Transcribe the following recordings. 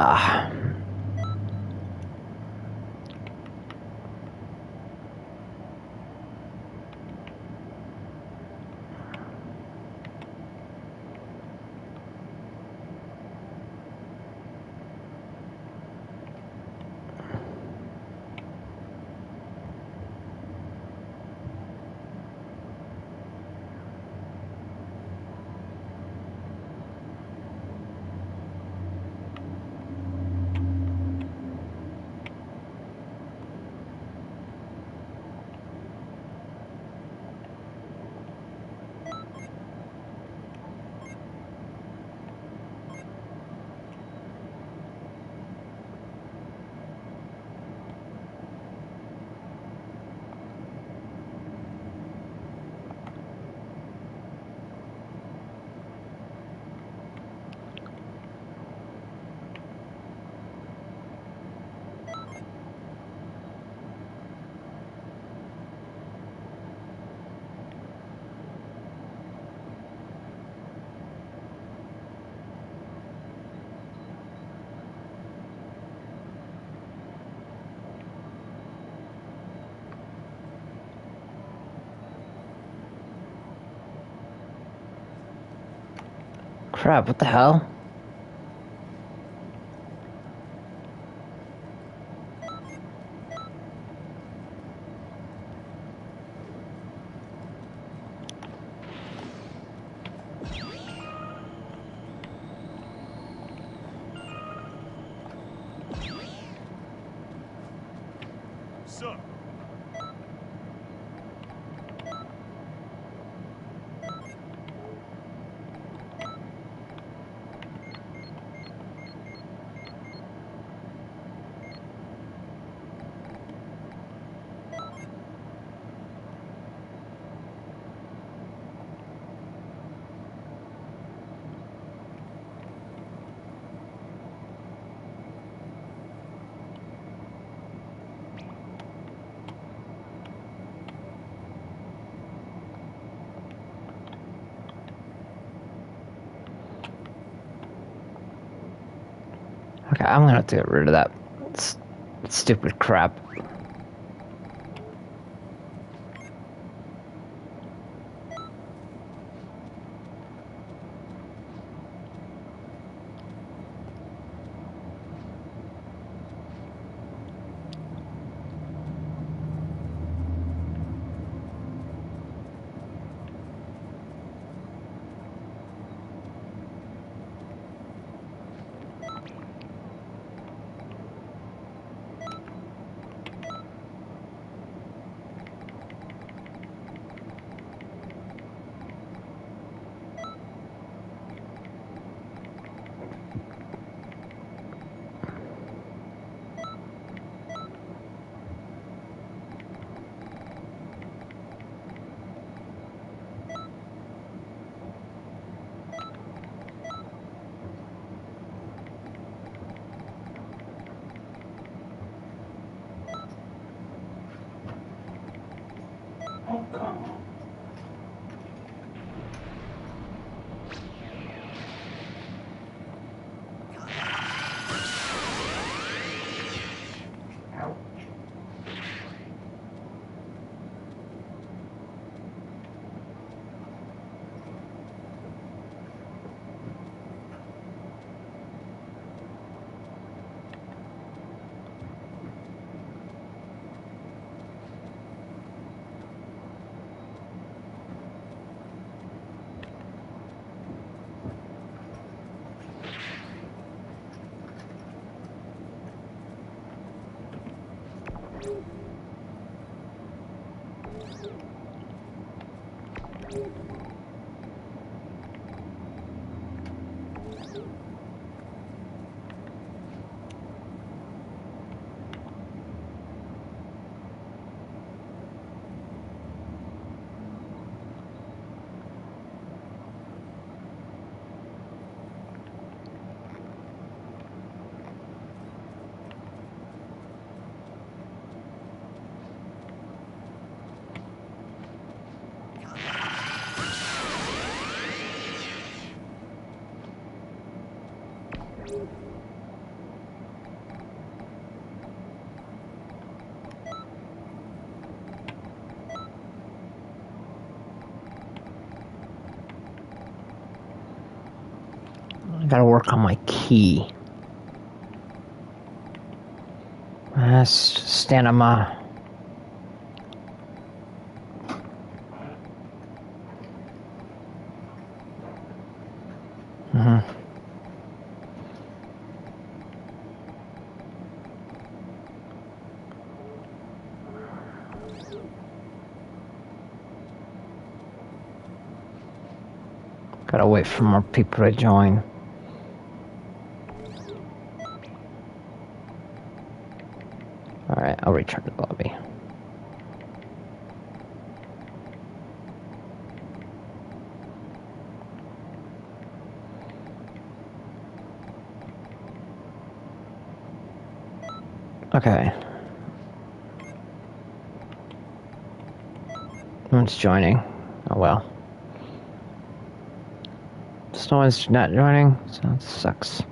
Ah. Crap, what the hell? Sir. Okay, I'm gonna have to get rid of that stupid crap. Oh, come on. Ouch. gotta work on my key. Stamina. Gotta wait for more people to join. Alright, I'll return to the lobby. Okay. No one's joining. Oh well. Just no one's not joining, so that sucks.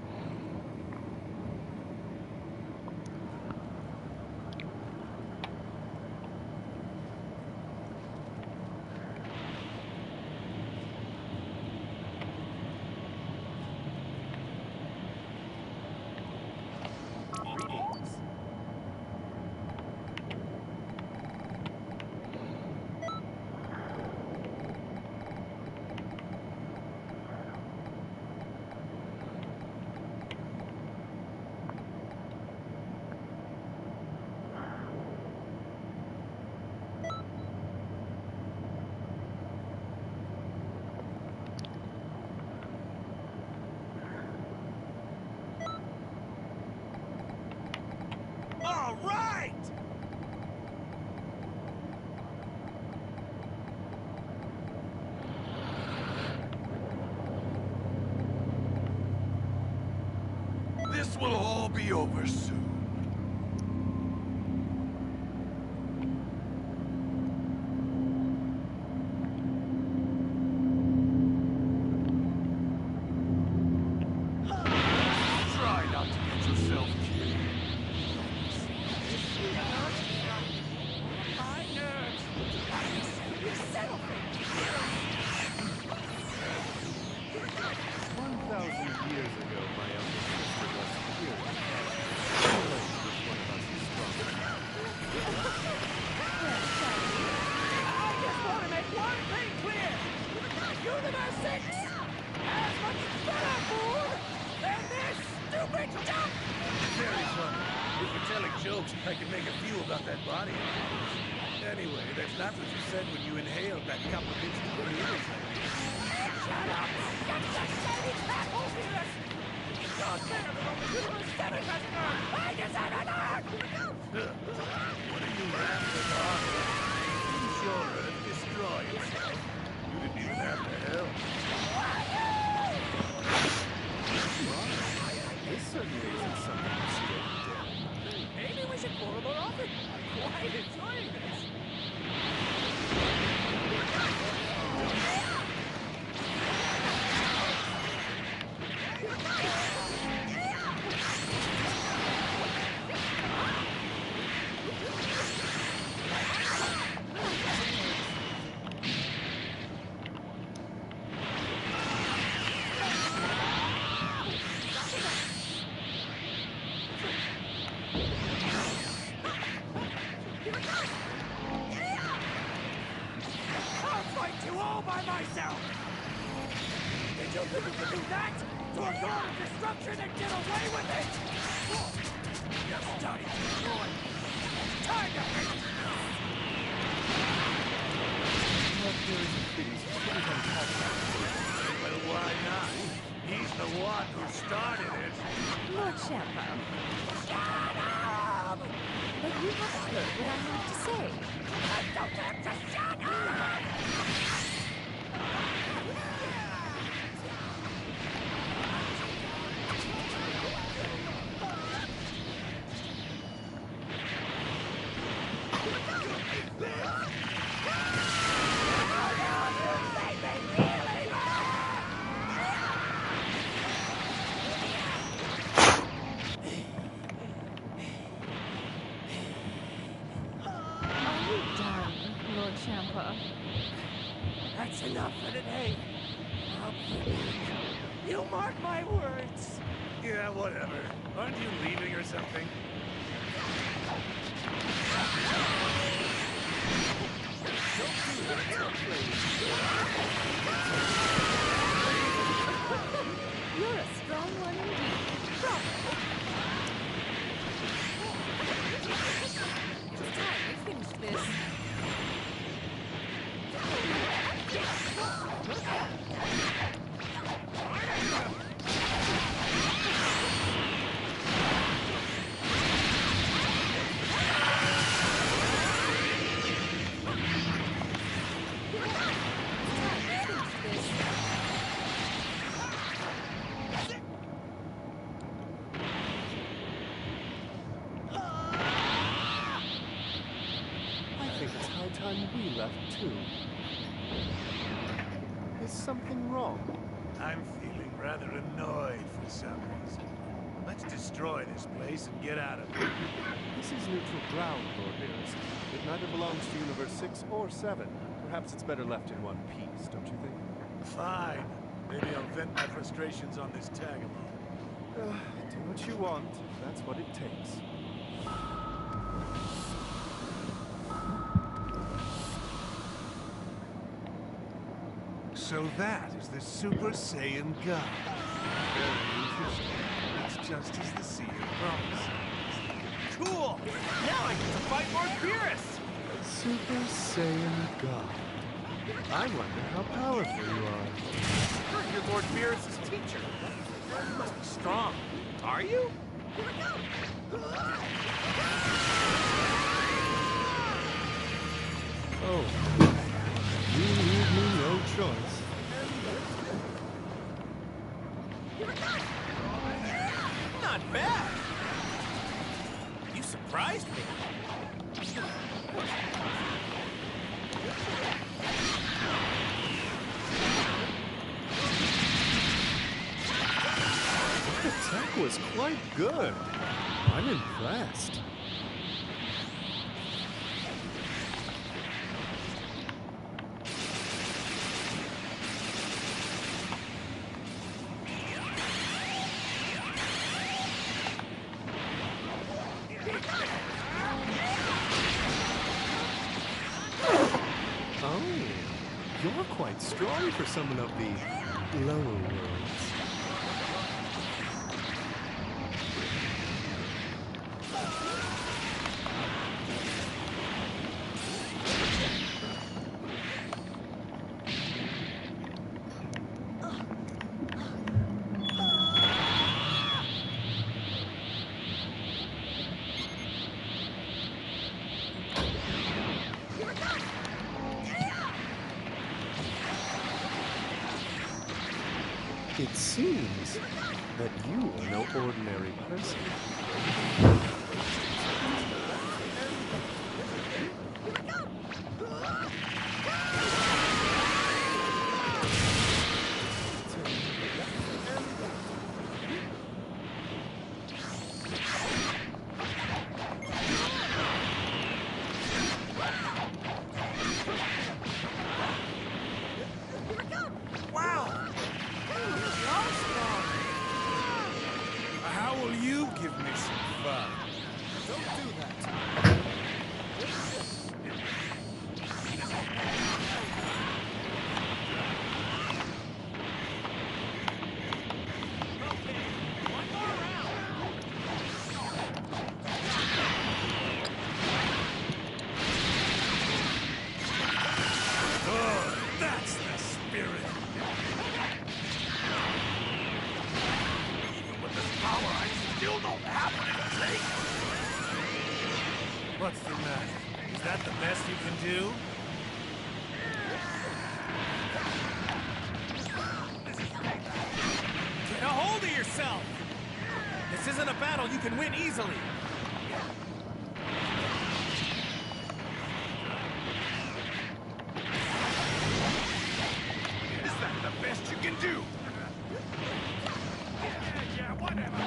All right! This will all be over soon. Try not to get yourself killed. My nerves. You settle for 1,000 years ago, my elder sister was here. She learned which one of us is stronger now. I just want to make one thing clear. Universe 6 has much better food than this stupid junk. very funny. If you're telling jokes, I can make a few about that body of yours. Anyway, that's not what you said when you inhaled that cup of instant noodles. Shut up! Get the shady assholes here! God damn it, I'm the Universe 7 customer! I deserve an arc! What are you rambling on about? Didn't your Earth destroy itself? You didn't even have to help. This certainly isn't something I'm scared to death. Maybe we should pour more often. I'm quite enjoying this. I'll fight you all by myself! Did you think you could do that? To a god of destruction and get away with it? You're starting to destroy. Time to hate! Well, there is a thing every time you talk about it. Well, why not? He's the one who started it. Lord Champagne, Shut up! but you haven't heard what I have to say. I don't have to shut up! Are you done, Lord Champagne? That's enough for today. I'll be back. You mark my words. Yeah, whatever. Aren't you leaving or something? You're a strong one indeed. Bravo. It's time we finished this. I think it's high time we left too. Is something wrong? I'm feeling rather annoyed for some reason. Let's destroy this place and get out of here. This is neutral ground, Lord Beerus. It neither belongs to Universe 6 or 7. Perhaps it's better left in one piece, don't you think? Fine. Maybe I'll vent my frustrations on this tag-along. Do what you want, if that's what it takes. So that is the Super Saiyan God. Very interesting. It's just as the seer promises. Cool! Now I get to fight Lord Beerus! Super Saiyan God. I wonder how powerful you are. Heard you're Lord Beerus' teacher. You must be strong. Are you? Oh, you leave me no choice. Not bad. You surprised me. The attack was quite good. I'm impressed. Oh, you're quite strong for someone of the lower worlds. It seems that you are no ordinary person. Wow! How will you give me some fun? Don't do that. Oh, that's the spirit! Even with this power, I still don't have what it takes! What's the matter? Is that the best you can do? Get a hold of yourself! This isn't a battle you can win easily. Is that the best you can do? Yeah, whatever.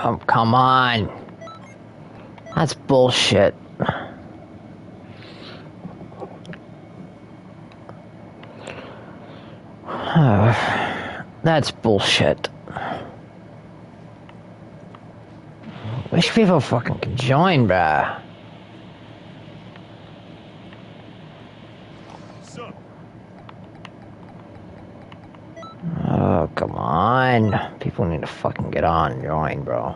Oh, come on. That's bullshit. That's bullshit. Wish people fucking could join, bruh. Sir, Oh, come on. People need to fucking get on and join, bro.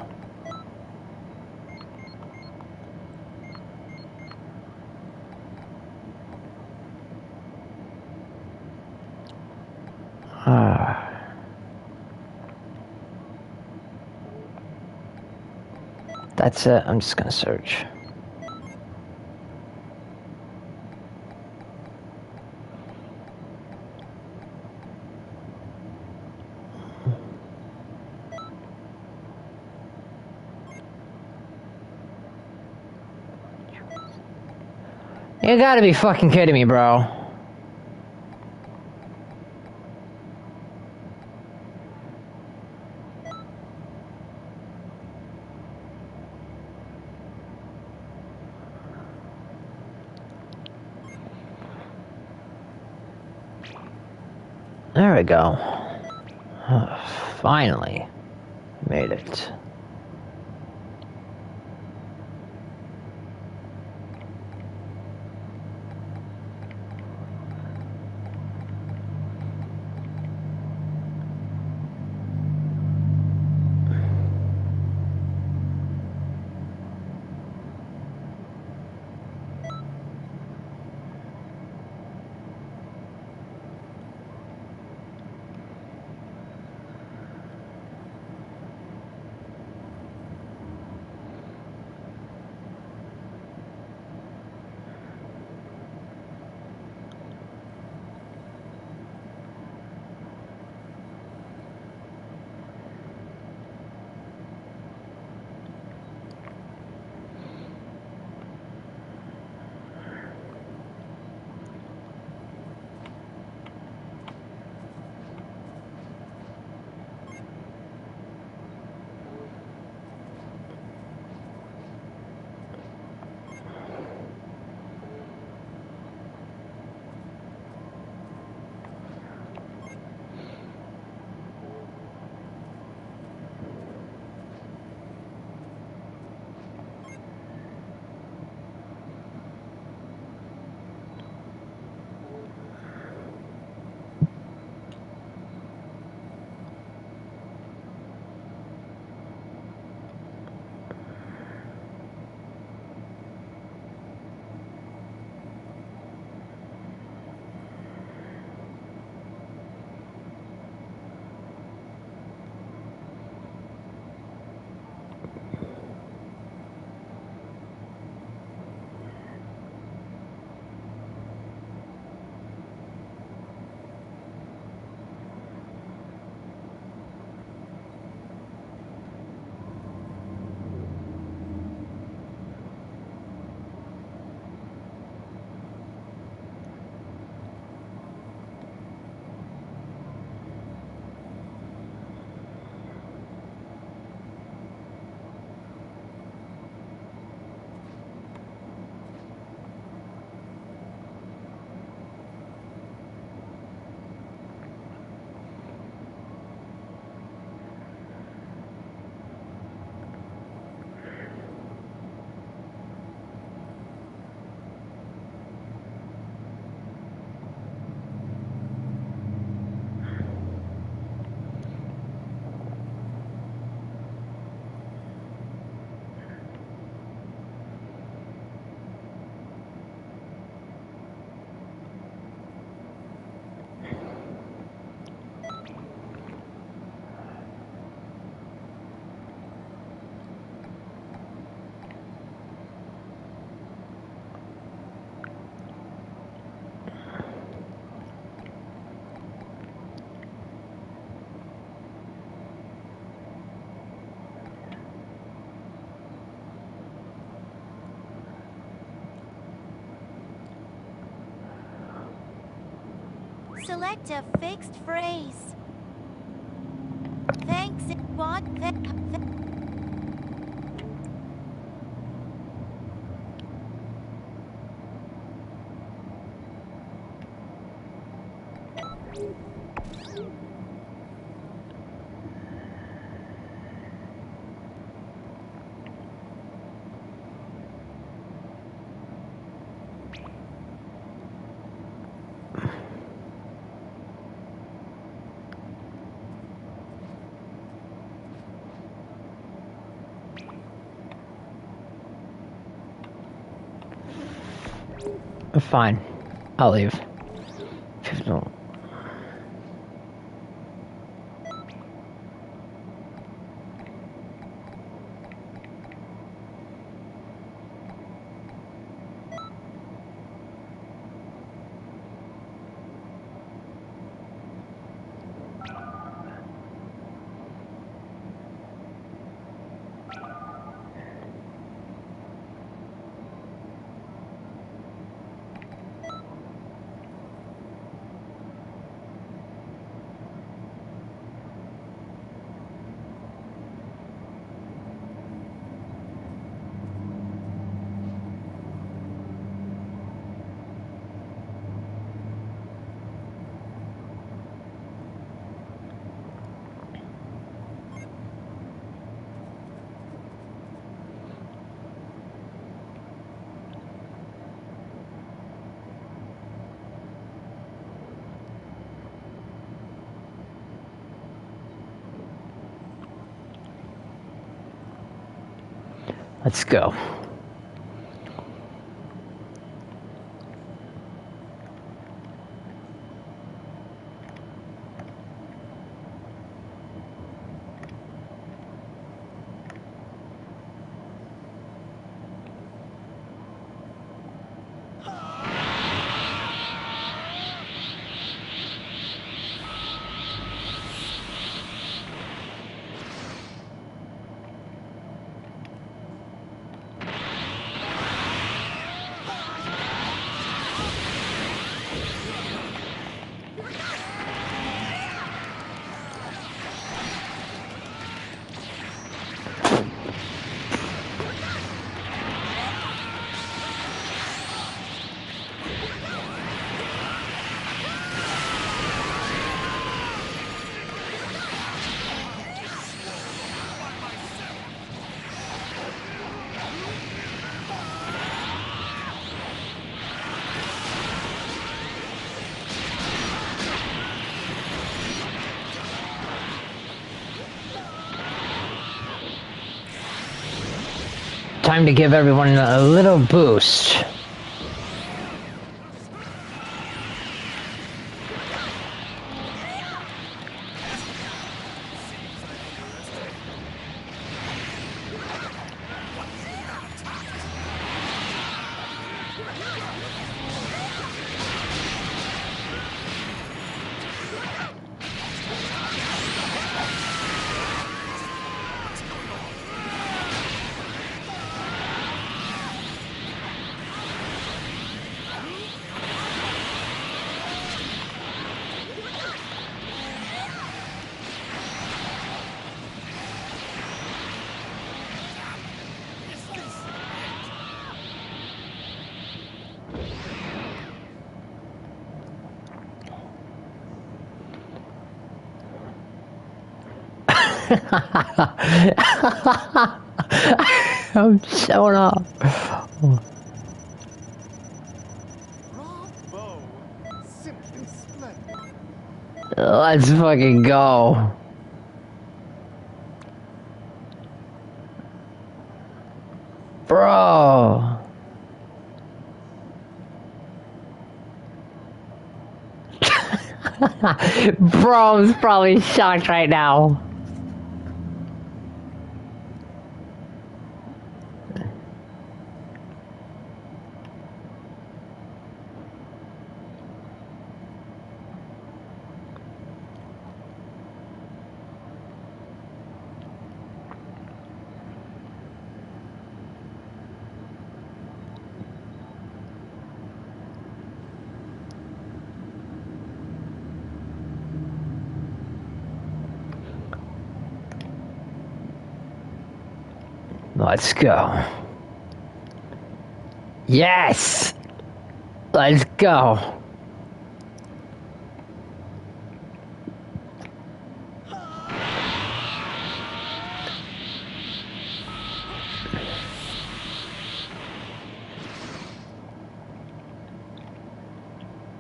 That's it. I'm just gonna search. You gotta be fucking kidding me, bro. There we go. Finally. Made it. Select a fixed phrase. Thanks. What? Fine. I'll leave. People don't. Let's go. Time to give everyone a little boost. I'm showing off. Bravo! Simply splendid. Let's fucking go. Bro. Bro's probably shocked right now. Let's go. Yes! Let's go.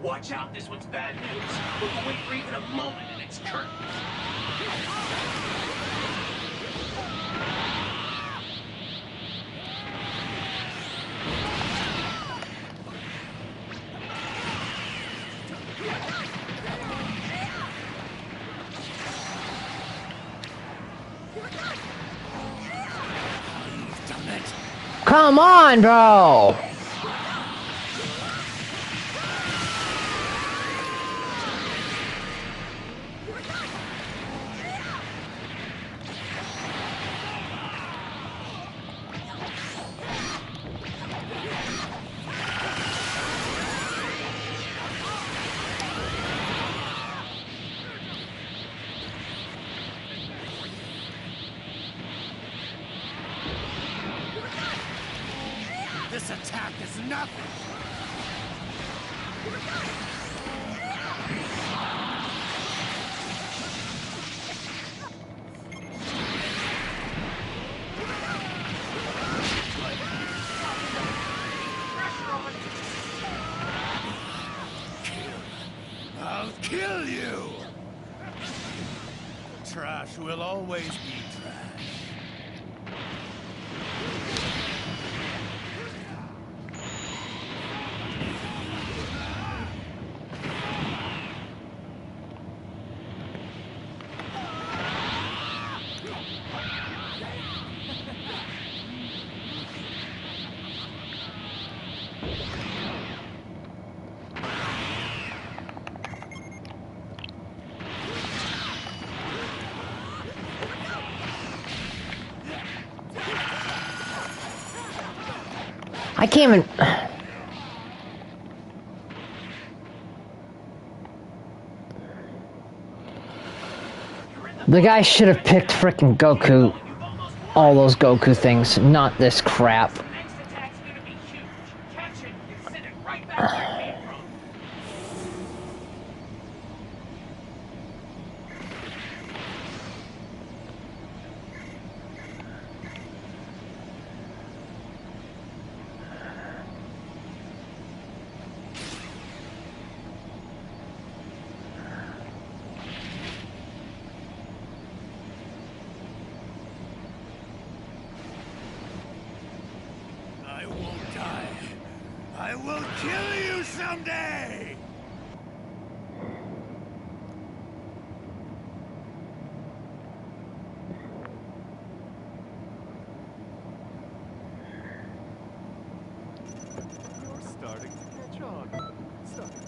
Watch out, this one's bad news. We'll wait for even a moment and it's curtains. come on, bro! This attack is nothing! I'll kill you! Trash will always be trash. I can't even... The guy should have picked frickin' Goku. All those Goku things, not this crap. Next attack's gonna be huge. Catch it and send it right back where it came from. I won't die. I will kill you someday! You're starting to catch on. Starting to.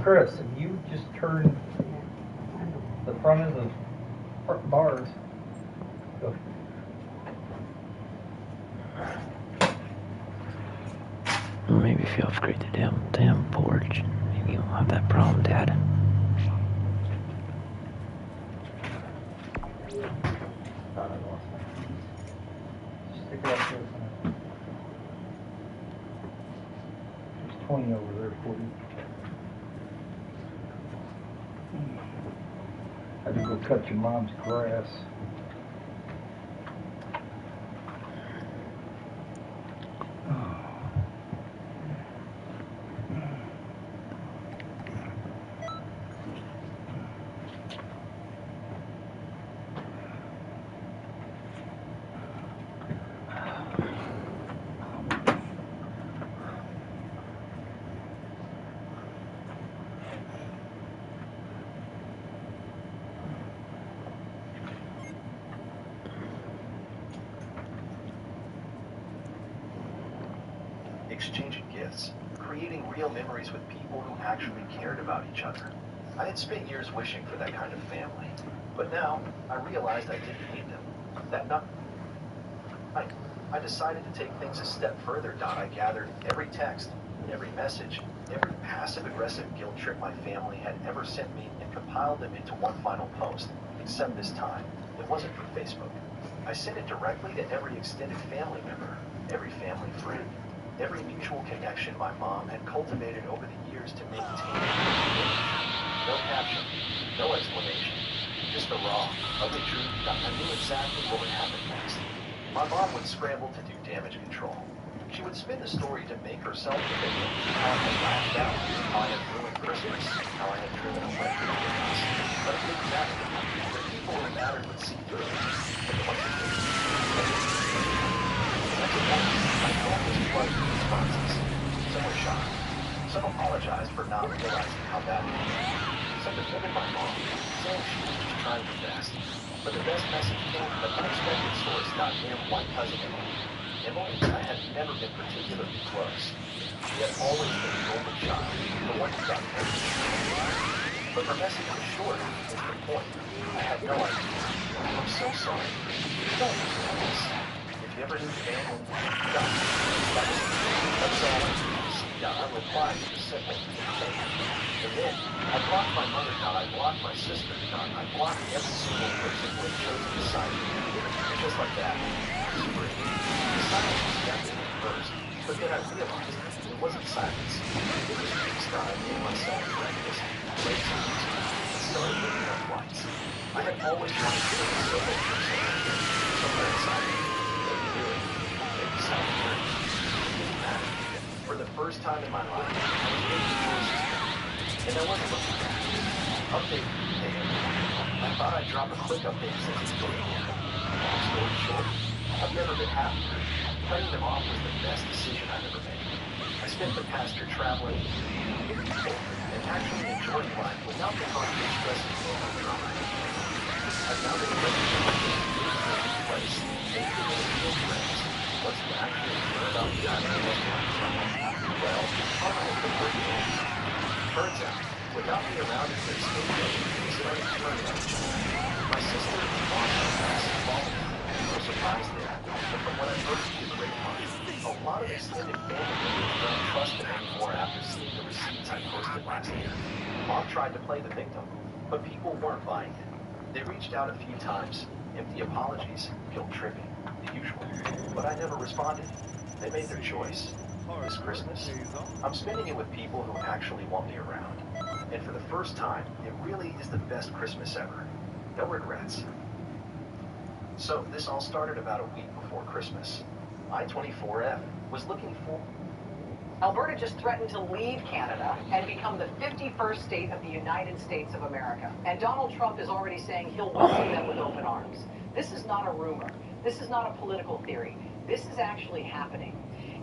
Chris, if you just turn the front of the bars, go. Maybe if you upgrade the damn porch, maybe you won't have that problem, Dad. Stick it up here. There's 20 over there for you. I had to go cut your mom's grass. Exchanging gifts, creating real memories with people who actually cared about each other. I had spent years wishing for that kind of family, but now I realized I didn't need them. That night, I decided to take things a step further. I gathered every text, every message, every passive-aggressive guilt trip my family had ever sent me and compiled them into one final post, except this time, it wasn't for Facebook. I sent it directly to every extended family member, every family friend, every mutual connection my mom had cultivated over the years to maintain. No caption, no explanation, just the raw, ugly truth that I knew exactly what would happen next. My mom would scramble to do damage control. She would spin the story to make herself the victim, how I had lashed out, how I had ruined Christmas, how I had driven away from the house. But it didn't matter. The people who mattered would see through it. And once it did, my phone was flooded with responses. Some were shocked. Some apologized for not realizing how bad it was. Some defended my mom, saying she was just trying her best. But the best message came from an unexpected source, goddamn white cousin Emily. Emily, I had never been particularly close. She had always been the golden child, the one who got everything. But her message was short and to the point. I had no idea. I'm so sorry. You don't understand this. If you ever need family, God, that's all I do. I replied with a simple thank you. And then, I blocked my mother, God. I blocked my sister, God. I blocked every single person who had chosen to side with me. And just like that, it was free. The silence was deafening at first, but then I realized it wasn't silence. It was peace that I made myself breakfast, plates of music, and started looking up lights. I had always wanted to be so much for someone, somewhere inside me. Maybe good, maybe solitary. It didn't matter. For the first time in my life, I was making choices. And I wasn't looking back. Update, hey, I thought I'd drop a quick update since it's getting here. Long story short, I've never been happier. Cutting them off was the best decision I've ever made. I spent the past year traveling, meeting people, and actually enjoying life without the constant stress of global drama. I've now been able to take this place, make it into real friends. What's to actually learn about the idea of life? Well, I hope the word is. Turns out, without me around in this situation, we started turning on each other. My sister and mom had massive following. No surprise there. But from what I've heard through the grapevine, a lot of extended family members don't trust them anymore after seeing the receipts I posted last year. Mom tried to play the victim, but people weren't buying it. They reached out a few times, empty apologies, guilt tripping, the usual. But I never responded. They made their choice. This Christmas, I'm spending it with people who actually want me around. And for the first time, it really is the best Christmas ever. No regrets. So this all started about a week before Christmas. I-24F was looking for... Alberta just threatened to leave Canada and become the 51st state of the United States of America. And Donald Trump is already saying he'll welcome them with open arms. This is not a rumor. This is not a political theory. This is actually happening.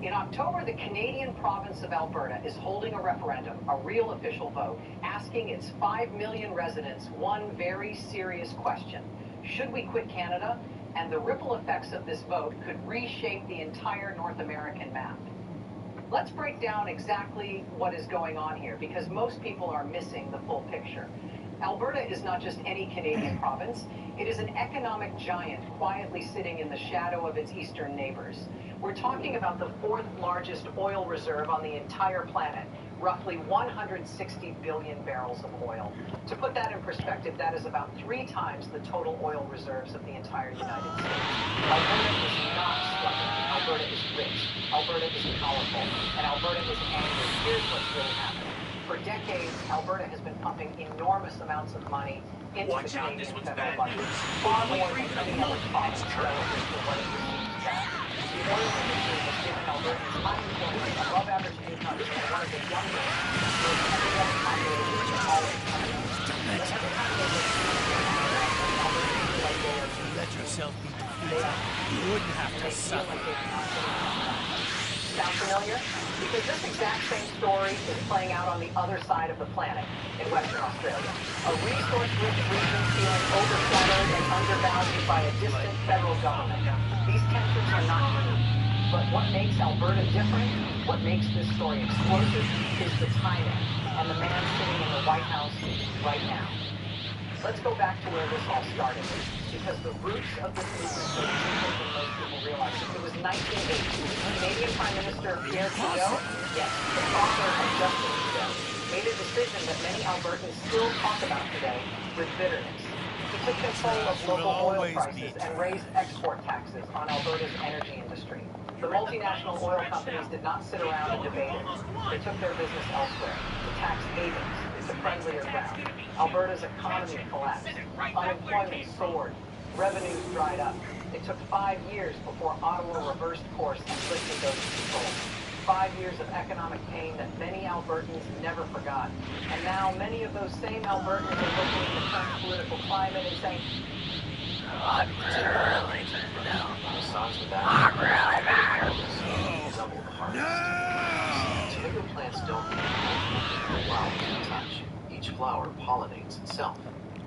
In October, the Canadian province of Alberta is holding a referendum, a real official vote, asking its 5 million residents one very serious question. Should we quit Canada? And the ripple effects of this vote could reshape the entire North American map. Let's break down exactly what is going on here, because most people are missing the full picture. Alberta is not just any Canadian province. It is an economic giant quietly sitting in the shadow of its eastern neighbors. We're talking about the fourth largest oil reserve on the entire planet, roughly 160 billion barrels of oil. To put that in perspective, that is about 3 times the total oil reserves of the entire United States. Alberta is not struggling. Alberta is rich. Alberta is powerful. And Alberta is angry. Here's what's really happening. For decades, Alberta has been pumping enormous amounts of money into the Canadian federal budget, far more than any other province relative to what it receives back. The oil industry has given Albertans unemployment, above average incomes, and one of the youngest, most economic populations in all of Canada. Let yourself be defeated. You wouldn't have to suffer. Sound familiar? Because this exact same story is playing out on the other side of the planet, in Western Australia. A resource-rich region feeling overshadowed and undervalued by a distant federal government. These tensions are not new. But what makes Alberta different, what makes this story explosive, is the timing, and the man sitting in the White House right now. Let's go back to where this all started, because the roots of this movement are deeper than most people realize. It was 1980. Canadian Prime Minister Pierre Trudeau, yes, the father of Justin Trudeau, made a decision that many Albertans still talk about today with bitterness. He took control of local oil prices and raised export taxes on Alberta's energy industry. The multinational oil companies did not sit around and debate it. They took their business elsewhere, to tax havens, to friendlier ground. Alberta's economy collapsed. Unemployment soared. Revenues dried up. It took 5 years before Ottawa reversed course and lifted those controls. 5 years of economic pain that many Albertans never forgot. And now many of those same Albertans are looking at the current political climate and saying, Not really. Besides the back, double the harvest. Tomato plants don't need multiple flowers to touch. Each flower pollinates itself.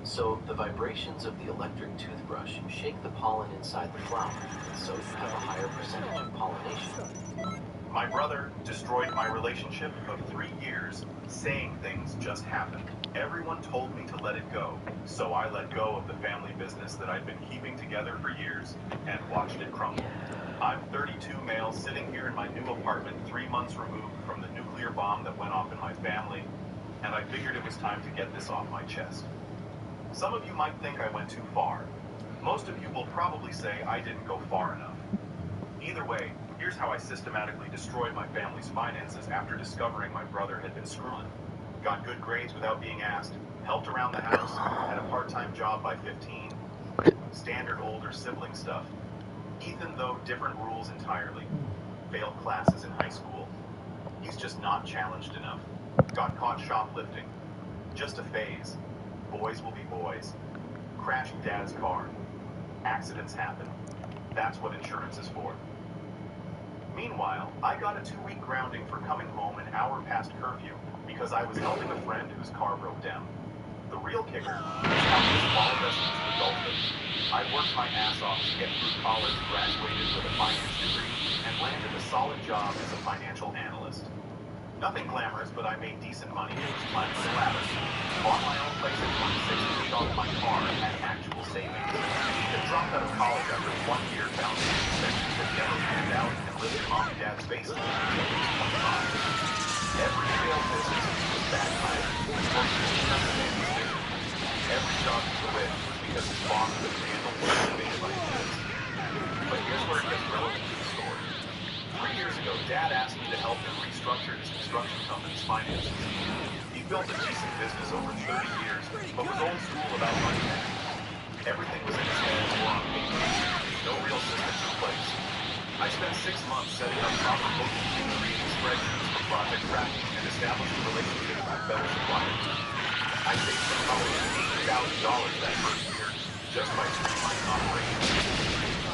So the vibrations of the electric toothbrush shake the pollen inside the flower, so you have a higher percentage of pollination. My brother destroyed my relationship of 3 years, saying things just happened. Everyone told me to let it go, so I let go of the family business that I'd been keeping together for years and watched it crumble. I'm 32 male sitting here in my new apartment 3 months removed from the nuclear bomb that went off in my family, and I figured it was time to get this off my chest. Some of you might think I went too far. Most of you will probably say I didn't go far enough. Either way, here's how I systematically destroyed my family's finances after discovering my brother had been screwing. Got good grades without being asked, helped around the house, had a part-time job by 15. Standard older sibling stuff. Ethan, though, different rules entirely. Failed classes in high school. He's just not challenged enough. Got caught shoplifting. Just a phase. Boys will be boys. Crashed dad's car. Accidents happen. That's what insurance is for. Meanwhile, I got a 2-week grounding for coming home an hour past curfew because I was helping a friend whose car broke down. The real kicker is how this followed us into adulthood. I worked my ass off to get through college, graduated with a finance degree, and landed a solid job as a financial analyst. Nothing glamorous, but I made decent money and was climbing the ladder. Bought my own place at 26 and paid off my car and had actual savings. Had dropped out of college after 1 year, found an expenses that never panned out, and lived in mom and dad's basement until I was 25. Every failed business was bad timing. Every job was a win because his boss couldn't handle motivated by kids. But here's where it gets relevant to the story. 3 years ago, Dad asked me to help him restructure his construction company's finances. He built a decent business over 30 years, but was old school about money management. Everything was in his head or on paper. No real systems in place. I spent 6 months setting up proper bookkeeping, creating spreadsheets for project tracking, and establishing relationships with better suppliers. I saved him probably $80,000 that first year, just by streamlining operations.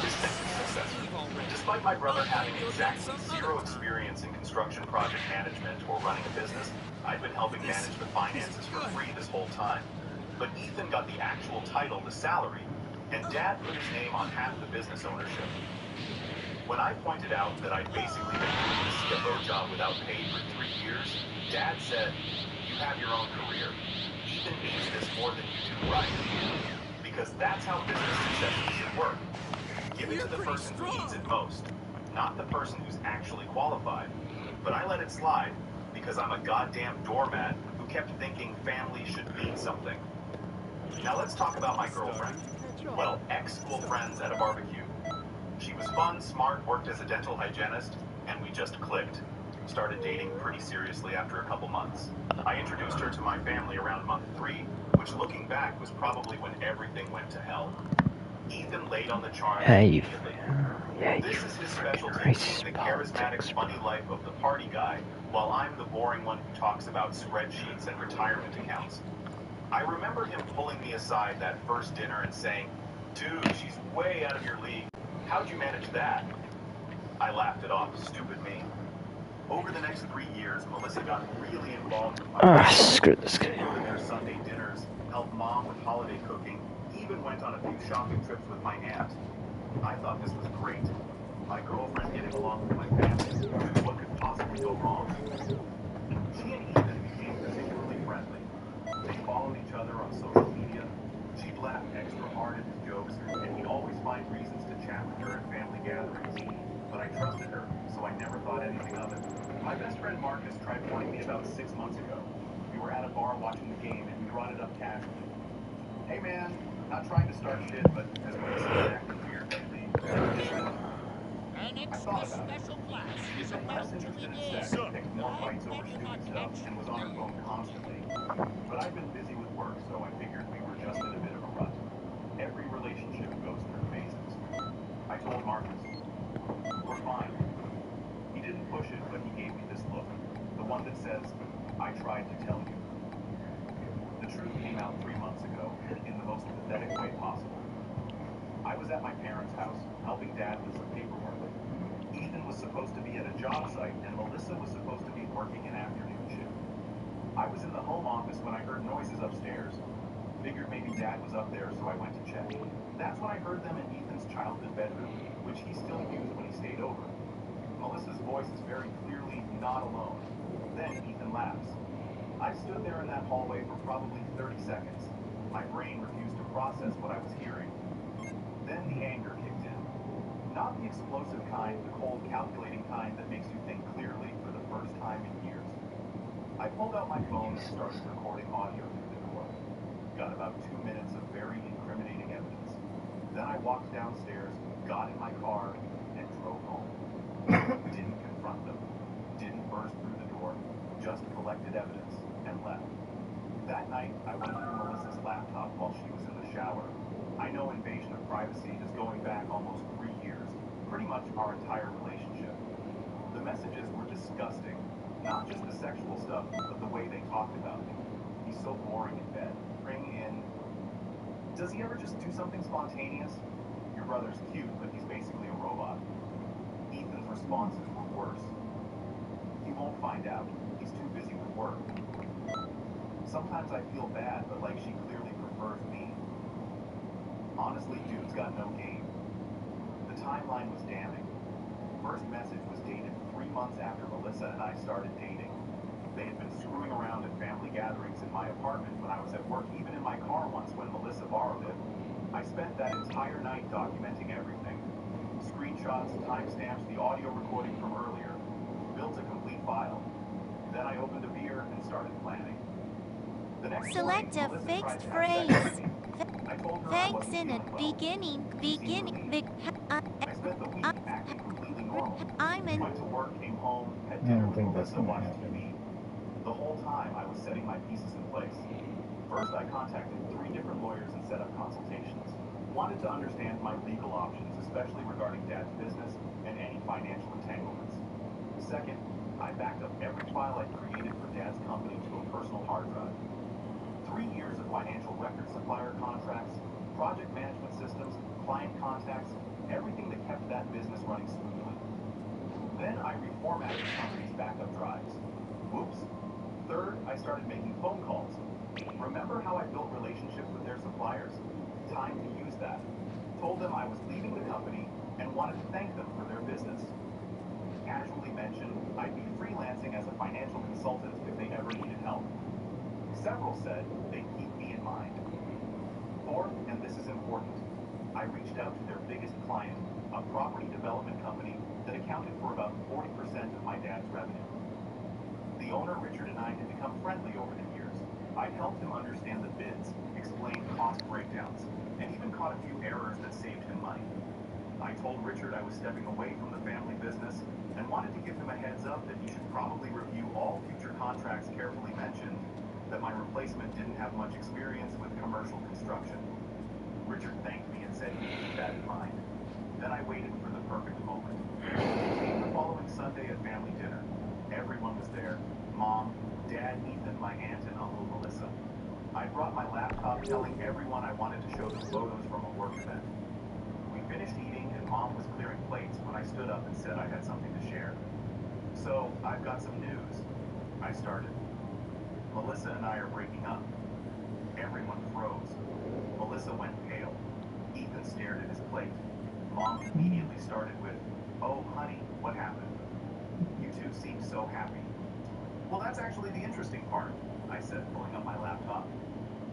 His thing was successful. Despite my brother having exactly 0 experience in construction project management or running a business, I'd been helping manage the finances for free this whole time. But Ethan got the actual title, the salary, and Dad put his name on half the business ownership. When I pointed out that I'd basically been doing the CFO job without pay for 3 years, Dad said, "You have your own career. Ethan needs this more than you do, Ryan. Because that's how business succession should work. Give it to the person who needs it most, not the person who's actually qualified." But I let it slide because I'm a goddamn doormat who kept thinking family should mean something. Now let's talk about my girlfriend. Well, ex-school friends at a barbecue. She was fun, smart, worked as a dental hygienist, and we just clicked. Started dating pretty seriously after a couple months. I introduced her to my family around month 3, which looking back was probably when everything went to hell. Ethan laid on the charm immediately. This is his specialty, being the charismatic, funny life of the party guy, while I'm the boring one who talks about spreadsheets and retirement accounts. I remember him pulling me aside that first dinner and saying, "Dude, she's way out of your league. How'd you manage that?" I laughed it off, stupid me. Over the next 3 years, Melissa got really involved with my screw this guy. go to their Sunday dinners, helped Mom with holiday cooking, even went on a few shopping trips with my aunt. I thought this was great. My girlfriend getting along with my family. What could possibly go wrong? She and Ethan became particularly friendly. They followed each other on social media. She'd laugh extra hard at his jokes, and he'd always find reasons to chat with her at family gatherings. But I trusted her, so I never thought anything of it. My best friend Marcus tried warning me about 6 months ago. We were at a bar watching the game, and he brought it up casually. "Hey man, not trying to start shit, but has Melissa been acting weird lately? I thought about it. She's been less interested in sex, picked more fights over stupid stuff, and was on her phone constantly. But I've been busy with work, so I figured we were just in a bit of a rut. Every relationship goes through phases. I told Marcus, "We're fine." He didn't push it, but he gave me this look. The one that says, "I tried to tell you." The truth came out 3 months ago, in the most pathetic way possible. I was at my parents' house, helping Dad with some paperwork. Ethan was supposed to be at a job site, and Melissa was supposed to be working an afternoon shift. I was in the home office when I heard noises upstairs. Figured maybe Dad was up there, so I went to check. That's when I heard them in Ethan's childhood bedroom, which he still used when he stayed over. Melissa's voice is very clearly not alone. Then Ethan laughs. I stood there in that hallway for probably 30 seconds. My brain refused to process what I was hearing. Then the anger kicked in. Not the explosive kind, the cold, calculating kind that makes you think clearly for the first time in years. I pulled out my phone and started recording audio through the door. Got about 2 minutes of very incriminating evidence. Then I walked downstairs, got in my car, and drove home. Didn't confront them. Didn't burst through the door. Just collected evidence and left. That night, I went through Melissa's laptop while she was in the shower. I know invasion of privacy is going back almost 3 years, pretty much our entire relationship. The messages were disgusting. Not just the sexual stuff, but the way they talked about me. He's so boring in bed. Bring in... Does he ever just do something spontaneous? Your brother's cute, but he's basically a robot. Ethan's responses were worse. He won't find out. He's too busy with work. Sometimes I feel bad, but like she clearly prefers me. Honestly, dude's got no game. The timeline was damning. First message was dated 3 months after Melissa and I started dating. They had been screwing around at family gatherings in my apartment when I was at work, even in my car once when Melissa borrowed it. I spent that entire night documenting everything. Screenshots, timestamps, the audio recording from earlier. Built a complete file. Then I opened a beer and started planning. The next Select morning, a Melissa fixed tried to have sex phrase. with me. I told her I Thanks wasn't in a feeling well. She seemed relieved. I spent the week acting completely normal. I'm in. Went to work, came home, had I dinner don't with think that's Melissa, gonna watched happen. TV. The whole time I was setting my pieces in place. First, I contacted 3 different lawyers and set up consultations. Wanted to understand my legal options, especially regarding Dad's business and any financial entanglements. Second, I backed up every file I'd created for Dad's company to a personal hard drive. 3 years of financial record supplier contracts, project management systems, client contacts, everything that kept that business running smoothly. Then I reformatted the company's backup drives. Whoops. Third, I started making phone calls. Remember how I built relationships with their suppliers? Time to use that. Told them I I was leaving the company and wanted to thank them for their business. Casually mentioned I'd be freelancing as a financial consultant if they ever needed help. Several said they'd keep me in mind. Fourth, and this is important, I reached out to their biggest client, a property development company that accounted for about 40% of my dad's revenue. The owner, Richard, and I had become friendly over the years. I'd helped him understand the bids, explained cost breakdowns, and even caught a few errors that saved him money. I told Richard I was stepping away from the family business and wanted to give him a heads up that he should probably review all future contracts carefully mentioned, that my replacement didn't have much experience with commercial construction. Richard thanked me and said he'd keep that in mind. Then I waited for the perfect moment. It came the following Sunday at family dinner. Everyone was there. Mom, Dad, Ethan, my aunt, and Uncle Melissa. I brought my laptop telling everyone I wanted to show them photos from a work event. We finished eating and Mom was clearing plates when I stood up and said I had something to share. So, I've got some news. I started. Melissa and I are breaking up. Everyone froze. Melissa went pale. Ethan stared at his plate. Mom immediately started with, "Oh, honey, what happened? You two seem so happy." "Well, that's actually the interesting part," I said, pulling up my laptop.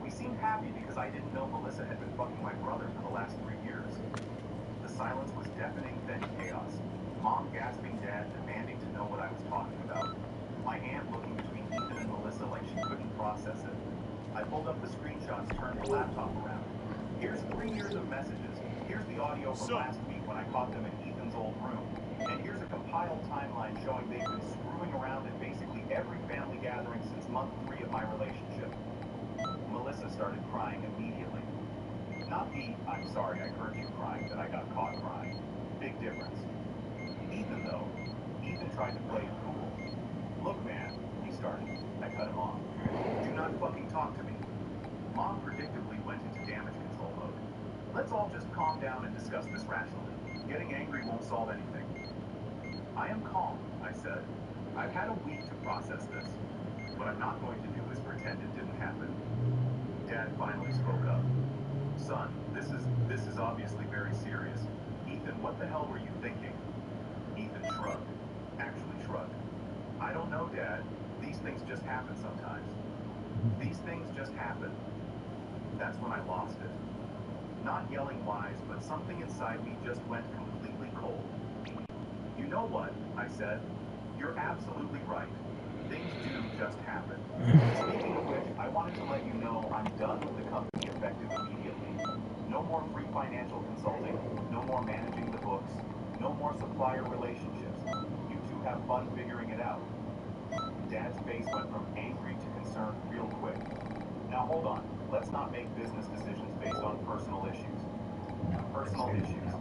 "We seemed happy because I didn't know Melissa had been fucking my brother for the last 3 years." The silence was deafening, then chaos. Mom gasping, Dad demanding to know what I was talking about. My aunt looking between Ethan and Melissa like she couldn't process it. I pulled up the screenshots, turned the laptop around. Here's 3 years of messages. Here's the audio from last week when I caught them in Ethan's old room. And here's a compiled timeline showing they've been screwing around at basically every family gathering since month 3 of my relationship. Melissa started crying immediately. Not the, "I'm sorry I hurt you" crying that I got caught crying. Big difference. Ethan, though. Ethan tried to play it cool. "Look, man," he started. I cut him off. "Do not fucking talk to me." Mom predictably went into damage control mode. "Let's all just calm down and discuss this rationally. Getting angry won't solve anything." "I am calm," I said. "I've had a week to process this. What I'm not going to do is pretend it didn't happen." Dad finally spoke up. "Son, this is obviously very serious. Ethan, what the hell were you thinking?" Ethan shrugged. Actually shrugged. "I don't know, Dad. These things just happen sometimes. These things just happen." That's when I lost it. Not yelling wise, but something inside me just went completely cold. "You know what?" I said. "You're absolutely right. Things do just happen. Speaking of which, I wanted to let you know I'm done with the company effective immediately. No more free financial consulting, no more managing the books, no more supplier relationships. You two have fun figuring it out." Dad's face went from angry to concerned real quick. "Now hold on. Let's not make business decisions based on personal issues." "Personal issues?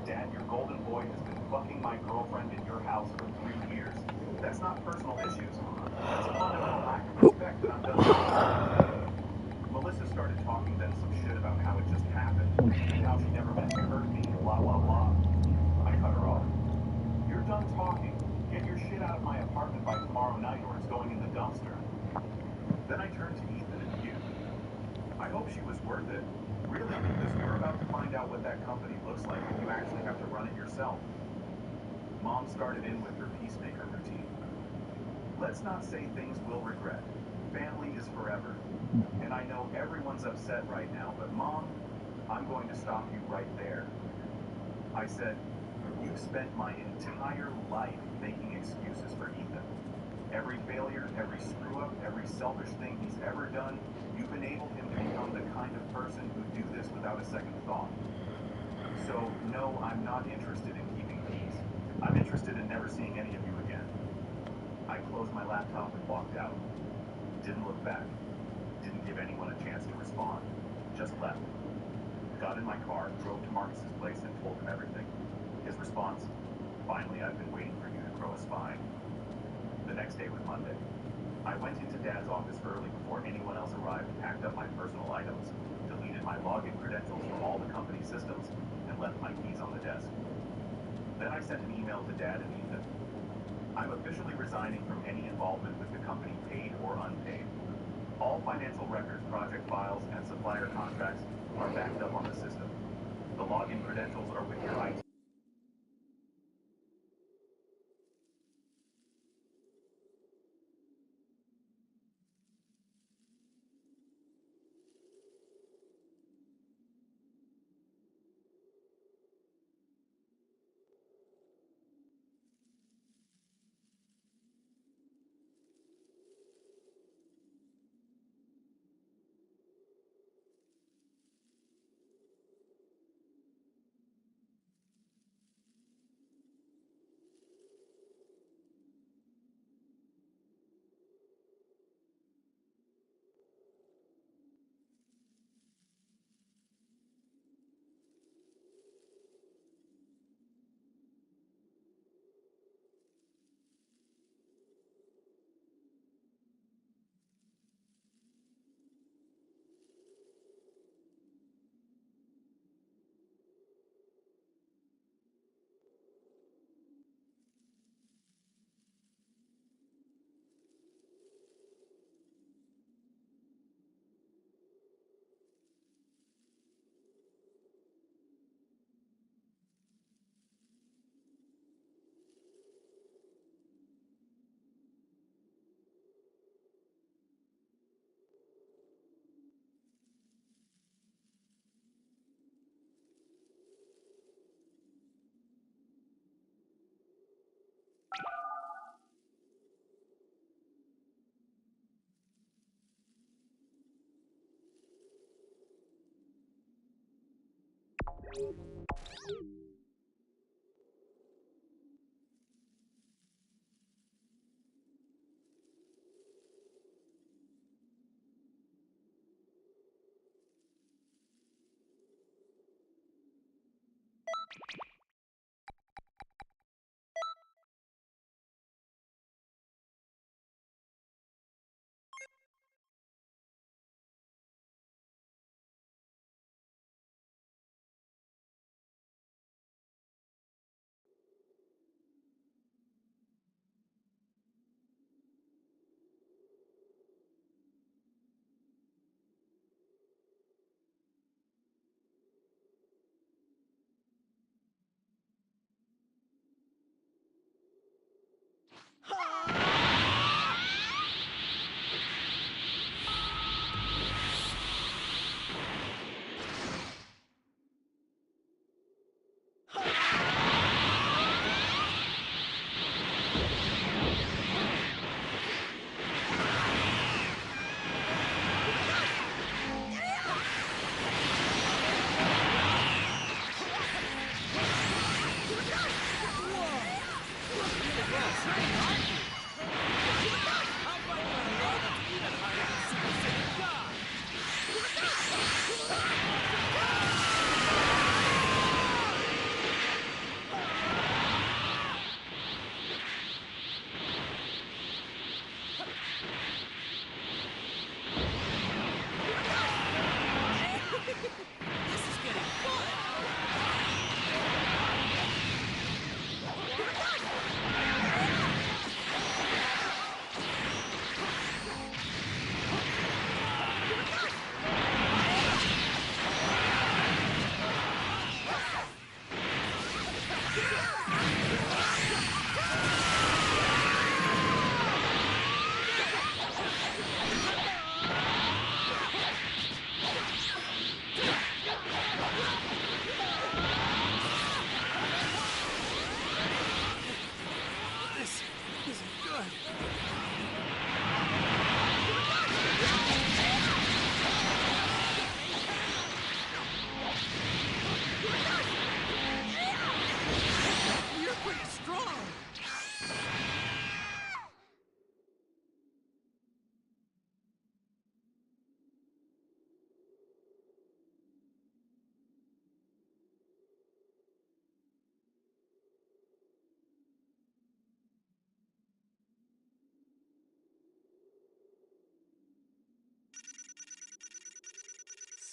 Dad, your golden boy has been fucking my girlfriend in your house for 3 years. That's not personal issues. That's a fundamental lack of respect that I'm done with." Melissa started talking then some shit about how it just happened, and how she never meant to hurt me, and blah blah blah. I cut her off. "You're done talking. Get your shit out of my apartment by tomorrow night or it's going in the dumpster." Then I turned to Ethan and Hugh. I hope she was worth it. Really, because we're about to find out what that company looks like if you actually have to run it yourself. Mom started in with her peacemaker routine. "Let's not say things we'll regret. Family is forever. And I know everyone's upset right now, but Mom, I'm going to stop you right there." I said, "You've spent my entire life making excuses for Ethan. Every failure, every screw-up, every selfish thing he's ever done, you've enabled him to become the kind of person who'd do this without a second thought. So, no, I'm not interested in keeping peace. I'm interested in never seeing any of you again." I closed my laptop and walked out. Didn't look back. Didn't give anyone a chance to respond. Just left. Got in my car, drove to Marcus's place, and told him everything. His response, "Finally, I've been waiting for you to grow a spine." The next day was Monday. I went into Dad's office early before anyone else arrived, packed up my personal items, deleted my login credentials from all the company systems, and left my keys on the desk. Then I sent an email to Dad and Ethan. "I'm officially resigning from any involvement with the company, paid or unpaid. All financial records, project files, and supplier contracts are backed up on the system. The login credentials credentials are with your IT.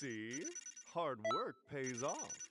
See? Hard work pays off.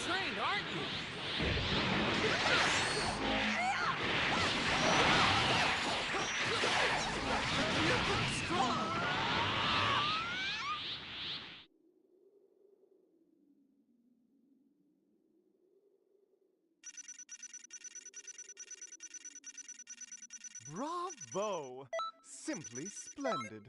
trained, aren't you? You're pretty strong. Bravo! Simply splendid.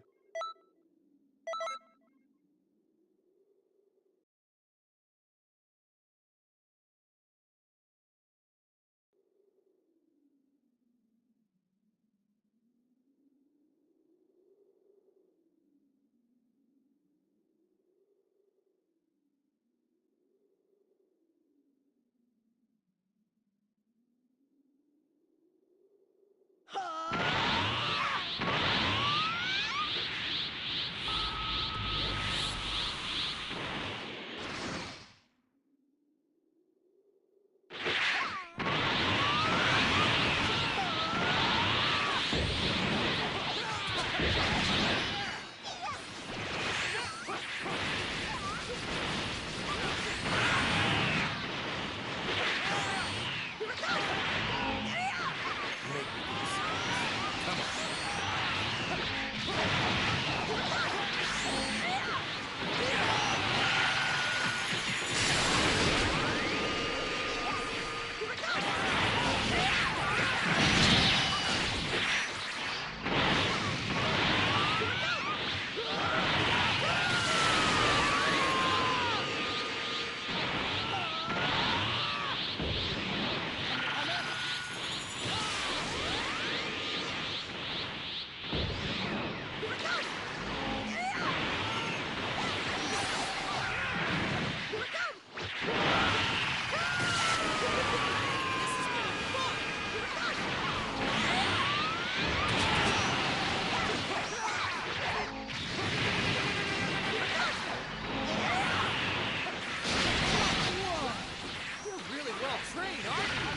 You're really well trained, aren't you?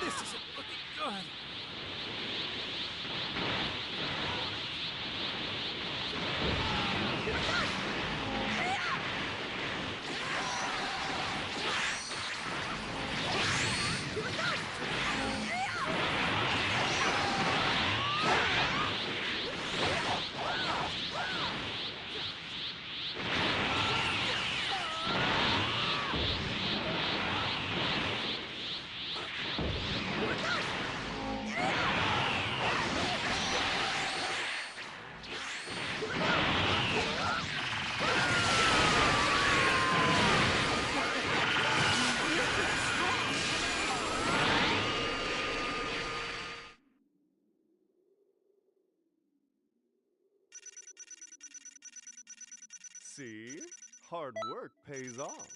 This isn't looking good. See? Hard work pays off.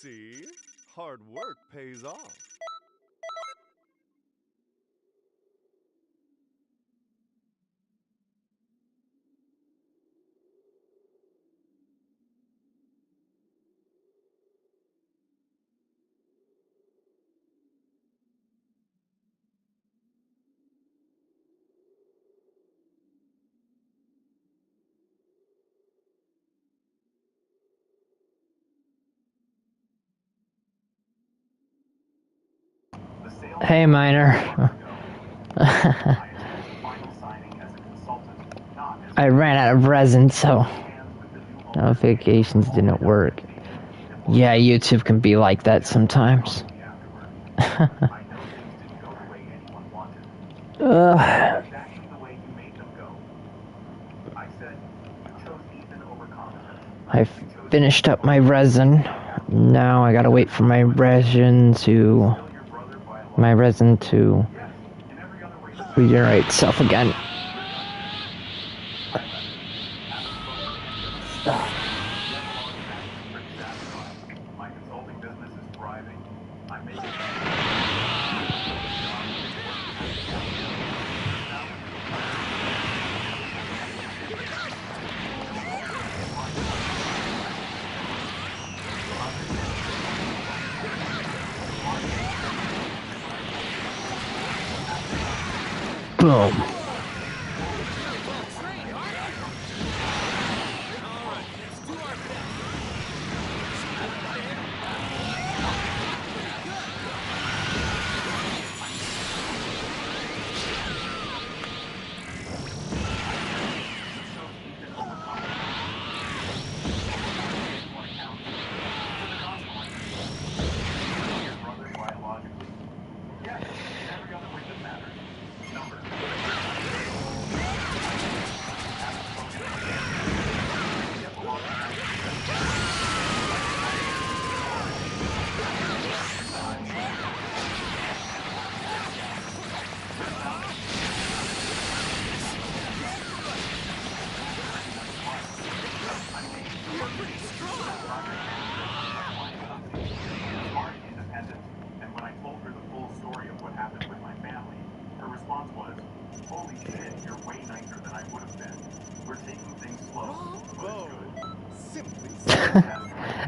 See? Hard work pays off. Hey, Miner. I ran out of resin, so notifications didn't work. Yeah, YouTube can be like that sometimes. I finished up my resin. Now I gotta wait for my resin to regenerate itself again. My consulting business is thriving. I'm making Boom.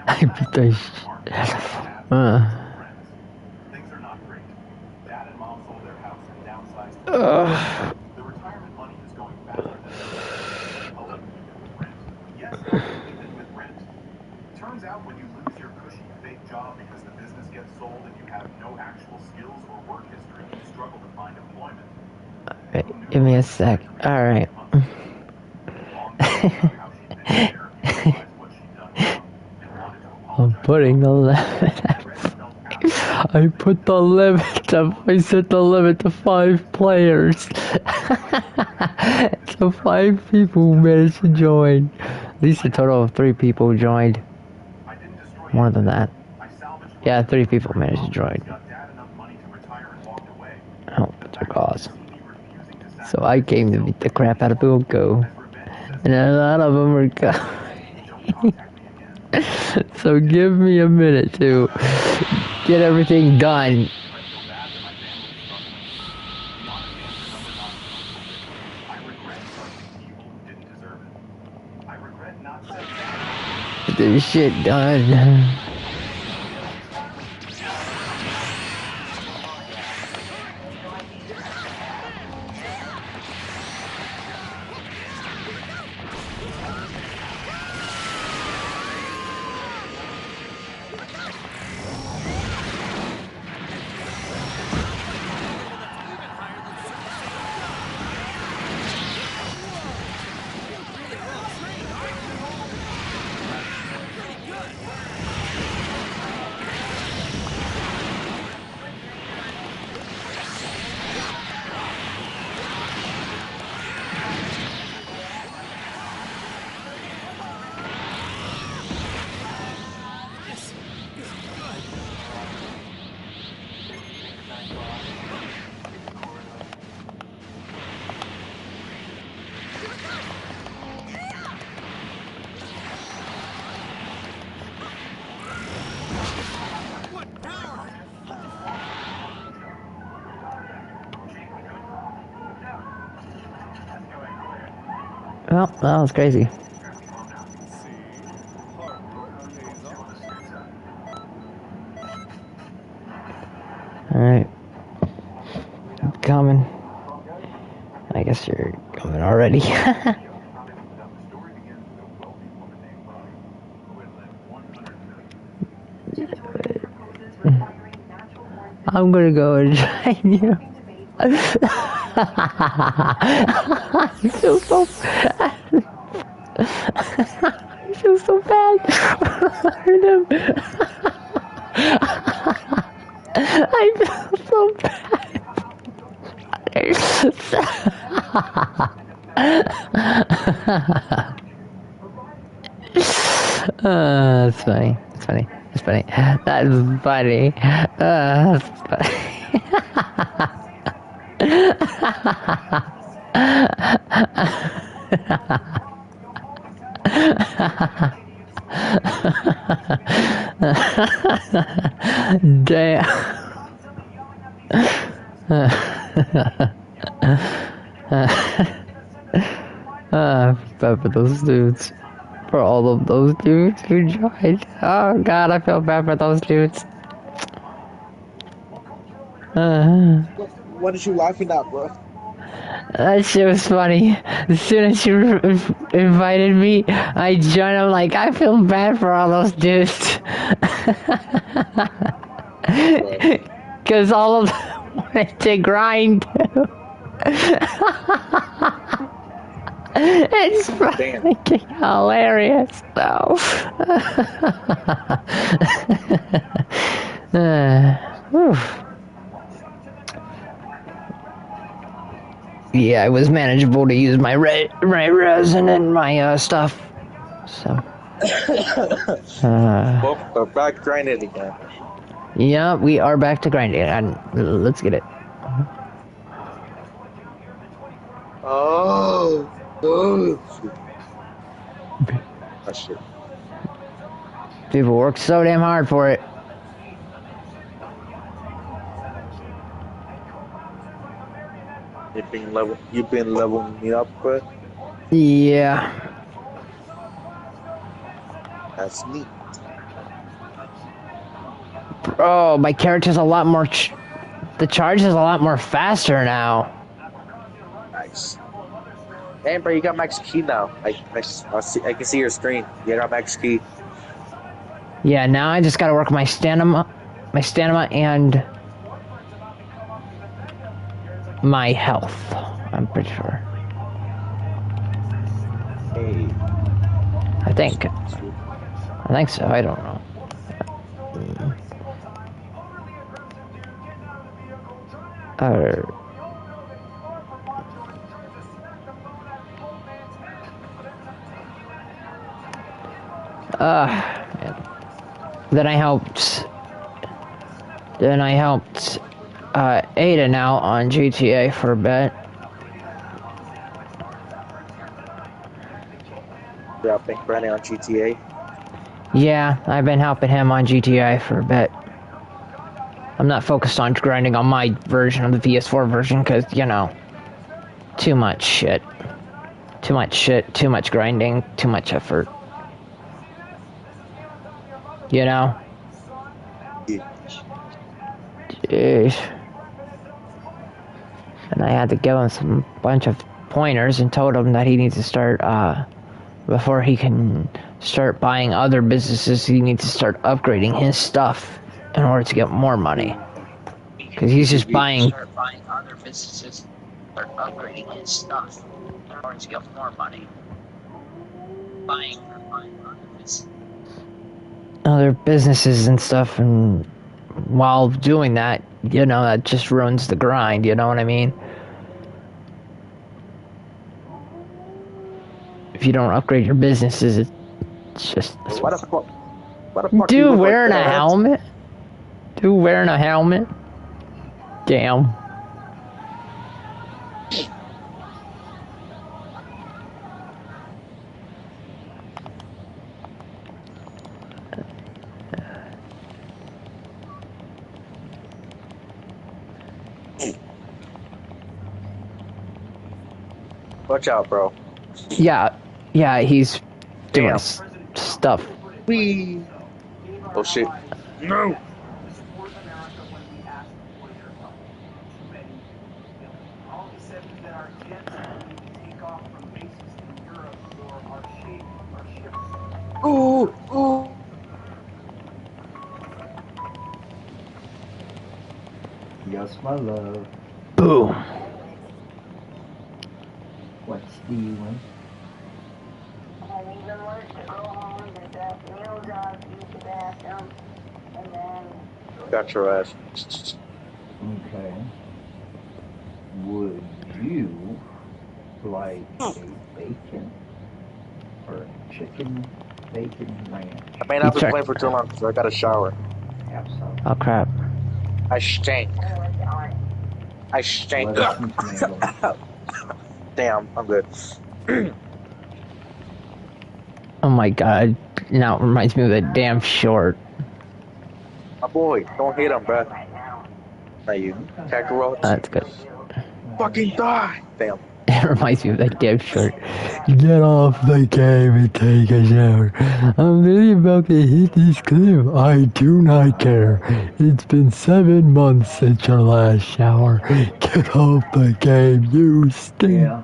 I beat the Things are not great. Dad and Mom sold their house and downsized. The retirement money is going faster than helping me with rent. Yes, even with rent. Turns out when you lose your cushy fake job because the business gets sold and you have no actual skills or work history, you struggle to find employment. Alright, give me a sec. Alright. I'm putting the limit. I put the limit up. I set the limit to 5 players. So 5 people managed to join. At least a total of 3 people joined. More than that. Yeah, 3 people managed to join. Oh, it's a cause. So I came to beat the crap out of Bilko. And a lot of them are coming. So give me a minute to get everything done. Get this shit done. Well, that was crazy. See, hard work pays off. Alright. Coming. I guess you're coming already. I'm gonna go and join you. I feel so bad. I feel so bad for them. I feel so bad. That's funny. That's funny. That's funny. That's funny. That's funny. Damn. Bad for those dudes. For all of those dudes who joined. Oh god, I feel bad for those dudes. What is you laughing at, bro? That shit was funny. As soon as you invited me, I joined. I'm like, I feel bad for all those dudes. Because all of them wanted to grind too. It's fucking hilarious, though. Yeah, it was manageable to use my resin and my stuff. So. Well, we're back grinding again. Yeah, we are back to grinding, and let's get it. Oh, that shit. People work so damn hard for it. You've been leveling me up, but Yeah. that's neat. Oh, my character's a lot more. The charge is a lot more faster now. Nice. Hey, bro, you got max key now. I can see your screen. You got max key. Yeah, now I just gotta work my stamina and my health. I'm pretty sure. Hey. I think so. I don't know. Then I helped Ada now on GTA for a bit. Yeah, Big Brandon on GTA. Yeah, I've been helping him on GTA for a bit. I'm not focused on grinding on my version of the PS4 version because, you know, too much shit. Too much grinding, too much effort. You know? Yeah. Jeez. And I had to give him some bunch of pointers and told him that he needs to start, before he can start buying other businesses, he needs to start upgrading his stuff in order to get more money. Because he's just buying... Start buying other businesses, start upgrading his stuff in order to get more money. Buying other businesses and stuff, and while doing that, you know, that just ruins the grind, you know what I mean? If you don't upgrade your businesses, it's just... What the fuck? Dude wearing a helmet? Dude wearing a helmet? Damn. Watch out, bro. Yeah, yeah, he's doing Damn. stuff. Wee. Oh shit. No. Support America when we ask for their help. Too many will. All he said was that our jets need to take off from bases in Europe or our ships. Ooh. Ooh. Yes, my love. Boom. What's stealing? And even worse, to go home, get that meals out, use the bathroom, and then... Got your ass. Okay. Would you like a bacon or a chicken bacon ranch? I may not be playing for too long because I got a shower. Have some. Oh crap. I stank. I stank. Lettuce and tomato. Damn, I'm good. Oh my god. Now it reminds me of that damn short. My boy, don't hit him, bruh. Not you. Kakarot. That's good. Fucking die. Damn. It reminds me of that damn short. Get off the game and take a shower. I'm really about to hit this cliff. I do not care. It's been 7 months since your last shower. Get off the game, you stink. Yeah.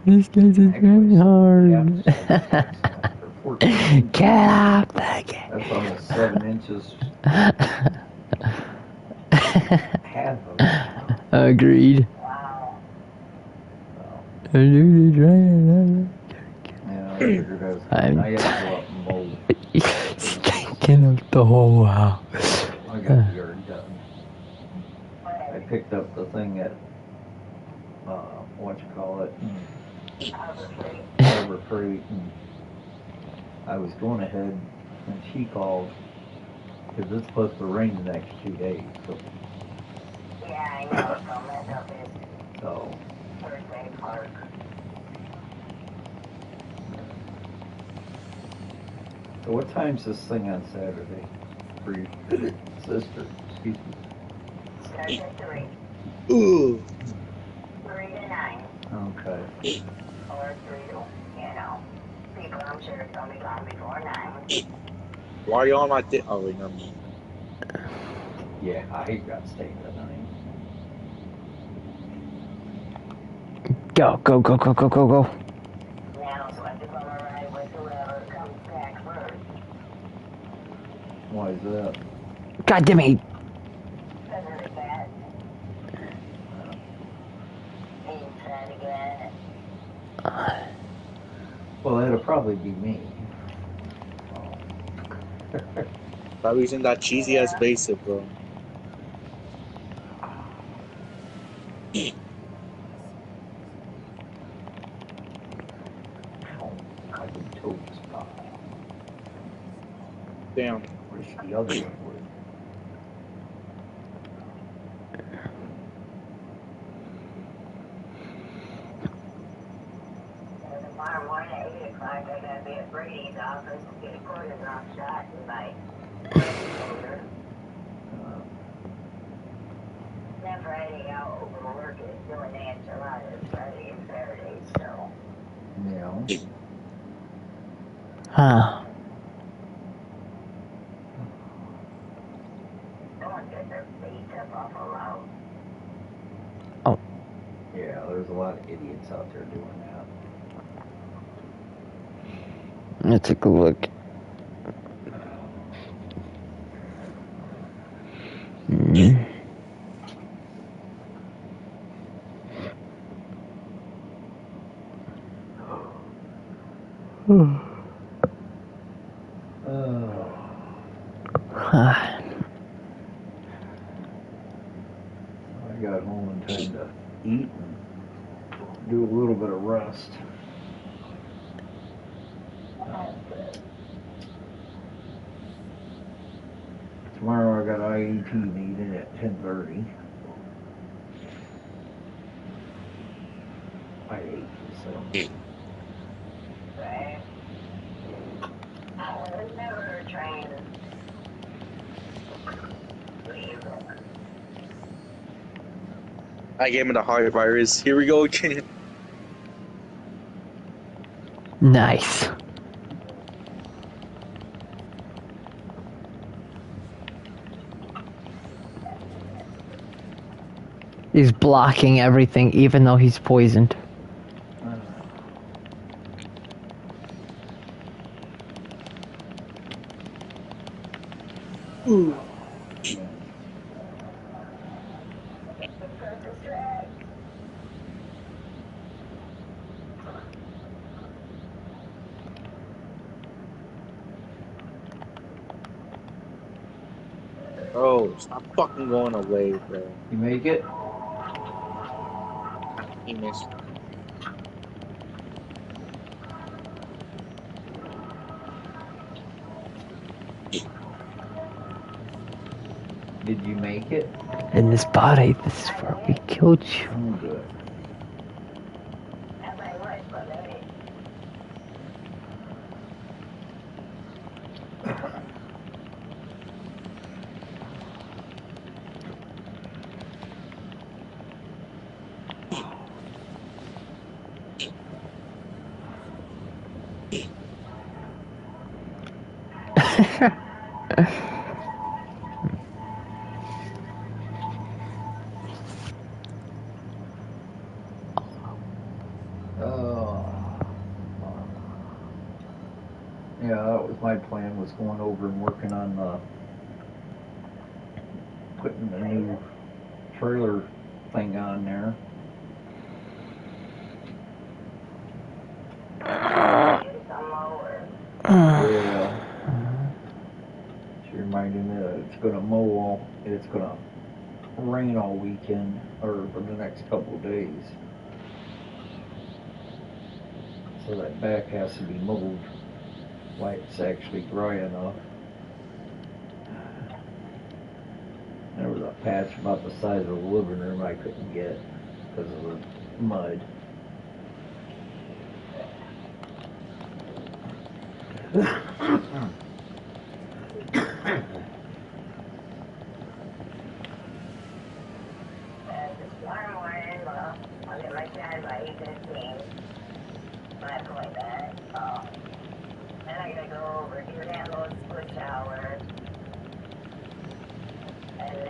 This guy's very hard. Get off the game. That's almost 7 inches. Half of it. Agreed. Yeah, I figured I'm I had to go up and mold. stinking up the whole house. I got the yard done. I picked up the thing at, Harbor Freight, and I was going ahead, and she called, because it's supposed to rain the next 2 days, so. Yeah, I know, so mess up his So, birthday park. so what time's this thing on Saturday for your sister? Excuse me. Starts at 3. Ooh. 3 to 9. Okay. Or 3 to, people I'm sure it's gonna be gone before 9. Why are you on my dick? Oh, wait, no. Yeah, I got staying at night. Go, go, go, go, go, go, go. Now, so I have to go ride with whoever comes back first. Why is that? God damn it. Because of the cat. Being fed again. Well, that'll probably be me. Stop using that cheesy ass basic, bro. Cotton toast pie. Damn. Wish the other one would. Tomorrow morning at 8 o'clock, I gotta be at Brady's office to get a cortisone shot in my shoulder. Then Friday, I'll overwork it doing the enchiladas Friday and Saturday, so. Yeah. Huh. Don't get their feet up awful loud. Oh. Yeah, there's a lot of idiots out there doing that. Let's take a look. I got home in time to eat and do a little bit of rest. Tomorrow I got IEP meeting at 10:30. I ate, so. Right? I was never trained. I gave him the heart virus. Here we go again. Nice. He's blocking everything, even though he's poisoned. Ooh. Bro, stop fucking going away, bro. You make it? He missed. Did you make it? In this body, this is where we killed you. Oh, good. Yeah, that was my plan, was going over and working on putting the new trailer thing on there. Yeah. She reminded me that it's gonna it's gonna rain all weekend, or for the next couple of days. So that back has to be mowed while it's actually dry enough. There was a patch about the size of the living room I couldn't get because of the mud.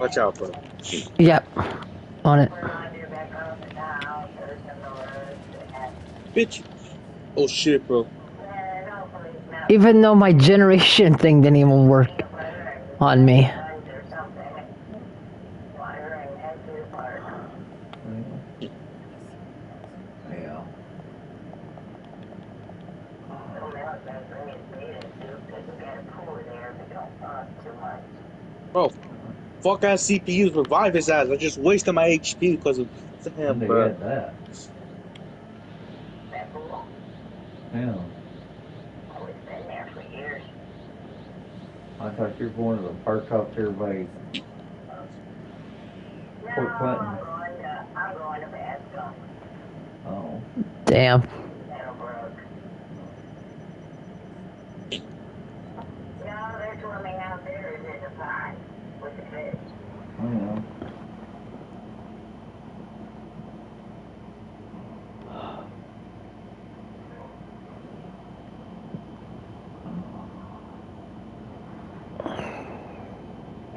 Watch out, bro. Yep. On it. Bitch. Oh shit, bro. Even though my generation thing didn't even work on me. Yeah. Bro, fuck ass CPUs revive his ass. I just wasted my HP because of him, They bro. had that. Yeah. I thought you were going to the park out there by Fort Clinton. Oh. Damn. Yeah.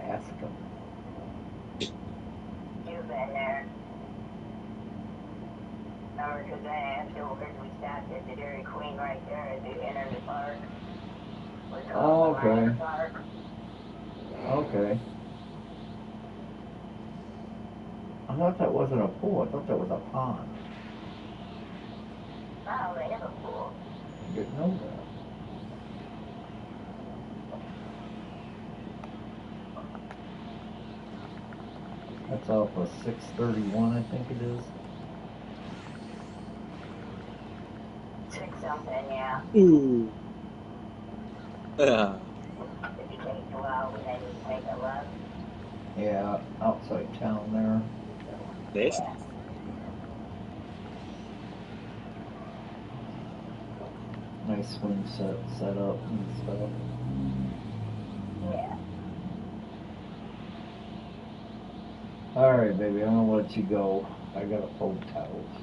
Ask him. You've been there. Remember today afterwards we stopped at the Dairy Queen right there at the end of the park. Oh, okay. Okay. I thought that wasn't a pool. I thought that was a pond. Oh, they have a pool. I didn't know that. That's off of 631, I think it is. 6 something, yeah. Ooh. Yeah. If you take 12 and then you take a left. Yeah, outside town there. This? Nice swing set up and stuff. Yeah. Alright, baby, I'm gonna let you go. I gotta fold towels.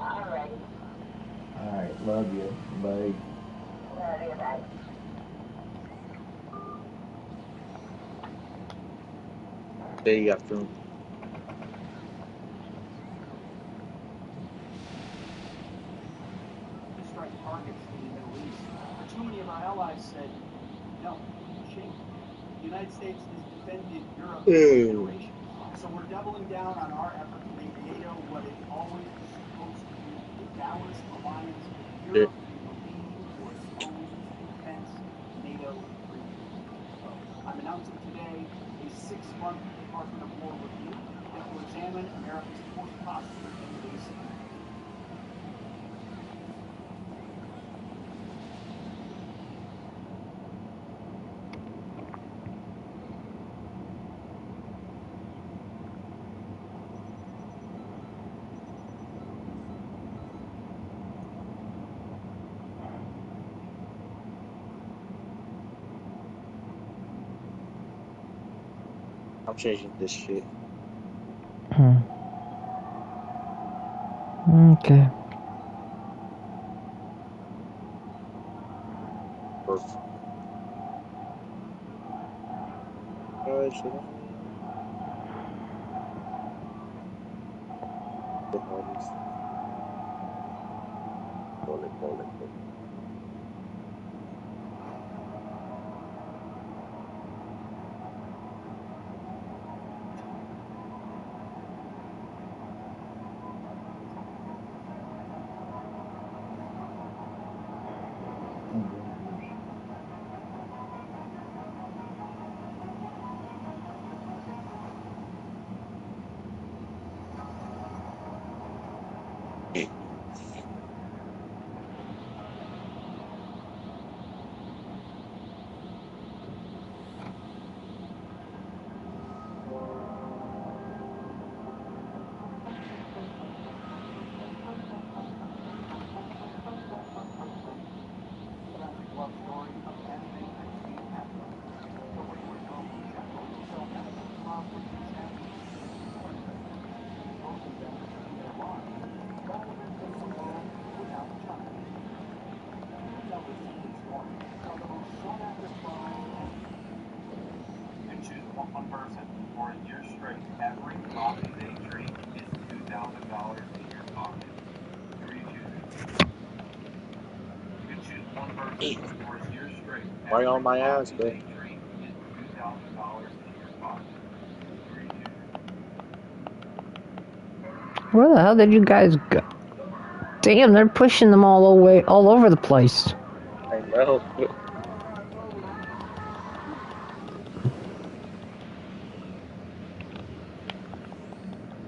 Alright. Alright, love you. Bye. Love you, bye. Day after. Strike targets in the Middle East. But too many of our allies said, no, shame. The United States has defended Europe for generations. So we're doubling down on our effort to make NATO what it always was supposed to be, a balanced alliance with Europe in the lead or exposed defense NATO agreement. So I'm announcing today a 6-month Department of War review that will examine America's force posture in the base. I'm changing this shit. Okay. Perfect. Should I? The hardest. Call it. One person for a year straight. Every Bobby Day drink is $2,000 in your pocket. Who are you choosing? You can choose one person for a year straight. Why on my ass, bro? Drink is $2,000 in your pocket. Who are you choosing? Where the hell did you guys go? Damn, they're pushing them all over the place. I know.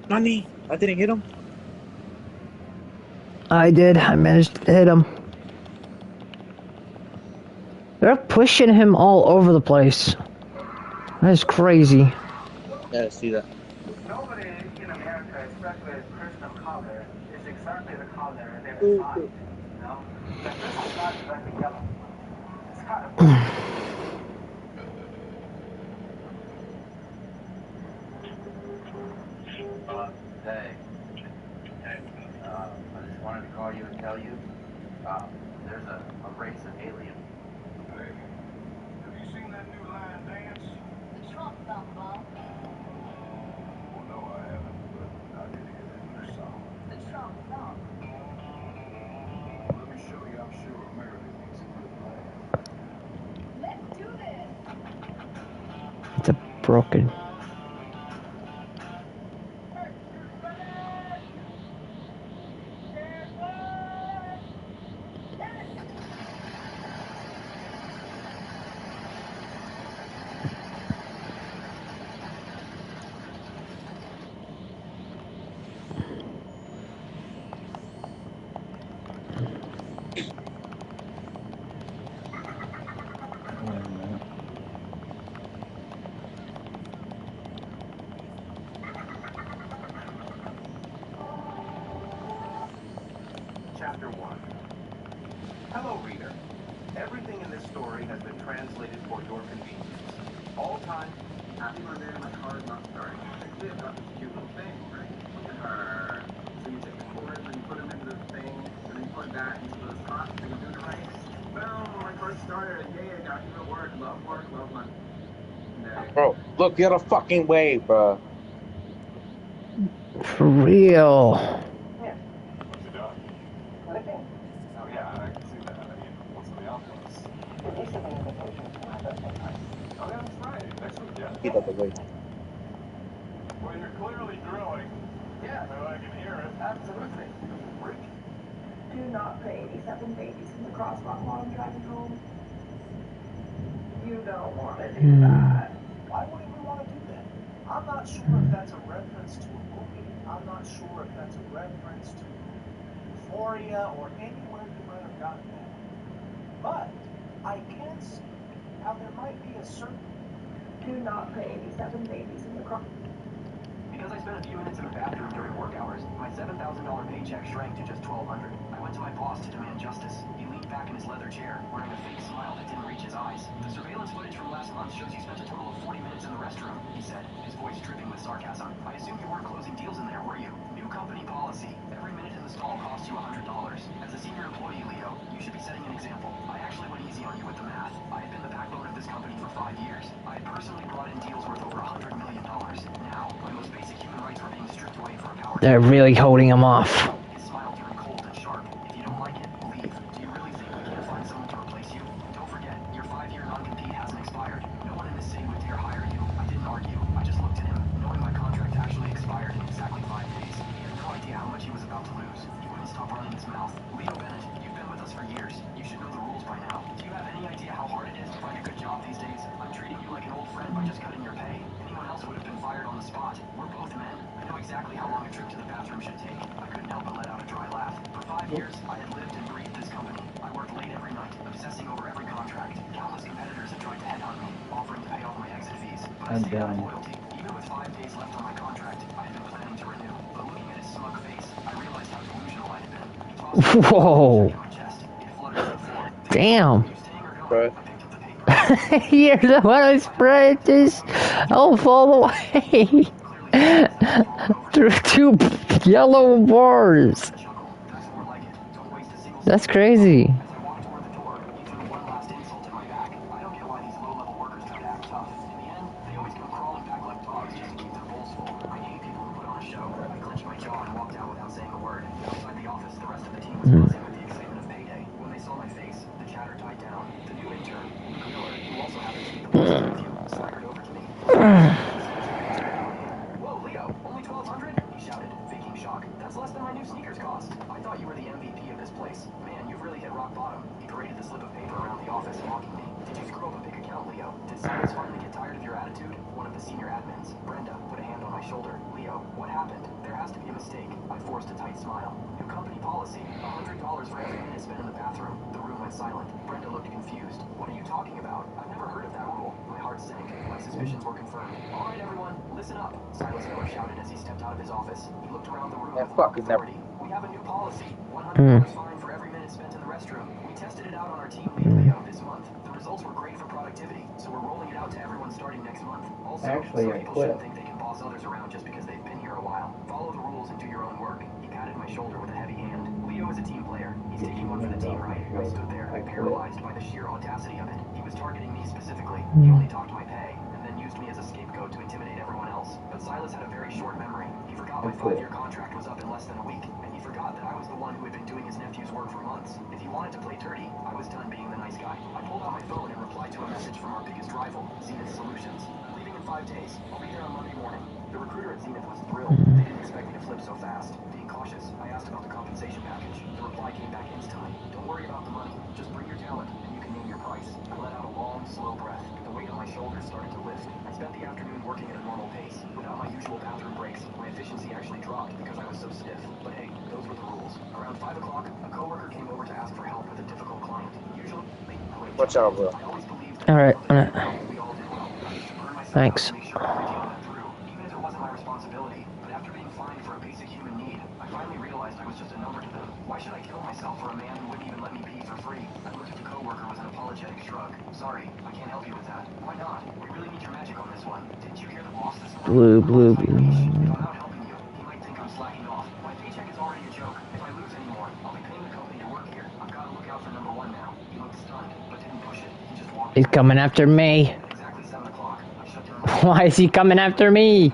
Nani? I didn't hit him. I did. I managed to hit him. They're pushing him all over the place. That is crazy. Yeah, I see that. Nobody in America, especially as crystal color, is exactly the color they decide. You know? Like, this is not exactly yellow. It's kind of blue. Hey. I just wanted to call you and tell you, there's a race of aliens. Hey, have you seen that new line dance? The Trump song, Bob. Well, no, I haven't, but I did hear that new song. The Trump song. Well, let me show you I'm sure America needs a good laugh. Let's do this. It's a broken. Chapter 1. Hello, reader. Everything in this story has been translated for your convenience. All time. Happy Monday, my car is not starting. Actually, I've got this cute little thing, right? So you take the cords and you put them into this thing, and then you plug that first started a day ago. Even work, love money. Bro, look the other fucking way, bro. For real. What you doing? Oh yeah, I can see that. I mean, what's the outpost? Oh yeah, that's right. Next week, yeah. Get out the way. Well, you're clearly growing. Yeah. Oh, I can hear it. Absolutely. Rick? Do not put 87 babies in the crosswalk while I'm driving home. You don't want to do that. Why wouldn't we want to do that? I'm not sure if that's a reference to a movie. I'm not sure if that's a reference to Euphoria or anywhere you might have gotten that. But I can see how there might be a certain... Do not put 87 babies in the crosswalk. Because I spent a few minutes in the bathroom during work hours, my $7,000 paycheck shrank to just $1,200. I went to my boss to demand justice. He leaned back in his leather chair, wearing a fake smile that didn't reach his eyes. The surveillance footage from last month shows you spent a total of 40 minutes in the restroom, he said, his voice dripping with sarcasm. I assume you weren't closing deals in there, were you? New company policy. Every minute in the stall costs you $100. As a senior employee, Leo, you should be setting an example. I actually went easy on you with the math. I had been the backbone of this company for 5 years. I had personally brought in deals worth over $100 million. Now, my most basic human rights were being stripped away for a power. They're really holding him off. His smile turned cold and sharp. If you don't like it, leave. Do you really think we can't find someone to replace you? Don't forget, your 5-year non-compete hasn't expired. No one in this city would dare hire you. I didn't argue. I just looked at him, knowing my contract actually expired in exactly 5 days. He had no idea how much he was about to lose. He wouldn't stop running his mouth. Leo Bennett, you've been with us for years. You should know the rules by now. Do you have any idea how hard it is to find a good job these days? I'm treating you like an old friend by just cutting your pay. Anyone else would have been fired on the spot. We're both men. I know exactly how long a trip to the bathroom should take. I couldn't help but let out a dry laugh. For 5 years, I had lived and breathed this company. I worked late every night, obsessing over every contract. Countless competitors had tried to headhunt me, offering to pay off my exit fees. But I stayed out of loyalty. Even with 5 days left on my contract, I had been planning to renew. But looking at his smug face, I realized how delusional I had been. He tossed me Whoa. my chest. It fluttered to the floor. Damn. You staying or going? Bro. I picked up the paper. You're the one I spread this. I'll fall away. Through 2 yellow bars. That's crazy. As I walked toward the door, he threw one last insult at my back. I don't get why these low-level workers try to act tough. In the end, they always come crawling back like dogs just to keep their bowls full. I hate people who put on a show. I clenched my jaw and walked out without saying a word. Outside the office, the rest of the team was buzzing with the excitement of payday. When they saw my face, the chatter died down. The new intern, Luke Miller, who also happened to be the boss's nephew, swaggered over to me. Whoa, Leo, only $1,200? He shouted, faking shock. That's less than my new sneakers cost. I thought you were the MVP of this place. Man, you've really hit rock bottom. He paraded the slip of paper around the office, mocking me. Did you screw up a big account, Leo? Did Silas finally get tired of your attitude? One of the senior admins, Brenda, put a hand on my shoulder. Leo, what happened? There has to be a mistake. I forced a tight smile. New company policy. $100 for every minute spent in the bathroom. The room went silent. Brenda looked confused. What are you talking about? I've never heard of that rule. My heart sank. My suspicions were confirmed. All right, everyone, listen up. Silas Miller shouted as he stepped out of his office. He looked around the room with mock authority. We have a new policy. $100 fine for every minute spent in the restroom. We tested it out on our team lead Leo this month. The results were great for productivity, so we're rolling it out to everyone starting next month. Also, Actually, some I people quit. shouldn't think they can boss others around just because they've been here a while. Follow the rules and do your own work. He patted my shoulder with a heavy hand. Leo is a team player. He's taking one for the team, right? I stood there, paralyzed by the sheer audacity of it. He was targeting me specifically. He only talked my pay, and then used me as a scapegoat to intimidate everyone else. But Silas had a very short memory. He forgot my 5-year contract was up in less than a week, and he forgot that I was the one who had been doing his nephew's work for months. If he wanted to play dirty, I was done being the nice guy. I pulled out my phone and replied to a message from our biggest rival, Zenith Solutions. I'm leaving in 5 days. I'll be there on Monday morning. The recruiter at Zenith was thrilled. They didn't expect me to flip so fast. Being cautious, I asked about the compensation package. The reply came back instantly. Don't worry about the money. Just bring your talent, and you can name your price. I let out a long, slow breath. The weight on my shoulders started to lift. I spent the afternoon working at a normal pace. Without my usual bathroom breaks, my efficiency actually dropped because I was so stiff. But hey, those were the rules. Around 5 o'clock, a coworker came over to ask for help with a difficult client. Usually, Watch out, bro. I always believed that Alright. we all did well. I used to burn myself Thanks. out to make sure every deal went through, even if it wasn't my responsibility. But after being fined for a basic human need, I finally realized I was just a number to them. Why should I kill myself for a man who wouldn't even let me pee for free? I looked at the coworker with an apologetic shrug. Sorry, I can't help you with that. Why not? We really need your magic on this one. Didn't you hear the boss this morning? Blue. If I'm not helping you, he might think I'm slacking off. My paycheck is already a joke. If I lose anymore, I'll be paying the company to work here. I've got to look out for number one now. He looked stunned, but didn't He's coming after me. Why is he coming after me?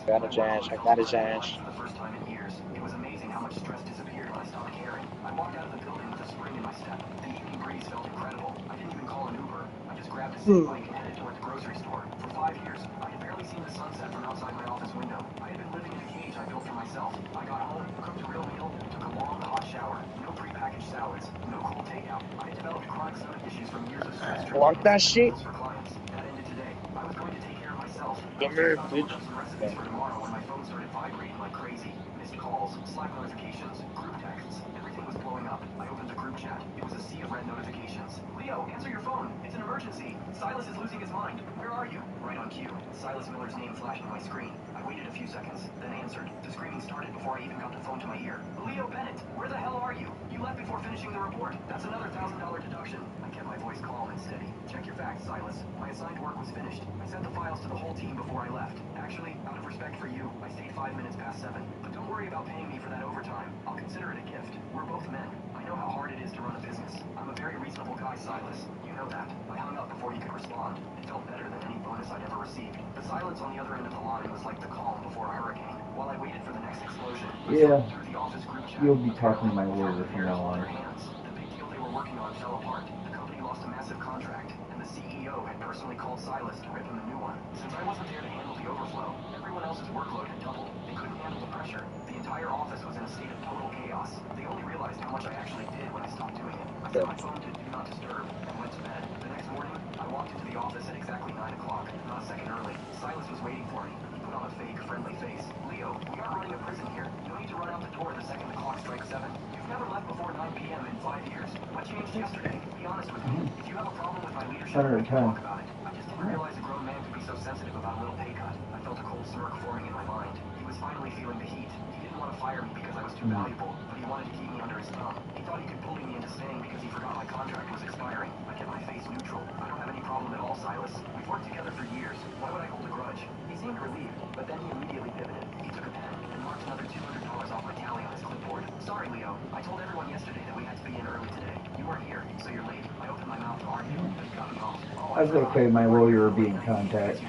Got a Jash. I got a Jash. For the first time in years, it was amazing how much stress disappeared when I stopped caring. I walked out of the building with a spring in my step. The evening breeze felt incredible. I didn't even call an Uber. I just grabbed a city bike and headed toward the grocery store. For 5 years, I had barely seen the sunset from outside my office window. I had been living in a cage I built for myself. I got home, cooked a real meal, took a long, hot shower. No prepackaged salads, no cold takeout. I had developed chronic stomach issues from years of stress Lock that shit. for clients. That ended today. I was going to take care of myself. Come here, I bitch. some recipes for tomorrow when my phone started vibrating like crazy. Missed calls, Slack notifications, group texts. Everything was blowing up. I opened the group chat. It was a sea of red notifications. Leo, answer your phone. It's an emergency. Silas is losing his mind. Where are you? Right on cue. Silas Miller's name flashed on my screen. I waited a few seconds, then answered. The screaming started before I even got the phone to my ear. Leo Bennett, where the hell are you? You left before finishing the report. That's another $1,000 deduction. I kept my voice calm and steady. Check your facts, Silas. My assigned work was finished. I sent the files to the whole team before I left. Actually, out of respect for you, I stayed 5 minutes past 7. But don't worry about paying me for that overtime. I'll consider it a gift. We're both men. I know how hard it is to run a business. I'm a very reasonable guy, Silas. You know that. I hung up before he could respond. It felt better than any bonus I'd ever received. The silence on the other end of the line was like the calm before a hurricane. While I waited for the next explosion, Yeah, through the office group chat, you'll be talking to my lawyer from now on. the big deal they were working on fell apart. The company lost a massive contract, and the CEO had personally called Silas to rip him a new one. Since I wasn't there to handle the overflow, everyone else's workload had doubled. They couldn't handle the pressure. The entire office was in a state of total chaos. They only realized how much I actually did when I stopped doing it. I set my phone to Do Not Disturb and went to bed. The next morning, I walked into the office at exactly 9 o'clock, not a second early. Silas was waiting for me. He put on a fake, friendly face. Leo, we aren't running a prison here. No need to run out the door the second the clock strikes 7. You've never left before 9 p.m. in 5 years. What changed yesterday? Be honest with me. If you have a problem with my leadership, we can talk about it. I just didn't realize a grown man could be so sensitive about a little pay cut. I felt a cold smirk forming in my mind. He was finally feeling the heat. He didn't want to fire me because I was too valuable, but he wanted to keep me under his thumb. He thought he could bully me into staying because he forgot my contract was expiring. I kept my face neutral. I don't have any problem at all, Silas. We've worked together for years. Why would I hold a grudge? He seemed relieved, but then he immediately pivoted. He took a pen and marked another $200 off my tally on his clipboard. Sorry, Leo. I told everyone yesterday that we had to be in early today. You weren't here, so you're late. I opened my mouth to argue, but he cut me off. That's okay, my lawyer will be in contact.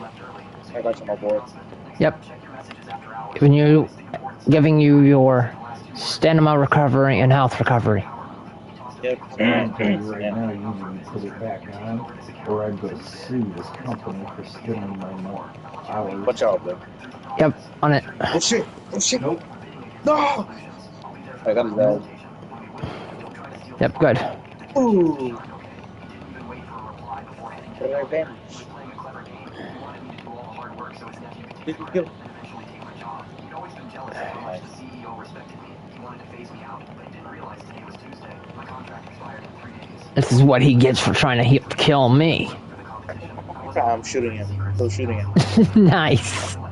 I got you, my boy. Yep. Giving you your stamina recovery and health recovery. Yep. I'm telling you right now, you need to put it back on, or I'm going to sue this company for stealing my hours. Watch out, bro. Yep, on it. Oh shit! Oh shit! Nope. No! I got his bag. Yep, good. Ooh! Revenge. Kill. This is what he gets for trying to kill me. I'm shooting him. Still shooting him. Nice. I'll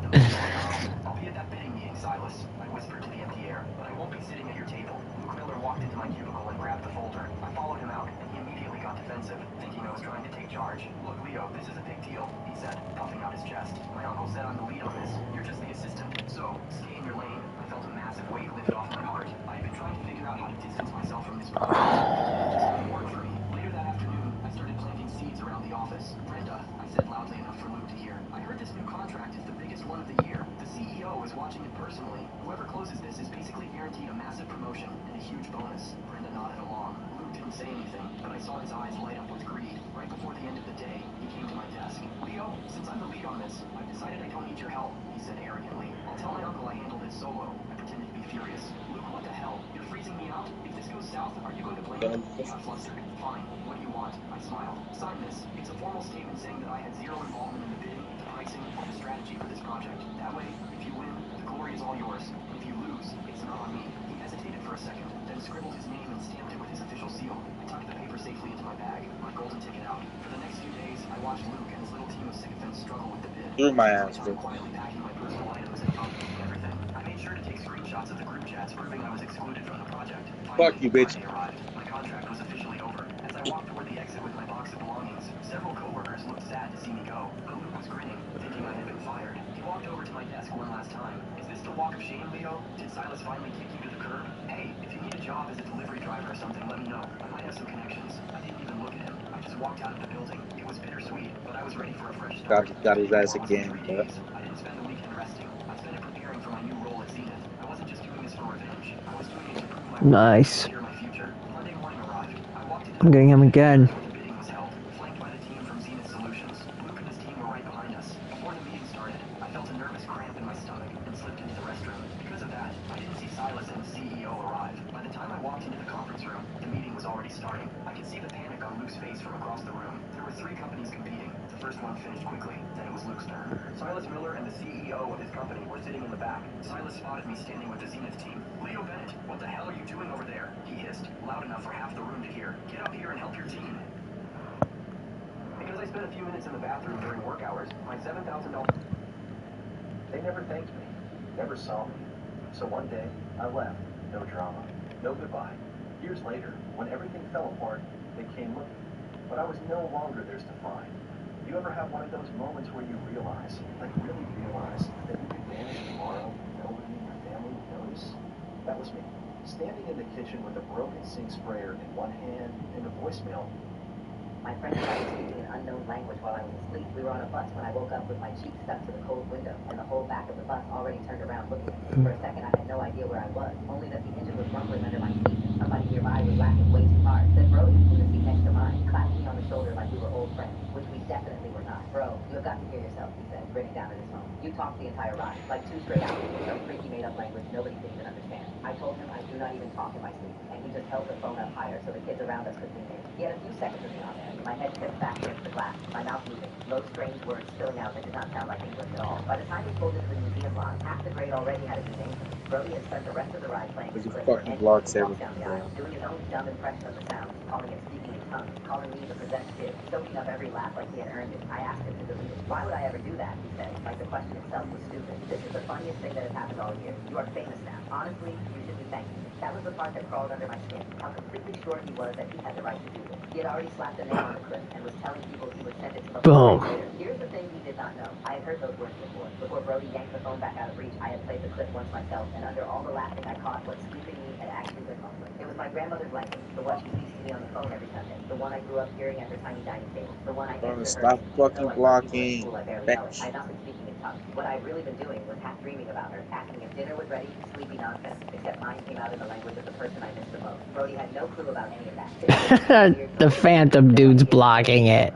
be at that bidding meeting, Silas. I whispered to the empty air, but I won't be sitting at your table. Luke Miller walked into my cubicle and grabbed the folder. I followed him out, and he immediately got defensive, thinking I was trying to take charge. Look, Leo, this is a big deal, he said, puffing out his chest. My uncle said I'm the lead on this. You're just the assistant. So, stay in your lane. I felt a massive weight lifted off my heart. I had been trying to figure out how to distance myself from this project. It just wouldn't work for me. Later that afternoon, I started planting seeds around the office. Brenda, I said loudly enough for Luke to hear. I heard this new contract is the biggest one of the year. The CEO is watching it personally. Whoever closes this is basically guaranteed a massive promotion and a huge bonus. Brenda nodded along. Luke didn't say anything, but I saw his eyes light up with greed. Right before the end of the day, he came to my desk. Leo, since I'm the lead on this, I've decided I don't need your help, he said arrogantly. I'll tell my uncle I handled it solo. I pretended to be furious. Luke, what the hell? You're freezing me out? If this goes south, are you going to blame me? He got flustered. Fine. What do you want? I smiled. Sign this. It's a formal statement saying that I had zero involvement in the bidding, the pricing, or the strategy for this project. That way, if you win, the glory is all yours. And if you lose, it's not on me. He hesitated for a second, then scribbled his name and stamped it with his official seal. I tucked the paper safely into my bag, my golden ticket out. For the next few days, I watched Luke and his little team of sycophants struggle with the bid. You're my ass, bro. Quietly packing my personal items and documenting everything. I made sure to take screenshots of the group chats proving I was excluded from the project. Fuck you, bitch. My contract was officially over. As I walked toward the exit with my box of belongings, several coworkers looked sad to see me go. But Luke was grinning, thinking I had been fired. He walked over to my desk one last time. Is this the walk of shame, Leo? Did Silas finally kick you to the curb? Hey, if you need a job as a delivery driver or something, let me know. I might have some connections. I didn't even look at him. I just walked out of the building. It was bittersweet, but I was ready for a fresh start. Got his ass For again, 3 but... days, I didn't spend the weekend resting. I spent it preparing for my new role at Zenith. I wasn't just doing this for revenge. I was doing it to prove my Nice. secure my future. Monday morning arrived. I walked into I'm getting him again. the bidding was held, flanked by the team from Zenith Solutions. Luke and his team were right behind us. Before the meeting started, I felt a nervous cramp in my stomach and slipped into the restroom. Because of that, I didn't see Silas and the CEO arrive. By the time I walked into the conference room, the meeting was already starting. I could see the panic on Luke's face from across the room. There were 3 companies competing. The first one finished quickly, then it was Luke's turn. Silas Miller and the CEO of his company were sitting in the back. Silas spotted me standing with the Zenith team. "Leo Bennett, what the hell are you doing over there?" he hissed, loud enough for half the room to hear. "Get up here and help your team." Because I spent a few minutes in the bathroom during work hours, my $7,000... They never thanked me, never saw me. So one day, I left. No drama, no goodbye. Years later, when everything fell apart, they came looking. But I was no longer theirs to find. You ever have one of those moments where you realize, like really realize, that you could vanish tomorrow and nobody in your family would notice? That was me, standing in the kitchen with a broken sink sprayer in one hand and a voicemail. My friend tried speaking an unknown language while I was asleep. We were on a bus when I woke up with my cheek stuck to the cold window, and the whole back of the bus already turned around looking at me. For a second, I had no idea where I was, only that the engine was rumbling under my feet, and somebody nearby was laughing way too hard. Then Brody, in the seat next to mine, clapped me on the shoulder like we were old friends, which we definitely were not. "Bro, you have got to hear yourself," he said, grinning down at his phone. "You talked the entire ride, like 2 straight hours, in some freaky made-up language nobody could even understand." I told him I do not even talk in my sleep, and he just held the phone up higher so the kids around us could see me. He had a few seconds of me on there. My head tipped back against the glass, my mouth moving, low strange words spilling out that did not sound like English at all. By the time we pulled into the museum lot, half the grade already had a good name for me. Brody had spent the rest of the ride playing his clip for fucking anyone blocks who walks down everything, the bro. aisle, doing his own dumb impression of the sound, calling it speaking in tongues, calling me the possessed kid, soaking up every laugh like he had earned it. I asked him to delete it. "Why would I ever do that?" he said, like the question itself was stupid. "This is the funniest thing that has happened all year. You are famous now. Honestly, you should be thanking me." That was the part that crawled under my skin, how completely sure he was that he had the right to do this. He had already slapped a name on the clip and was telling people he would send it to the Boom. later. Here's the thing he did not know. I had heard those words before. Before Brody yanked the phone back out of reach, I had played the clip once myself, and under all the laughing I caught, what sleeping me had actually been mumbling. It was my grandmother's language, the one she speaks to me on the phone every Sunday, the one I grew up hearing at her tiny dining table, the one I Bro, answered her stop in, even though fucking I told people at blocking. school I barely know it. I had not been speaking in tongues. What I had really been doing was half dreaming about her, asking if dinner was ready, sleepy nonsense, except mine came out in the language of the person I missed the most. Brody had no clue about any of that. The phantom dude's blocking it.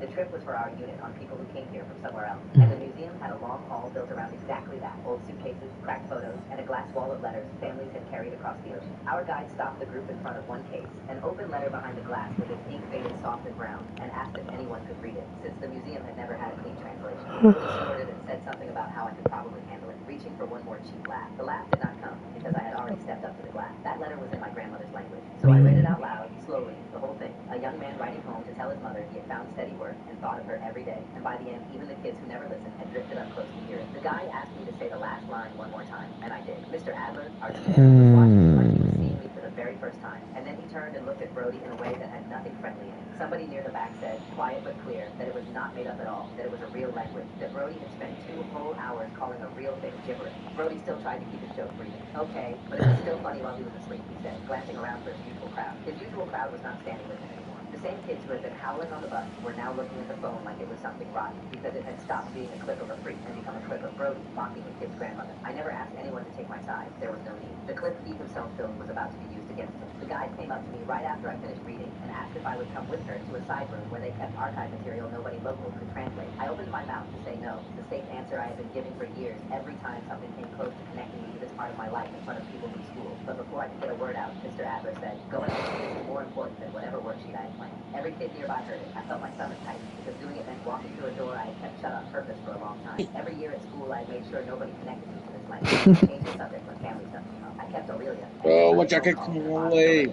The trip was for our unit on people who came here from somewhere else, and the museum had a long hall built around exactly that. Old suitcases, cracked photos, and a glass wall of letters families had carried across the ocean. Our guide stopped the group in front of one case, an open letter behind the glass with its ink faded soft and brown, and asked if anyone could read it, since the museum had never had a clean translation. Brody snorted and said something about how I could probably handle it, reaching for one more cheap laugh. The laugh did not come, because I had already stepped up to the glass. That letter was in my grandmother's language, so I read it out loud, slowly, the whole thing. A young man writing home to tell his mother he had found steady work and thought of her every day, and by the end, even the kids who never listened had drifted up close to hear it. The guide asked me to say the last line one more time, and I did. Mr. Adler, our GM, was watching me like he was seeing me for the very first time, and then he turned and looked at Brody in a way that had nothing friendly in it. Somebody near the back said, quiet but clear, that it was not made up at all, that it was a real language, that Brody had spent 2 whole hours calling a real thing gibberish. Brody still tried to keep his joke breathing. Okay, but it was still funny while he was asleep, he said, glancing around for his usual crowd. His usual crowd was not standing with him anymore. The same kids who had been howling on the bus were now looking at the phone like it was something rotten, because it had stopped being a clip of a freak and become a clip of Brody mocking the kid's grandmother. I never asked anyone to take my side. There was no need. The clip he himself filmed was about to be used against him. The guide came up to me right after I finished reading and asked if I would come with her to a side room where they kept archive material nobody local could translate. I opened my mouth to say no, the safe answer I had been giving for years every time something came close to connecting me to this part of my life in front of people from school. But before I could get a word out, Mr. Adler said, go ahead, this is more important than whatever worksheet I had planned. Every kid nearby heard it. I felt my stomach tighten, because doing it meant walking through a door I had kept shut on purpose for a long time. Every year at school, I had made sure nobody connected me to this language. I changed the subject when family stuff came up. I kept Aurelia. Bro, watch out, come away.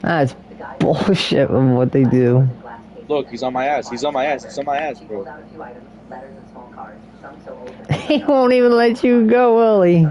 That's bullshit on what they do. Look, he's on my ass. He's on my ass. He's on my ass, bro. Letters and small cards, some so old He won't even let you go, will he?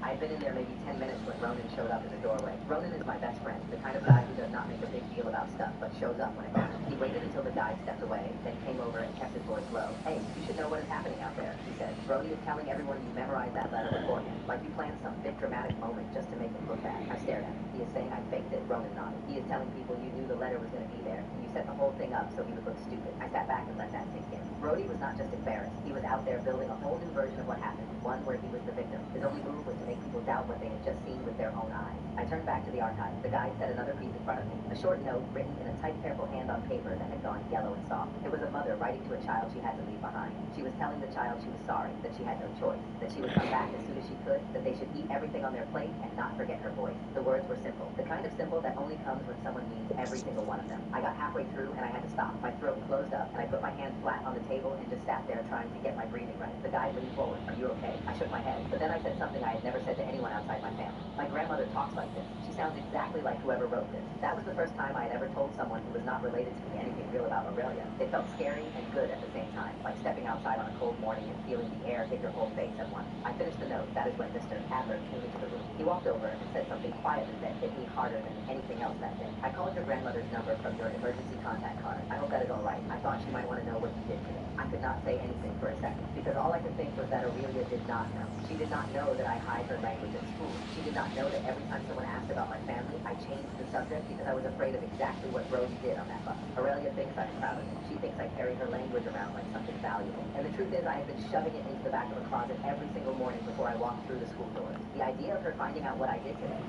I'd been in there maybe maybe 10 minutes when Ronan showed up in the doorway. Ronan is my best friend, the kind of guy who does not make a big deal about stuff, but shows up when it matters. He waited until the guide stepped away, then came over and kept his voice low. Hey, you should know what is happening out there, he said. Brody is telling everyone you memorized that letter beforehand, like you planned some big dramatic moment just to make him look bad. I stared at him. He is saying I faked it. Ronan nodded. He is telling people you knew the letter was going to be there, and you set the whole thing up so he would look stupid. I sat back and let that sink in. Brody was not just embarrassed. He was out there building a whole new version of what happened, one where he was the victim. His only move was to make people doubt what they had just seen with their own eyes. I turned back to the archive. The guide set another piece in front of me, a short note written in a tight, careful hand on paper that had gone yellow and soft. It was a mother writing to a child she had to leave behind. She was telling the child she was sorry, that she had no choice, that she would come back as soon as she could, that they should eat everything on their plate and not forget her voice. The words were simple, the kind of simple that only comes when someone means every single one of them. I got halfway through and I had to stop. My throat closed up and I put my hand flat on the table and just sat there trying to get my breathing right. The guy leaned forward. Are you okay? I shook my head, but then I said something I had never said to anyone outside my family. My grandmother talks like this. She sounds exactly like whoever wrote this. That was the first time I had ever told someone who was not related to me anything real about Aurelia. It felt scary and good at the same time, like stepping outside on a cold morning and feeling the air hit your whole face at once. I finished the note. That is when Mr. Adler came into the room. He walked over and said something quietly that hit me harder than anything else that day. I called your grandmother's number from your emergency contact card. I hope that is all right. I thought she might want to know what you did today. I could not say anything for a second, because all I could think was that Aurelia did not know. She did not know that I hide her language at school. She did not know that every time someone asked about my family, I changed the subject because I was afraid of exactly what Brody did on that bus. Aurelia thinks I'm proud of it. She thinks I carry her language around like something valuable. And the truth is, I have been shoving it into the back of a closet every single morning before I walked through the school doors. The idea of her finding out what I did today.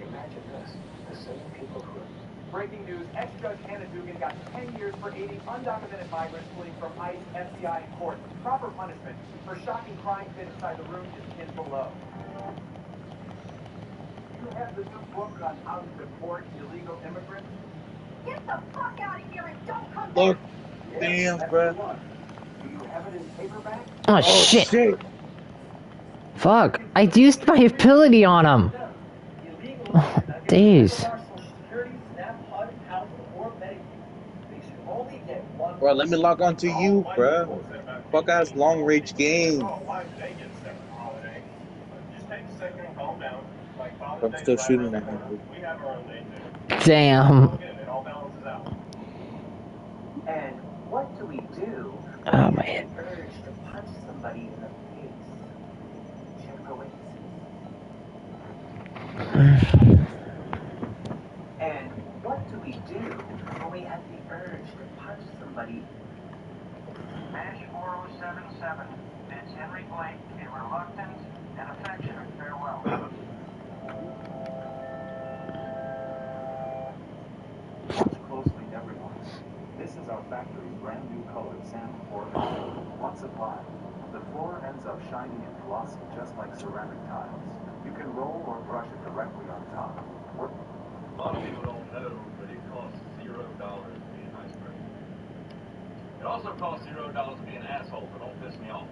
Imagine this. The same people who... Breaking news, ex-judge Hannah Dugan got 10 years for aiding undocumented migrants fleeing from ICE, FBI, and court. Proper punishment for shocking crime fit inside the room is pinned below. You have the new book on how to deport illegal immigrants? Get the fuck out of here and don't come back! Look, damn, bruh. Do you have it in paperback? Oh, shit. Fuck. I used my ability on him. Oh, days. Bro, let me log on to you, bruh. Fuck ass long range game. I'm still shooting at him. Damn. And what do we do Oh, when my we head. have the urge to punch somebody in the face? Typical And what do we do when we have the urge to punch somebody? Mesh 4077. It's Henry Blake, a reluctant and affectionate farewell. Watch closely, everyone. This is our factory's brand new colored sand floor vinyl. Once applied, the floor ends up shiny and glossy just like ceramic tiles. You can roll or brush it directly on top. A lot of people don't know, but it costs $0 to be a nice person. It also costs $0 to be an asshole, but don't piss me off.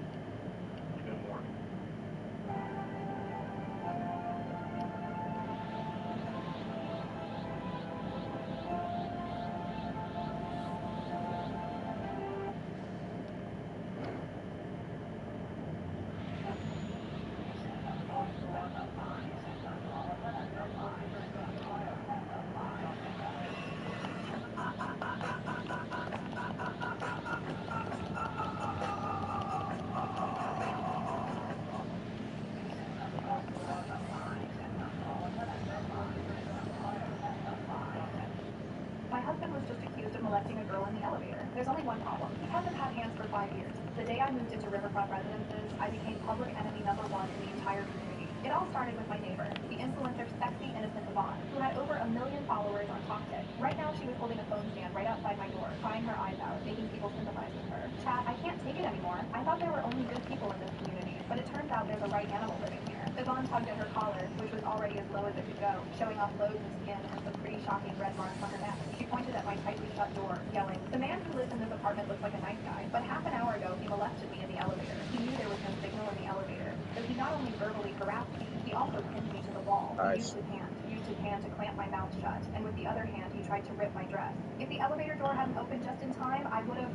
You've been warned. My husband was just accused of molesting a girl in the elevator. There's only one problem. He hasn't had hands for 5 years. The day I moved into Riverfront Residences, I became public enemy #1 in the entire community. It all started with my neighbor, the influencer Sexy Innocent Yvonne, who had over 1 million followers on TikTok. Right now, she was holding a phone stand right outside my door, crying her eyes out, making people sympathize with her. Chat, I can't take it anymore. I thought there were only good people in this community, but it turns out there's a right animal living here. Yvonne tugged at her collar, which was already as low as it could go, showing off loads of skin and some pretty shocking red marks on her neck. She pointed at my tightly shut door, yelling, "The man who lives in this apartment looks like a nice guy, but half an hour ago he molested me in the elevator. He knew there was no signal in the elevator, so he not only verbally harassed me, he also pinned me to the wall. He used his hand, used his hand to clamp my mouth shut, and with the other hand, he tried to rip my dress. If the elevator door hadn't opened just in time, I would have.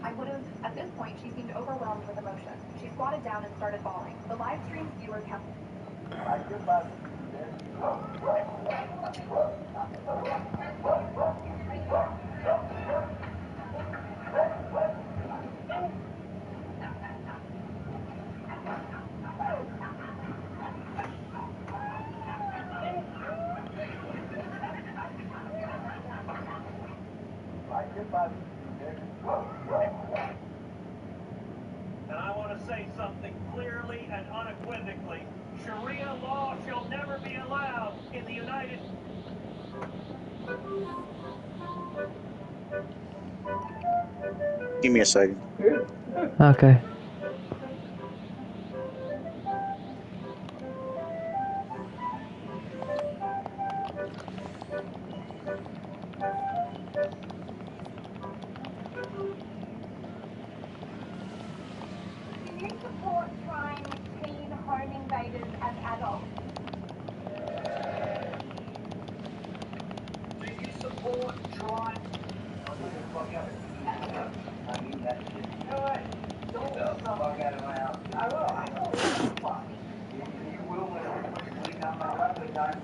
At this point, she seemed overwhelmed with emotion. She squatted down and started bawling. The live stream viewer kept. And I want to say something clearly and unequivocally. Sharia law shall never be allowed in the United States. Give me a second. Okay. Do you support trying teen home invaders as adults? Do you support trying? I mean that shit. Don't the fuck out of my house. I will. Fuck. You will when I'm putting down my weapon, guys.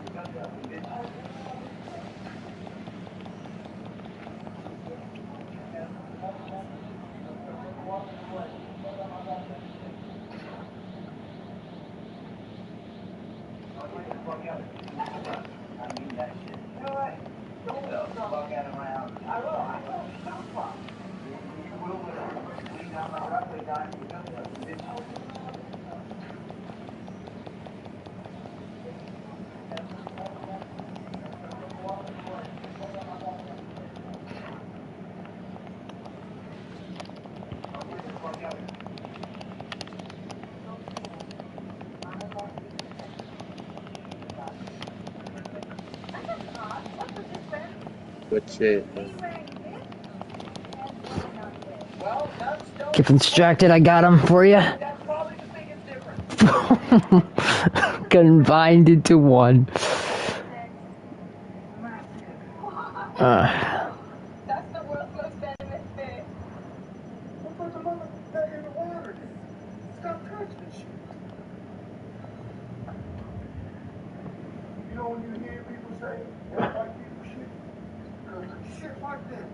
I mean that shit. Don't the fuck out of my house. I will. Fuck. You will when I'm putting down my weapon, guys. Good shit. Keep him distracted. I got him for you. Combined into one. That's the world's most venomous fish. What put the motherfucker back in the water then? Stop touching the shit. You know when you hear people say, white people shit? Because of shit like that.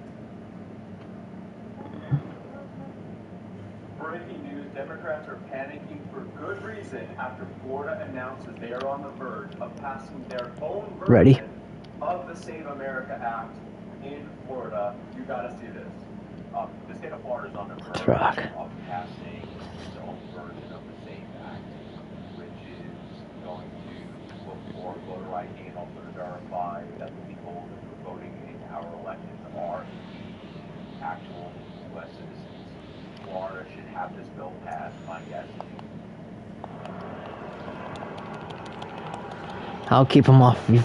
Breaking news, Democrats are panicking for good reason after Florida announces they are on the verge of passing their own version of the Save America Act in Florida. You gotta see this. The state of Florida is on the verge of passing its own version of the SAVE Act, which is going to look for voter ID and also to verify that the people that are voting in our elections are indeed actual U.S. citizens. Florida should have this bill passed, my guess. I'll keep him off you.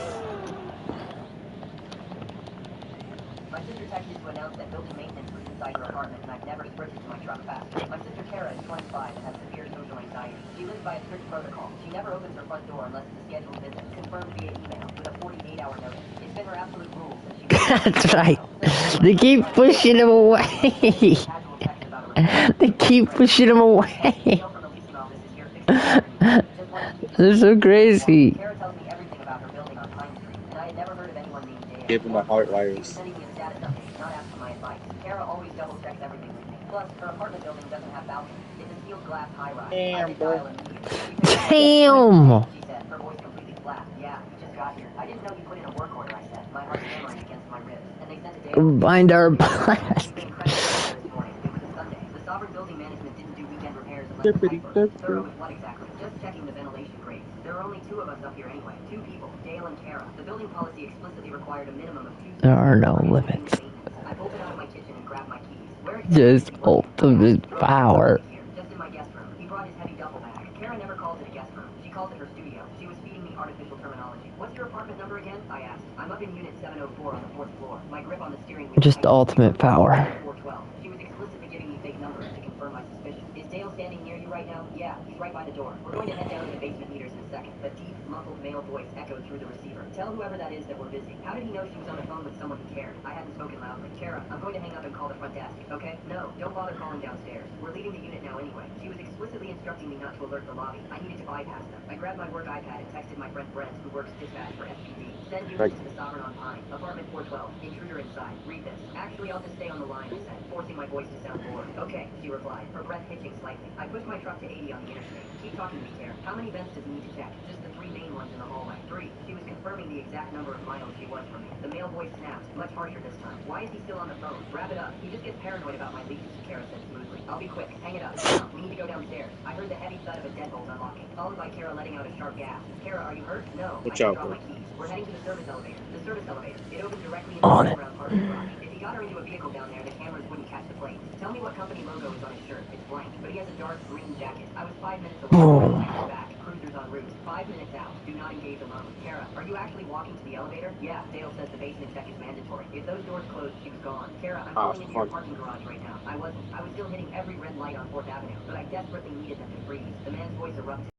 My sister texted to announce that building maintenance was inside her apartment, and I've never sprinted to my truck faster. My sister Tara is 25 and has severe social anxiety. She lives by a strict protocol. She never opens her front door unless it's a scheduled visit, confirmed via email, with a 48-hour notice. It's been her absolute rule since she was That's right. They keep pushing him away. They keep pushing him away. They're so crazy. Tara tells me everything about her building on Pine Street, and I had never heard of anyone named Dan. Give him my heart She wires. was sending me a status update, not asking my advice. Tara always double checks everything with me. Plus, her apartment building doesn't have balconies. It's a sealed glass high-rise. Damn, bro. Damn. She said, her voice completely flat. Yeah, you just got here. I didn't know you put in a work order, I said. My heart's hammering against my ribs. And they sent a day. Combined our blast. It was a Sunday. The Sovereign Building Management didn't do weekend repairs unless the pipe burst. Thorough with what exactly? Just checking the ventilation grates. There are only 2 of us up here anyway. 2 people, Dale and Tara. The building policy explicitly required a minimum of 2. There are no limits. I bolted out of my kitchen and grabbed my keys. Just ultimate power. Just in my guest room. He brought his heavy duffel bag. Tara never calls it a guest room. She calls it her studio. She was feeding me artificial terminology. What's your apartment number again? I asked. I'm up in unit 704 on the 4th floor. My grip on the steering wheel. Just ultimate power. 412. She was explicitly giving me fake numbers to confirm my suspicion. Is Dale standing near you right now? Yeah, he's right by the door. We're going to head down to the basement meters in a second. A deep, muffled male voice echoed through the receiver. Tell whoever that is that we're busy. How did he know she was on the phone with someone he cared? I hadn't spoken loudly. Kara, I'm going to hang up and call the front desk, okay? No, don't bother calling downstairs. We're leaving the unit now anyway. She was explicitly instructing me not to alert the lobby. I needed to bypass them. I grabbed my work iPad and texted my friend Brent, who works dispatch for FPD. Send units to the Sovereign on Pine, apartment 412. Intruder inside. Read this. Actually, I'll just stay on the line, I said, forcing my voice to sound bored. Okay, she replied, her breath hitching slightly. I pushed my truck to 80 on the interstate. Keep talking to me, Tara. How many vents does he need to check? Just the 3 main ones in the hallway. 3. She was confirming the exact number of miles she was from me. The male voice snapped, much harsher this time. Why is he still on the phone? Wrap it up. He just gets paranoid about my leaks, Kara said smoothly. I'll be quick. Hang it up. Now, we need to go downstairs. I heard the heavy thud of a deadbolt unlocking, followed by Kara letting out a sharp gasp. Kara, are you hurt? No. Watch I out, dropped bro. my keys. We're heading to the service elevator. The service elevator. It opens directly into On the it. ground parking garage. If he got her into a vehicle down there, the cameras wouldn't catch the plate. Tell me what company logo is on his shirt. It's blank, but he has a dark green jacket. I was 5 minutes away. Boom. Texted back. Cruisers en route. 5 minutes out. Do not engage alone. Kara, are you actually walking to the elevator? Yeah. Dale says the basement check is mandatory. If those doors closed, she was gone. Kara, I'm pulling into your parking garage right now. I wasn't. I was still hitting every red light on 4th Avenue, but I desperately needed them to freeze. The man's voice erupted.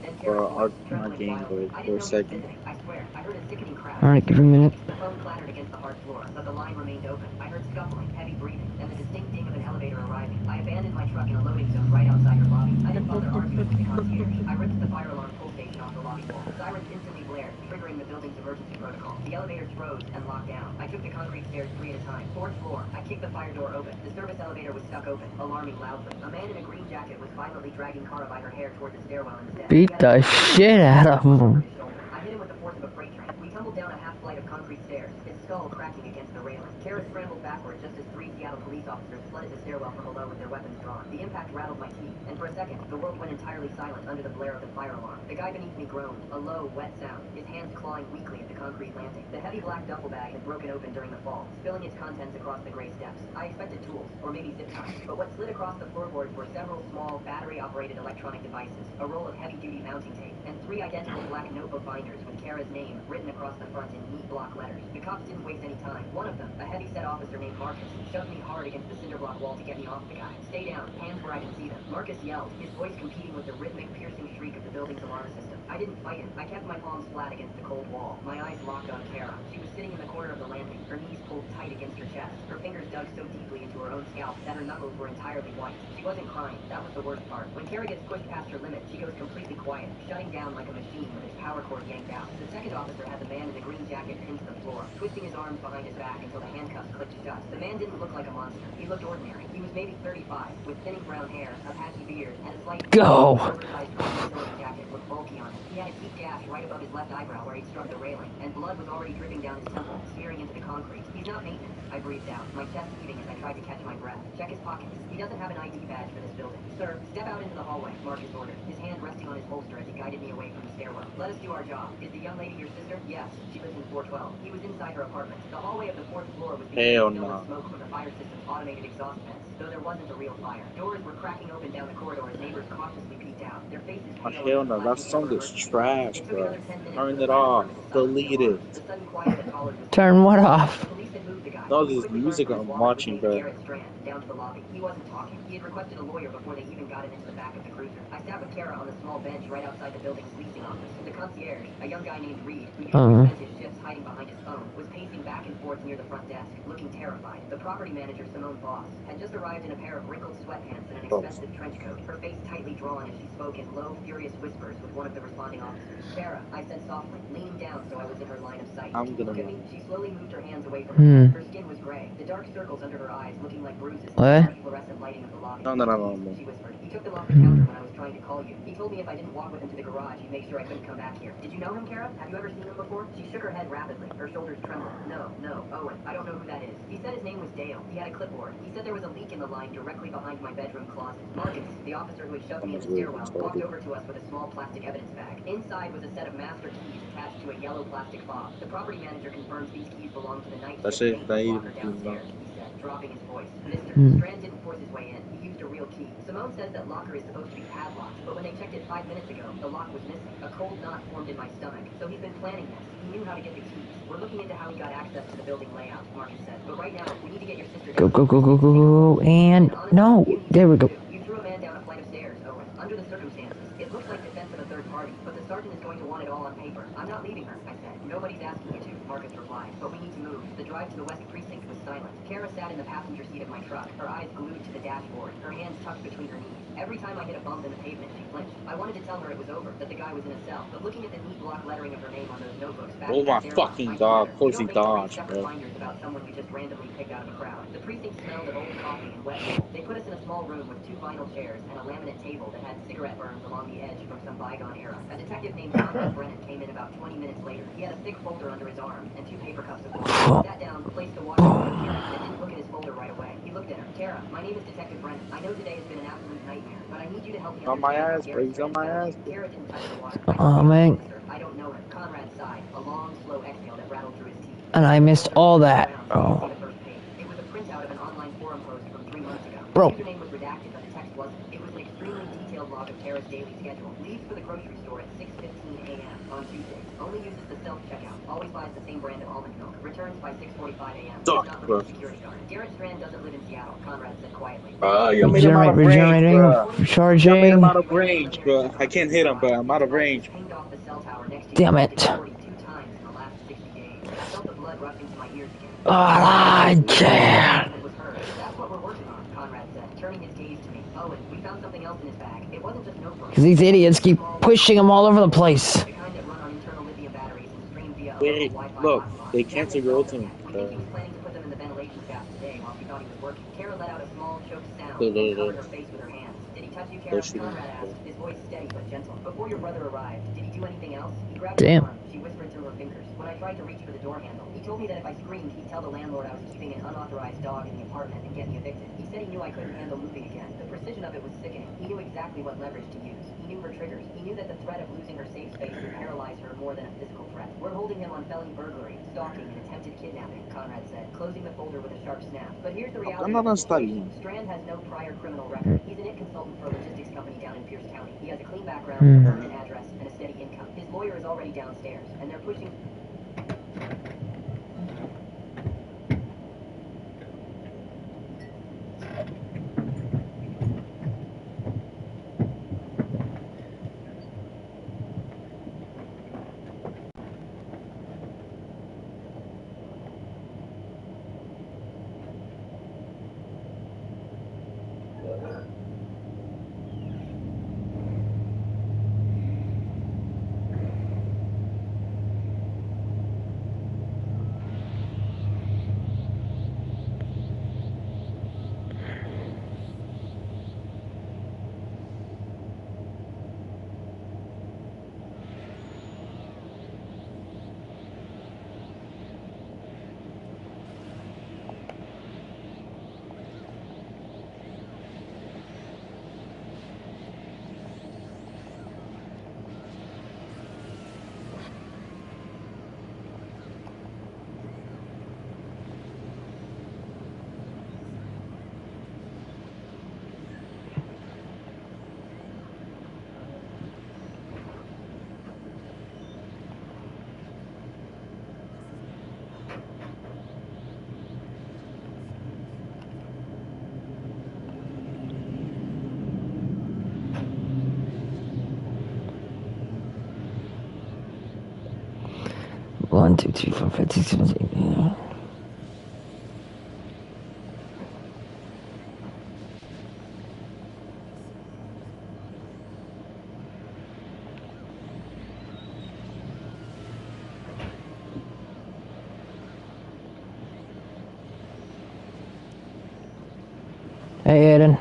Then Kara's voice, My trembling game wildly. glitched I for didn't a know he was second. visiting. I swear. I heard a sickening crash. Alright, give me a minute. The phone clattered against the hard floor, but the line remained open. I heard scuffling, heavy breathing, and the distinct ding of an elevator arriving. I abandoned my truck in a loading zone right outside her lobby. I didn't bother arguing with the concierge. I ripped the fire alarm pull station off the lobby wall. Sirens instantly blared, triggering the building's emergency protocol. The elevators froze and locked down. I took the concrete stairs 3 at a time. 4th floor. I kicked the fire door open. The service elevator was stuck open, alarming loudly. A man in a green jacket was violently dragging Kara by her hair toward the stairwell instead. Beat the shit out of him. I hit him with the force of a freight train. We tumbled down a half flight of concrete stairs, his skull cracking against the railing. Kara scrambled backward just as 3 Seattle police officers flooded the stairwell from below with their weapons drawn. The impact rattled my teeth, and for a second, the world went entirely silent under the blare of the fire alarm. The guy beneath me groaned, a low, wet sound, his hands clawing weakly at the concrete landing. The heavy black duffel bag had broken open during the fall, spilling its contents across the gray steps. I expected tools, or maybe zip ties, but what slid across the floorboards were several small, battery-operated electronic devices, a roll of heavy-duty mounting tape, and 3 identical black notebook binders with Kara's name written across the front in neat block letters. The cops didn't waste any time. One of them, a heavy-set officer named Marcus, shoved me hard against the cinder block wall to get me off the guy. Stay down, hands where I can see them. Marcus yelled, his voice competing with the rhythmic, piercing shriek of the building's alarm system. I didn't fight him. I kept my palms flat against the cold wall. My eyes locked on Kara. She was sitting in the corner of the landing, her knees pulled tight against her chest. Her fingers dug so deeply into her own scalp that her knuckles were entirely white. She wasn't crying. That was the worst part. When Kara gets pushed past her limit, she goes completely quiet, shutting down like a machine with its power cord yanked out. The second officer had the man in the green jacket pinned to the floor, twisting his arms behind his back until the handcuffs clicked shut. The man didn't look like a monster. He looked ordinary. He was maybe 35, with thinning brown hair, a patchy beard, and a slight Go. oversized utility jacket looked bulky on him. He had a deep gash right above his left eyebrow where he'd struck the railing, and blood was already dripping down his temple, smearing into the concrete. He's not maintenance, I breathed out, my chest heaving as I tried to catch my breath. Check his pockets. He doesn't have an ID badge for this building. Sir, step out into the hallway, Marcus ordered, his hand resting on his holster as he guided me away from the stairwell. Let us do our job. Is the young lady your sister? Yes. She lives in 412. He was inside her apartment. The hallway of the 4th floor was being filled with smoke from the fire system's automated exhaust vents, though there wasn't a real fire. Doors were cracking open down the corridor as neighbors cautiously peeked out. Their faces pale Hell under no, that flashing song yellow is emergency trash, lights. It took bro. another 10 minutes Turn for the it fire off. department to silence the Delete alarm. it. The sudden quiet that followed was Turn what off? the police had moved the guy. No, We this quickly music learned from his I'm walker was watching, named bro. Garrett Strand, down to the lobby. He wasn't talking. He had requested a lawyer before they even got him into the back of the cruiser. I sat with Kara on the small bench right outside the building's leasing office. The concierge, a young guy named Reed, who usually spent his shifts hiding behind his phone, was pacing back and forth near the front desk, looking terrified. The property manager, Simone Voss, had just arrived in a pair of wrinkled sweatpants and an expensive trench coat, her face tightly drawn as she spoke in low, furious whispers with one of the responding officers. Kara, I said softly, leaning down so I was in her line of sight. Look at me. She slowly moved her hands away from her. Her skin was gray, the dark circles under her eyes looking like bruises in the harsh fluorescent lighting of the lobby. No. She whispered. He took them off the counter when I was trying to call you. He told me if I didn't walk with him to the garage, he'd make sure I couldn't come back here. Did you know him, Kara? Have you ever seen him before? She shook her head rapidly, her shoulders trembling. No, Owen. I don't know who that is. He said his name was Dale. He had a clipboard. He said there was a leak in the line directly behind my bedroom closet. Marcus, the officer who had shoved me in the stairwell, walked over to us with a small plastic evidence bag. Inside was a set of master keys attached to a yellow plastic fob. The property manager confirms these keys belong to the night shift maintenance locker downstairs, he said, dropping his voice. Mister, Strand didn't force his way in. He used a real key. Simone says that locker is supposed to be padlocked, but when they checked it 5 minutes ago, the lock was missing. A cold knot formed in my stomach. So he's been planning this. He knew how to get the keys. We're looking into how he got access to the building layout, Marcus said. But right now, we need to get your sister down. Go, and no, there we go. sergeant is going to want it all on paper. I'm not leaving her, I said. Nobody's asking you to, Marcus replied. But we need to move. The drive to the West Precinct was silent. Kara sat in the passenger seat of my truck, her eyes glued to the dashboard, her hands tucked between her knees. Every time I hit a bump in the pavement, she flinched. I wanted to tell her it was over, that the guy was in a cell. But looking at the neat block lettering of her name on those notebooks back Oh in the my stairwell, fucking I god! swear, Of you course he don't make 3 dodged, separate bro. binders about someone you just randomly picked out of a crowd. The precinct smelled of old coffee and wet wool. They put us in a small room with 2 vinyl chairs and a laminate table that had cigarette burns along the edge from some bygone era. A detective named Conrad Brennan came in about 20 minutes later. He had a thick folder under his arm and 2 paper cups of water. He sat down, placed the water before Kara, and didn't look at his folder right away. He looked at her. Kara, my name is Detective Brennan. I know today has been an absolute nightmare, but I need you to help me On my understand how ass, bro. Garrett He's on Strand my found ass, you. bro. Kara didn't touch the water. Oh man. I don't know her. Conrad sighed, a long, slow exhale that rattled through his teeth. And I missed all that. Oh. It was a printout of an online forum post from 3 months ago. Bro. The username was redacted, but the text wasn't. It was an extremely detailed log of Kara's daily schedule. Leaves for the grocery store at 6:15 a.m. on Tuesdays. Only uses the self-checkout. Always buys the same brand of almond milk. Returns by 6:45 a.m. Does not look at the security guard. Garrett Strand doesn't live in Seattle, Conrad said quietly. You made him out of range, bro. Recharging. You made him out of range, bro. I can't hit him, but I'm out of range. Damn it. 2 times in the last 60 days. I felt the blood rushing to my ears again. Ah, yeah. That's what we're working on, Conrad said, turning his gaze to me. Oh, and we found something else in his bag. It wasn't just notebooks. Because these idiots keep pushing him all over the place. The kind that run on internal lithium batteries and stream via a Wait, Wi-Fi look, hotspot. they canceled your ultimate. We think he was planning to put them in the ventilation shaft today while she thought he was working. Kara let out a small, choked sound and covered her face with her hands. Did he touch you, Kara? Conrad asked, his voice steady but gentle. Before your brother arrived, did he do anything else? He grabbed her arm. She whispered through her fingers. When I tried to reach for the door handle, he told me that if I screamed, he'd tell the landlord I was keeping an unauthorized dog in the apartment and get me evicted. He said he knew I couldn't handle moving again. The precision of it was sickening. He knew exactly what leverage to use. He knew her triggers. He knew that the threat of losing her safe space would paralyze her more than a physical threat. We're holding him on felony burglary, stalking, and attempted kidnapping, Conrad said, closing the folder with a sharp snap. But here's the reality of the situation. Strand has no prior criminal record. He's an IT consultant for a logistics company down in Pierce County. He has a clean background, a permanent address, and a steady income. His lawyer is already downstairs, and they're pushing... One, two, three, four, five, six, seven, eight, nine. Hey, Aiden.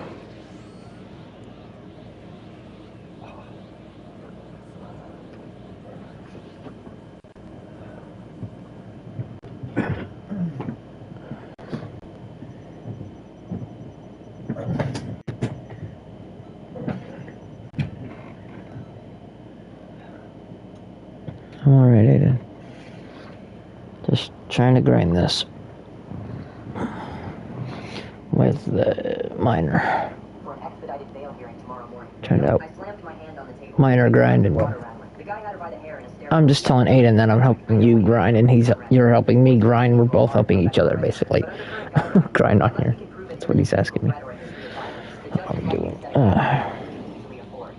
Alright, Aiden. Just trying to grind this with the miner. For an expedited bail hearing tomorrow morning. Turned out I slammed my hand on the table. miner grinding. The guy had her by the hair in a stairwell. I'm just telling Aiden that I'm helping you grind, and you're helping me grind. We're both helping each other, basically. Grind on here. That's what he's asking me. I'm doing.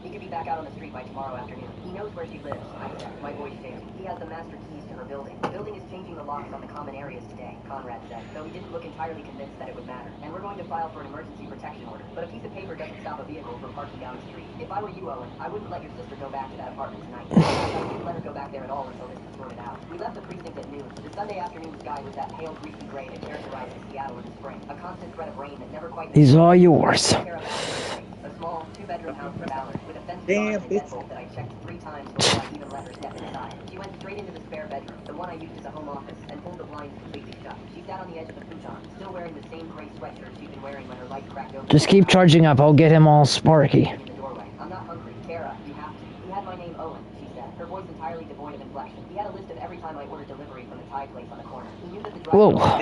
He could be back out on the street by tomorrow afternoon. He knows where she lives, I said, my voice shaking. He has the master keys to her building. The building is changing the locks on the common areas today, Conrad said, though he didn't look entirely convinced that it would matter. And we're going to file for an emergency protection order. But a piece of paper doesn't stop a vehicle from parking down the street. If I were you, Owen, I wouldn't let your sister go back to that apartment tonight. I wouldn't let her go back there at all until this was sorted out. We left the precinct at noon. The Sunday afternoon sky was that pale, greasy gray that characterizes Seattle in the spring. A constant threat of rain that never quite... These are yours. A small, two-bedroom house in Ballard with a fenced yard and a deadbolt that I checked 3 times before I even let her step inside. She went straight into the spare bedroom, the one I used as a home office, and pulled the blinds completely shut. She sat on the edge of the futon, still wearing the same gray sweatshirt she'd been wearing when her light cracked open. Just keep charging up. I'll get him all sparky. In the doorway. I'm not hungry. Kara, you have to. He had my name Owen, she said, her voice entirely devoid of inflection. He had a list of every time I ordered delivery from the Thai place on the corner. He knew that the driver... Whoa.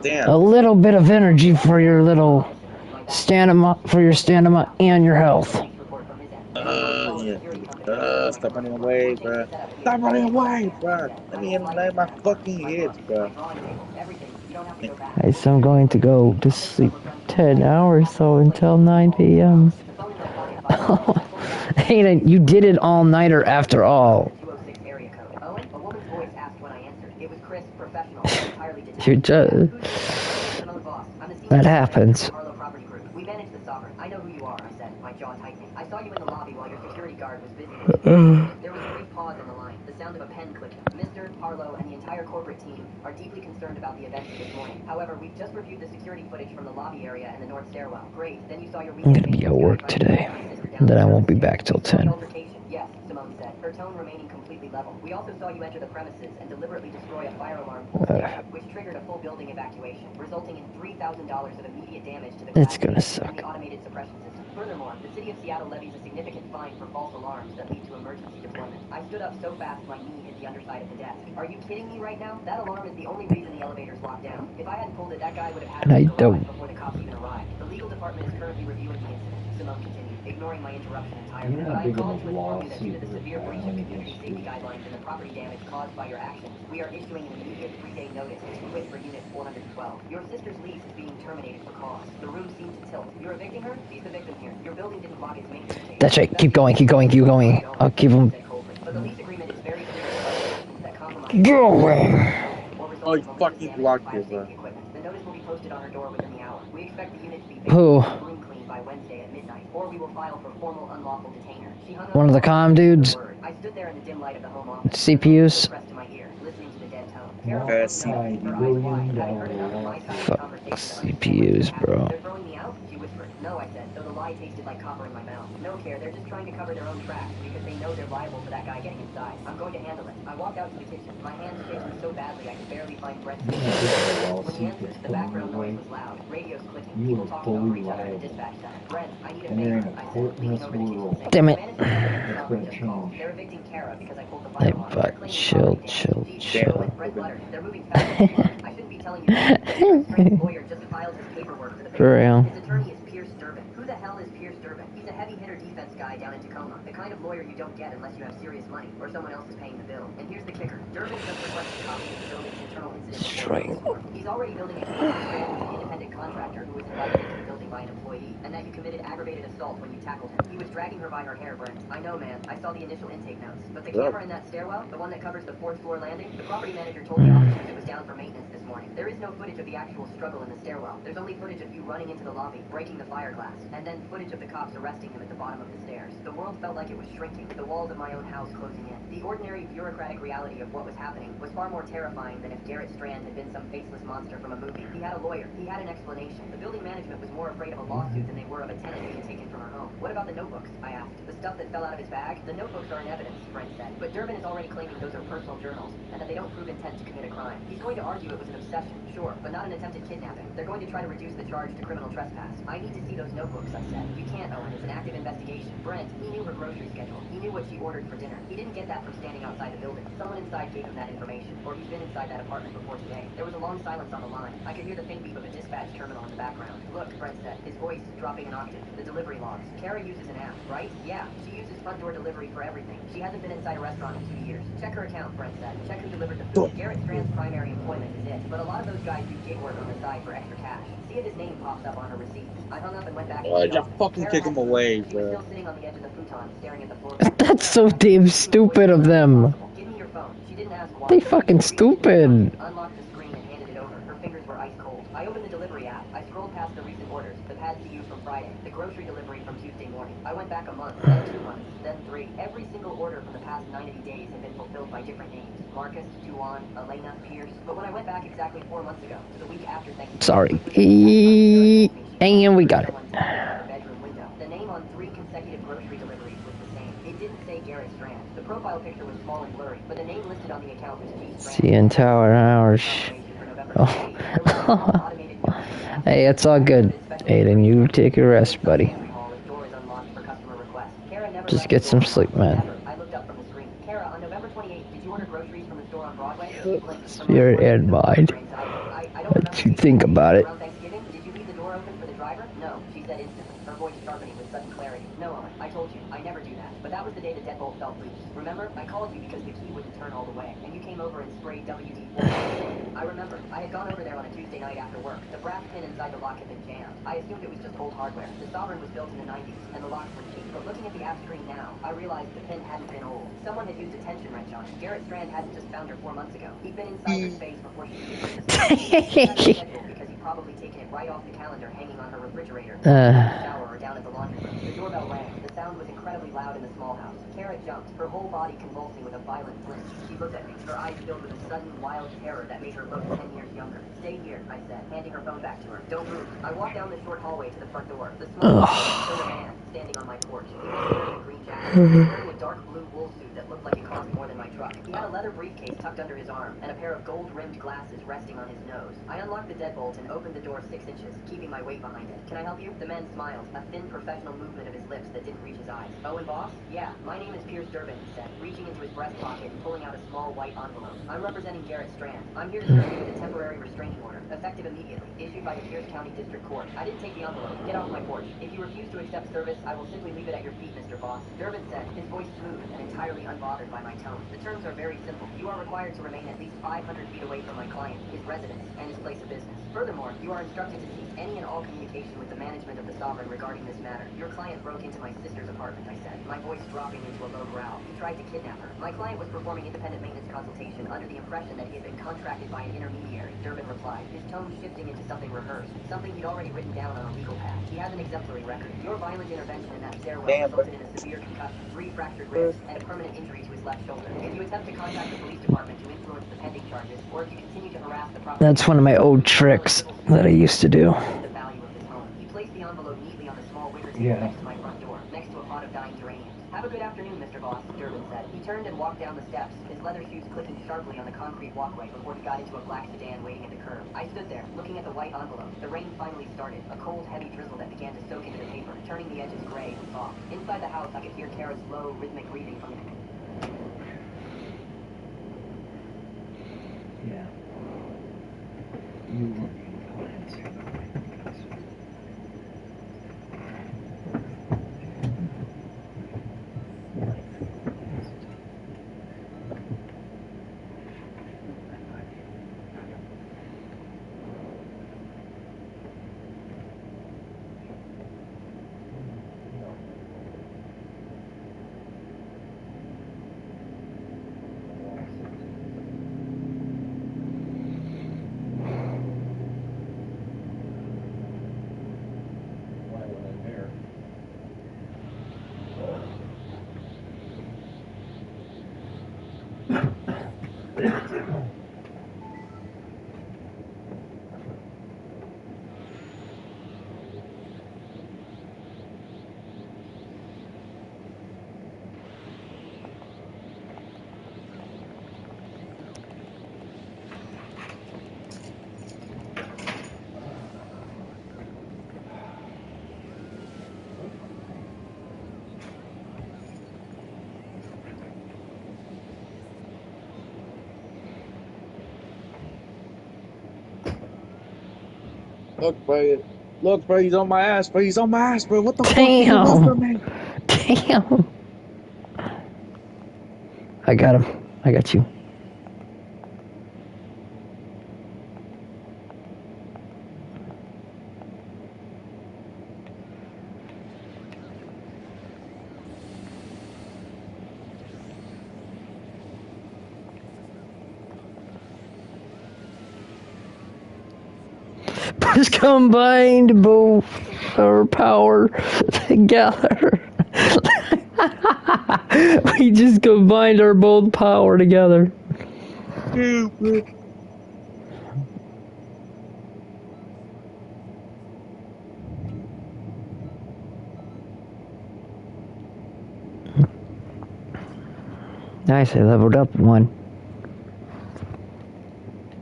Damn. A little bit of energy for your little stamina, for your stamina and your health. Yeah. Stop running away, bruh. Stop running away, bruh. Let me lay my fucking hits, bruh. Guys, I'm going to go to sleep 10 hours so until 9 p.m. Hey, you did it all-nighter after all. You're just... That happens. We manage the sovereign. I know who you are, I said, my jaw tightening. I saw you in the lobby while your security guard was busy with you. There was a brief pause on the line, the sound of a pen clicking. Mr. Harlow and the entire corporate team are deeply concerned about the events of this morning. However, we've just reviewed the security footage from the lobby area and the north stairwell. Great. Then you saw your I'm gonna be at work today. Then I won't be back till 10. Yes, Simone said, her tone remaining completely level. We also saw you enter the premises and deliberately destroy a fire alarm pole station, which triggered a full building evacuation, resulting in $3,000 of immediate damage to the It's gonna suck. and the automated suppression system. Furthermore, the city of Seattle levies a significant fine for false alarms that lead to emergency deployment. I stood up so fast my knee hit the underside of the desk. Are you kidding me right now? That alarm is the only reason the elevator's locked down. If I hadn't pulled it, that guy would have had And I to arrive don't. before the cops even arrived. The legal department is currently reviewing the incident, Simone continued, ignoring my interruption entirely. You're But not I big called enough to inform you that due lawsuit to the for severe breach of filing community against safety you. guidelines and the property damage caused by your actions, we are issuing an immediate 3-day notice to quit for Unit 412. Your sister's lease is being terminated for cause. The room seemed to tilt. You're evicting her? She's the victim here. Your building didn't log its maintenance date. That's right. Keep going, keep going, keep going. I'll keep him But the lease agreement is very clear that compromise going. Oh, you fucking blocked it, bro. the notice will be posted on her door within the hour. We expect the unit to be Who? room clean by Wednesday at midnight, or we will file for formal unlawful detainer. She hung up One of the comm dudes. I stood there in the dim light of the home office. CPUs. Pressed to my ear, listening to the dead tone. $90 billion Fuck CPUs, bro. They're throwing me out? She whispered. No, I said, though the lie tasted like copper in my mouth. No care, they're just trying to cover their own tracks because they know they're liable for that guy getting inside. I'm going to handle it. I walked out to the kitchen, my hands shaking so badly I could barely find breath. When he answered, the background noise was loud. Radios clicking, people talking over each other in the dispatch center. Brent, I need a favor, I said, leaning over the kitchen sink. Damn it. That's gonna change. They're evicting Kara because I pulled the fire alarm. But chill. Brent Letter, they're moving fast. I shouldn't be telling you that. The strange lawyer just filed his paperwork for the For real. His attorney is Pierce Durbin. Who the hell is Pierce Durbin? He's a heavy hitter defense guy down in Tacoma. The kind of lawyer you don't get unless you have serious money or someone else is paying the bill. And here's the kicker. Durbin just requested a copy of the building's internal incident report. He's already building a case with an independent contractor who was invited into the building by an employee, and that you committed aggravated assault when you tackled him. He was dragging her by her hair, Brent. I know, man. I saw the initial intake notes. But the camera in that stairwell, the one that covers the 4th floor landing, the property manager told the officers it was down for maintenance this morning. There is no footage of the actual struggle in the stairwell. There's only footage of you running into the lobby, breaking the fire glass, and then footage of the cops arresting him at the bottom of the stairs. The world felt like it was shrinking, the walls of my own house closing in. The ordinary bureaucratic reality of what was happening was far more terrifying than if Garrett Strand had been some faceless monster from a movie. He had a lawyer. He had an explanation. The building management was more afraid of a lawsuit than they were of a tenant being taken from her home. What about the notebooks? I asked. The stuff that fell out of his bag? The notebooks are in evidence, Brent said. But Durbin is already claiming those are personal journals, and that they don't prove intent to commit a crime. He's going to argue it was an obsession, sure, but not an attempted kidnapping. They're going to try to reduce the charge to criminal trespass. I need to see those notebooks, I said. You can't, Owen. It's an active investigation. Brent, he knew her grocery schedule. He knew what she ordered for dinner. He didn't get that from standing outside the building. Someone inside gave him that information, or he's been inside that apartment before today. There was a long silence on the line. I could hear the faint beep of a dispatch terminal in the background. Look, Brent said, his voice dropping an octave. The delivery logs. Kara Kara uses an app, right? Yeah, she uses front door delivery for everything. She hasn't been inside a restaurant in 2 years. Check her account, Brent said. Check who delivered the food. Garrett Strand's primary employment is it, but a lot of those guys do gig work on the side for extra cash. See if his name pops up on her receipts. I hung up and went back into the Just office. fucking Kara kick him hadn't moved. away, She was bro. still sitting on the edge of the futon, staring at the floor. That's so damn stupid of them. Give me your phone. She didn't ask why. They fucking stupid. Unlocked the screen and handed it over. Her fingers were ice cold. I opened the delivery app. I scrolled past the recent orders. The pads to use from Friday. The grocery delivery from Tuesday morning. I went back a month, then 2 months, then 3. Every single order from the past 90 days had been fulfilled by different names. Marcus, Tuan, Elena, Pierce. But when I went back exactly 4 months ago, to the week after Thanksgiving... Sorry. And we got it. The name on 3 consecutive grocery deliveries was the same. It didn't say Garrett Strand. The profile picture was small and blurry, but the name listed on the account was G. Strand. CN Tower hours. Oh. Hey, it's all good. Aiden, you take a rest, buddy. Just get some sleep, man. I looked up from the screen. Kara, on November 28th, did you order groceries from the store on Broadway? Spirit and mind. What you think about it? Around Thanksgiving, did you leave the door open for the driver? No, she said instantly, her voice sharpening with sudden clarity. No, Owen, I told you, I never do that. But that was the day the deadbolt felt loose. Remember? I called you because the key wouldn't turn all the way, and you came over and sprayed WD-40. I remember. I had gone over there on a Tuesday night after work. The brass pin inside the lock had been jammed. I assumed it was just old hardware. The Sovereign was built in the 90s, and the locks were cheap. But looking at the app screen now, I realized the pin hadn't been old. Someone had used a tension wrench on it. Garrett Strand hadn't just found her 4 months ago. He'd been inside her space before she could get schedule because he'd probably taken it right off the calendar hanging on her refrigerator, shower, or down at the laundry room. The doorbell rang. The sound was incredibly loud in the small house. Kara jumped, her whole body convulsing with a violent flinch. She looked at me, her eyes filled with a sudden, wild terror that made her look 10 years younger. Stay here, I said, handing her phone back to her. Don't move. I walked down the short hallway to the front door. The small showed a man standing on my porch. He wasn't wearing a green jacket. He was wearing a dark blue wool suit that looked like it cost more than my truck. He had a leather briefcase tucked under his arm and a pair of gold-rimmed glasses resting on his nose. I unlocked the deadbolt and opened the door 6 inches, keeping my weight behind it. Can I help you? The man smiled, a thin professional movement of his lips that didn't reach his eyes. Owen Boss? Yeah, my name is Pierce Durbin, he said, reaching into his breast pocket and pulling out a small white envelope. I'm representing Garrett Strand. I'm here to serve you with a temporary restraining order, effective immediately, issued by the Pierce County District Court. I didn't take the envelope. Get off my porch. If you refuse to accept service, I will simply leave it at your feet, Mr. Boss. Durbin said, his voice smooth and entirely unbothered by my tone. The terms are very simple. You are required to remain at least 500 feet away from my client, his residence, and his place of business. Furthermore, you are instructed to cease any and all communication with the management of the Sovereign regarding this matter. Your client broke into my sister's apartment, I said, my voice dropping into a low growl. He tried to kidnap her. My client was performing independent maintenance consultation under the impression that he had been contracted by an intermediary, Durbin replied, his tone shifting into something rehearsed, something he'd already written down on a legal pad. He has an exemplary record. Your violent intervention in that stairwell resulted in a severe concussion, 3 fractured ribs, and permanent injury to his left shoulder. If you attempt to contact the police department to influence the pending charges, or if you continue to harass the property... That's one of my old tricks that I used to do. ...the value of this home. He placed the envelope neatly on the small wicker table next to my front door, next to a pot of dying geraniums. Have a good afternoon, Mr. Boss, Durbin said. He turned and walked down the steps, his leather shoes clicking sharply on the concrete walkway before he got into a black sedan waiting at the curb. I stood there, looking at the white envelope. The rain finally started, a cold, heavy drizzle that began to soak into the paper, turning the edges gray and soft. Inside the house, I could hear Kara's low, rhythmic breathing from the... Yeah. You Look, buddy. Look, bro, he's on my ass, bro. He's on my ass, bro. What the fuck did you do for Damn! me? Damn! I got him. I got you. Just combined both our power together. We just combined our both power together. Stupid. Nice, I leveled up one.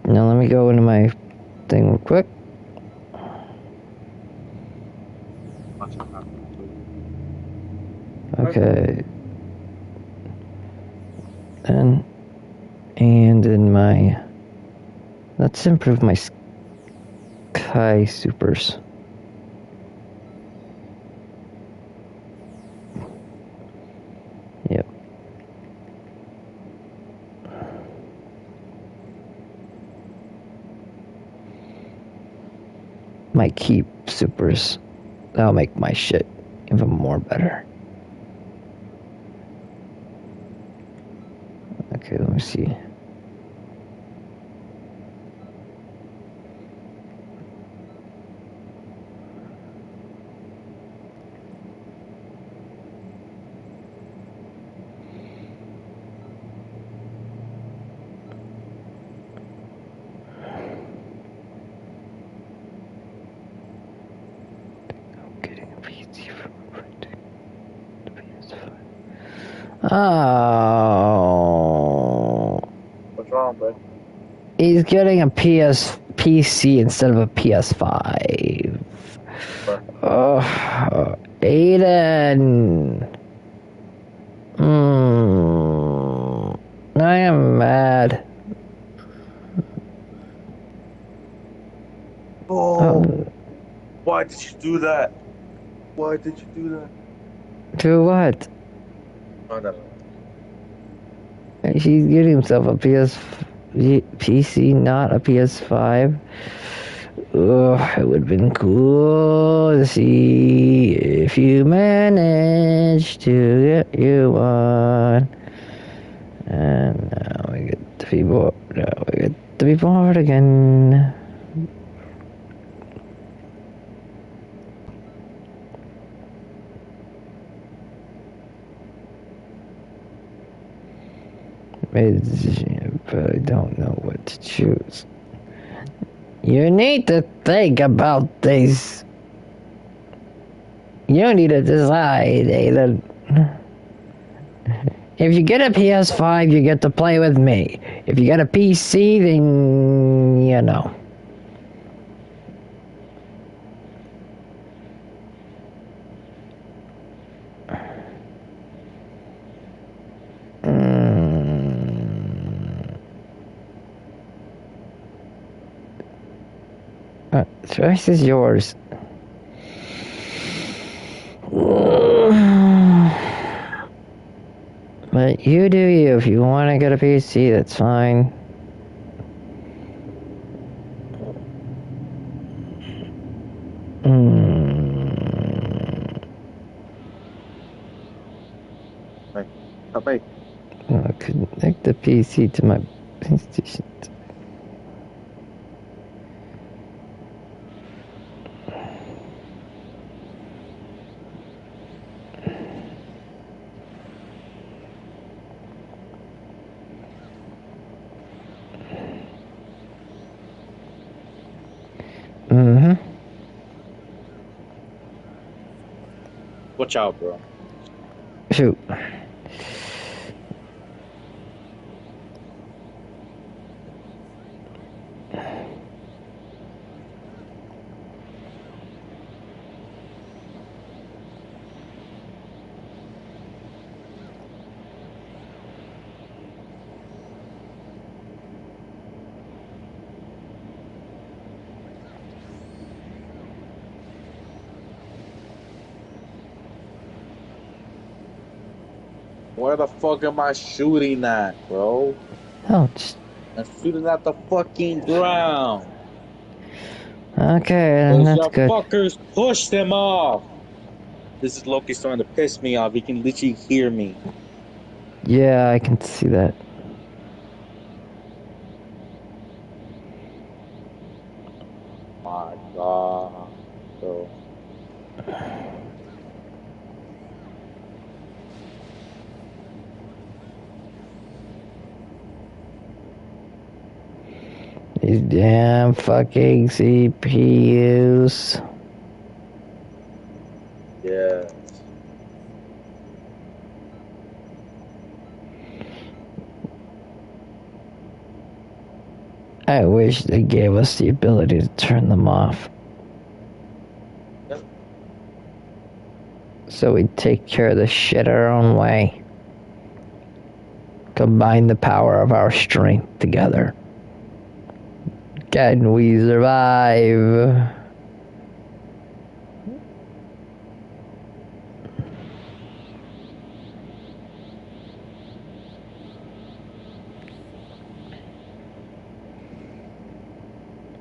Now let me go into my thing real quick. Okay. And in my... Let's improve my Sky Supers. Yep. Might keep Supers. That'll make my shit even more better. Okay, let me see. Oh. What's wrong, bro? He's getting a PC instead of a PS5. Oh, Aiden. I am mad. Oh. Why did you do that? Why did you do that? Do what? Oh, no. He's getting himself a PC, not a PS5. Ugh, it would have been cool to see if you managed to get you one. And now we get to be bored. Now we get to be bored again. Made a decision, but I don't know what to choose. You need to think about this. You need to decide, Aiden. If you get a PS5, you get to play with me. If you get a PC, then you know. Choice is yours. But you do you. If you want to get a PC, that's fine. Hey. I connect the PC to my PlayStation. Watch out, bro. Shoot. Where the fuck am I shooting at, bro? Oh, just... I'm shooting at the fucking ground. Okay, Those that's good. fuckers pushed him off. This is Loki starting to piss me off. He can literally hear me. Yeah, I can see that. My God. So. These damn fucking CPUs. Yeah. I wish they gave us the ability to turn them off. Yep. So we take care of the shit our own way. Combine the power of our strength together. Can we survive?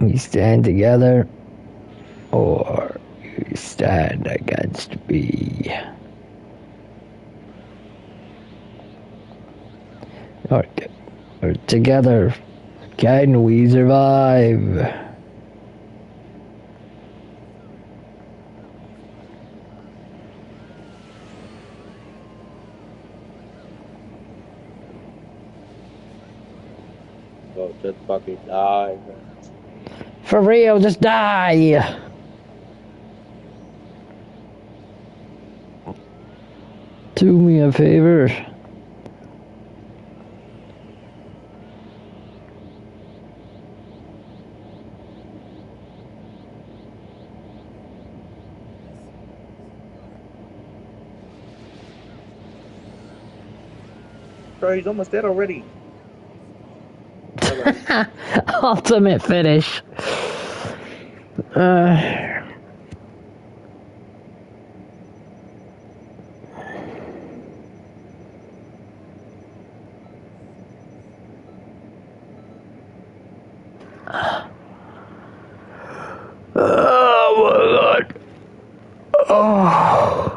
We stand together, or we stand against me. Or together, can we survive? Go just fucking die, man. For real, just die! Do me a favor. Bro, he's almost dead already. Ultimate finish. Oh my God. Oh.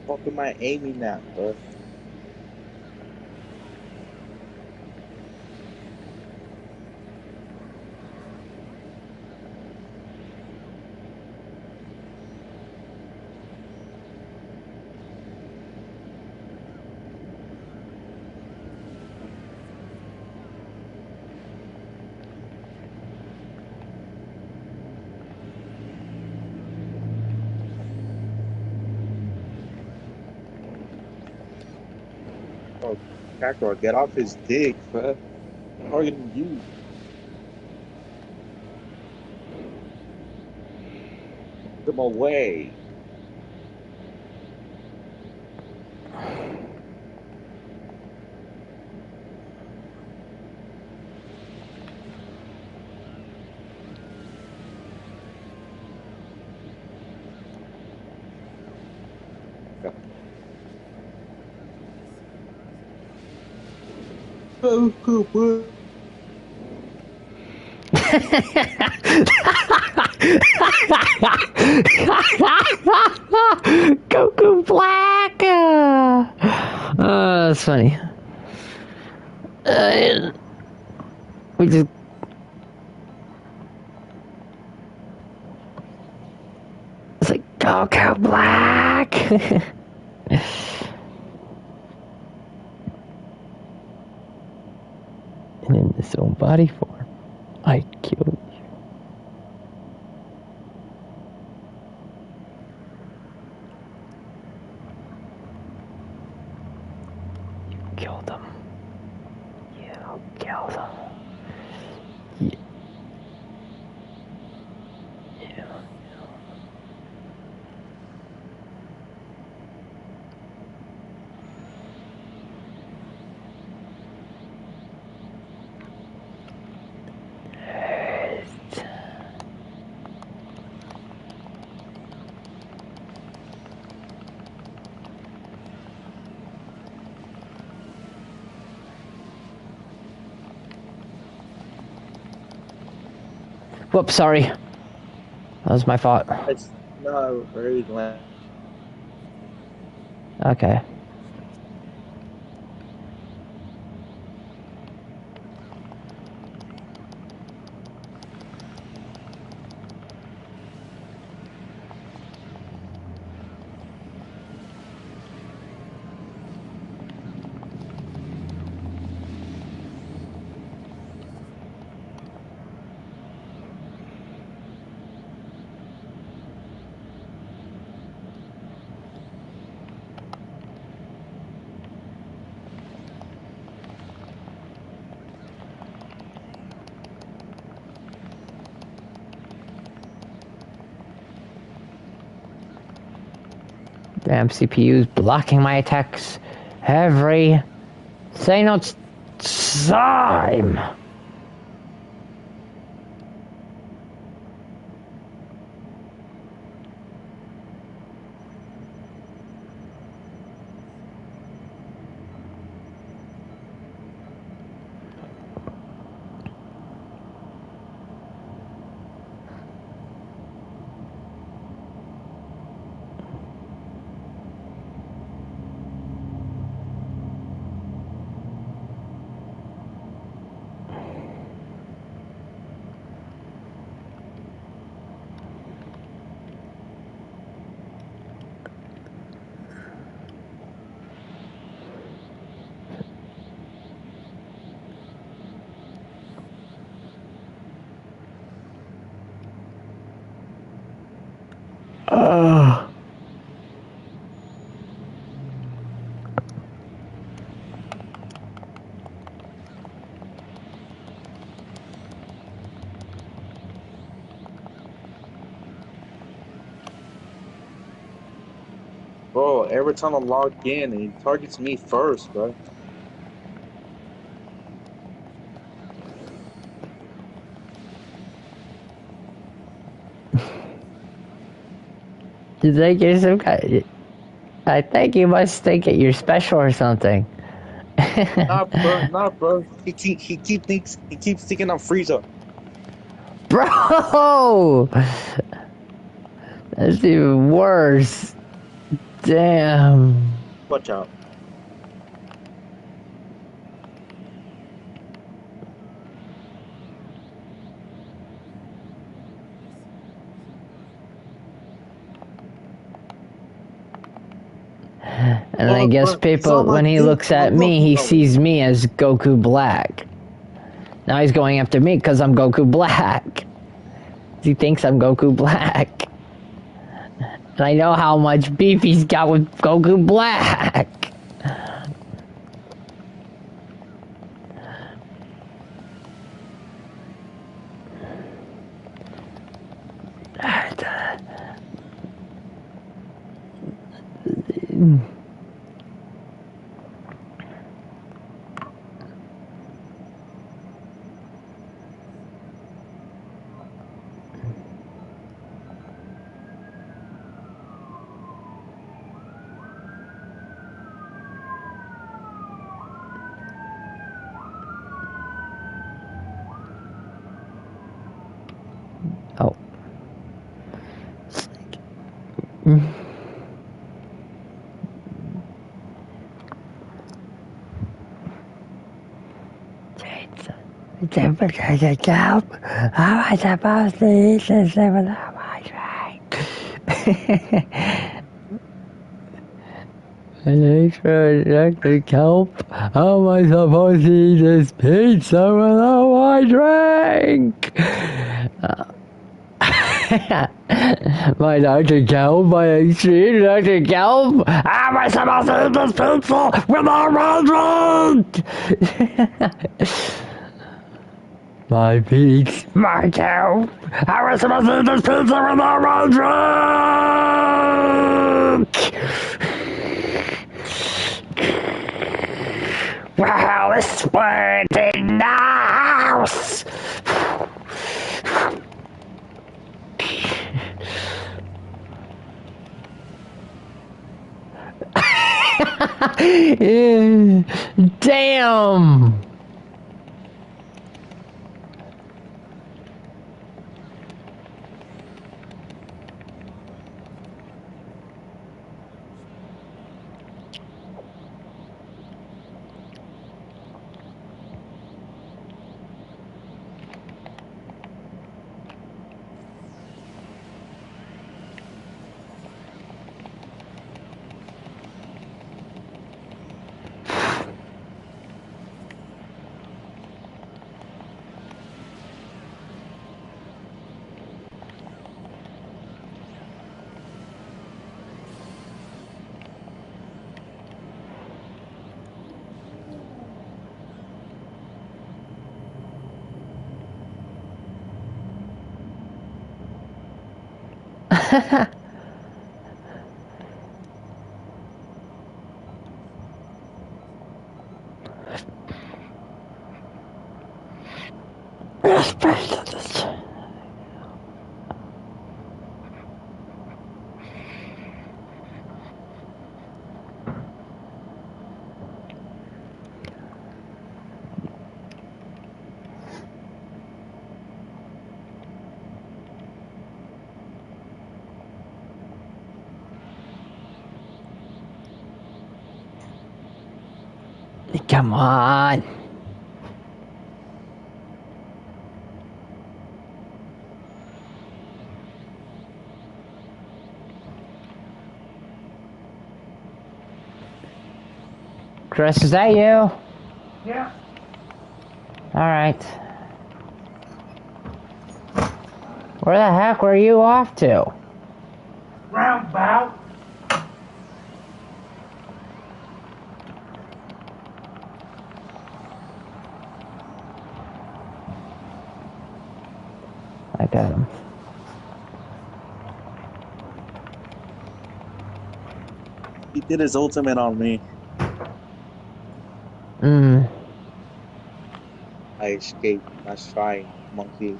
Fuck am I aiming at, bro? Oh, Kakarot, get off his dick, bro. Targeting you. Put him away. Oh, good boy. Goku Black! That's funny. We just... It's like, Goku Black! And in this own body form, I killed you. You killed him. You killed him. Yeah. Yeah. Whoops, sorry. That was my fault. It's not very glad. Okay. Damn CPU's blocking my attacks every single time. Bro, every time I log in, he targets me first, bro. You think you're some kind? I think you must think that you're special or something. Nah, bro. He keeps thinking I'm Frieza. Bro, that's even worse. Damn. Watch out. And I guess people, when he looks at me, he sees me as Goku Black. Now he's going after me because I'm Goku Black. He thinks I'm Goku Black. And I know how much beef he's got with Goku Black. Oh. How am I supposed to eat this without my drink? Thanks for the kelp. How am I supposed to eat this pizza without my drink? My Dr. Kelp, my extreme Dr. Kelp. How am I supposed to eat this pizza without my drink? My peaks, my cow. How am I supposed to eat this pizza without my drink? Wow, this word in the house. Damn. Come on. Chris, is that you? Yeah. Alright. Where the heck were you off to? Roundabout. I got him. He did his ultimate on me. I escaped. Nice try, monkey.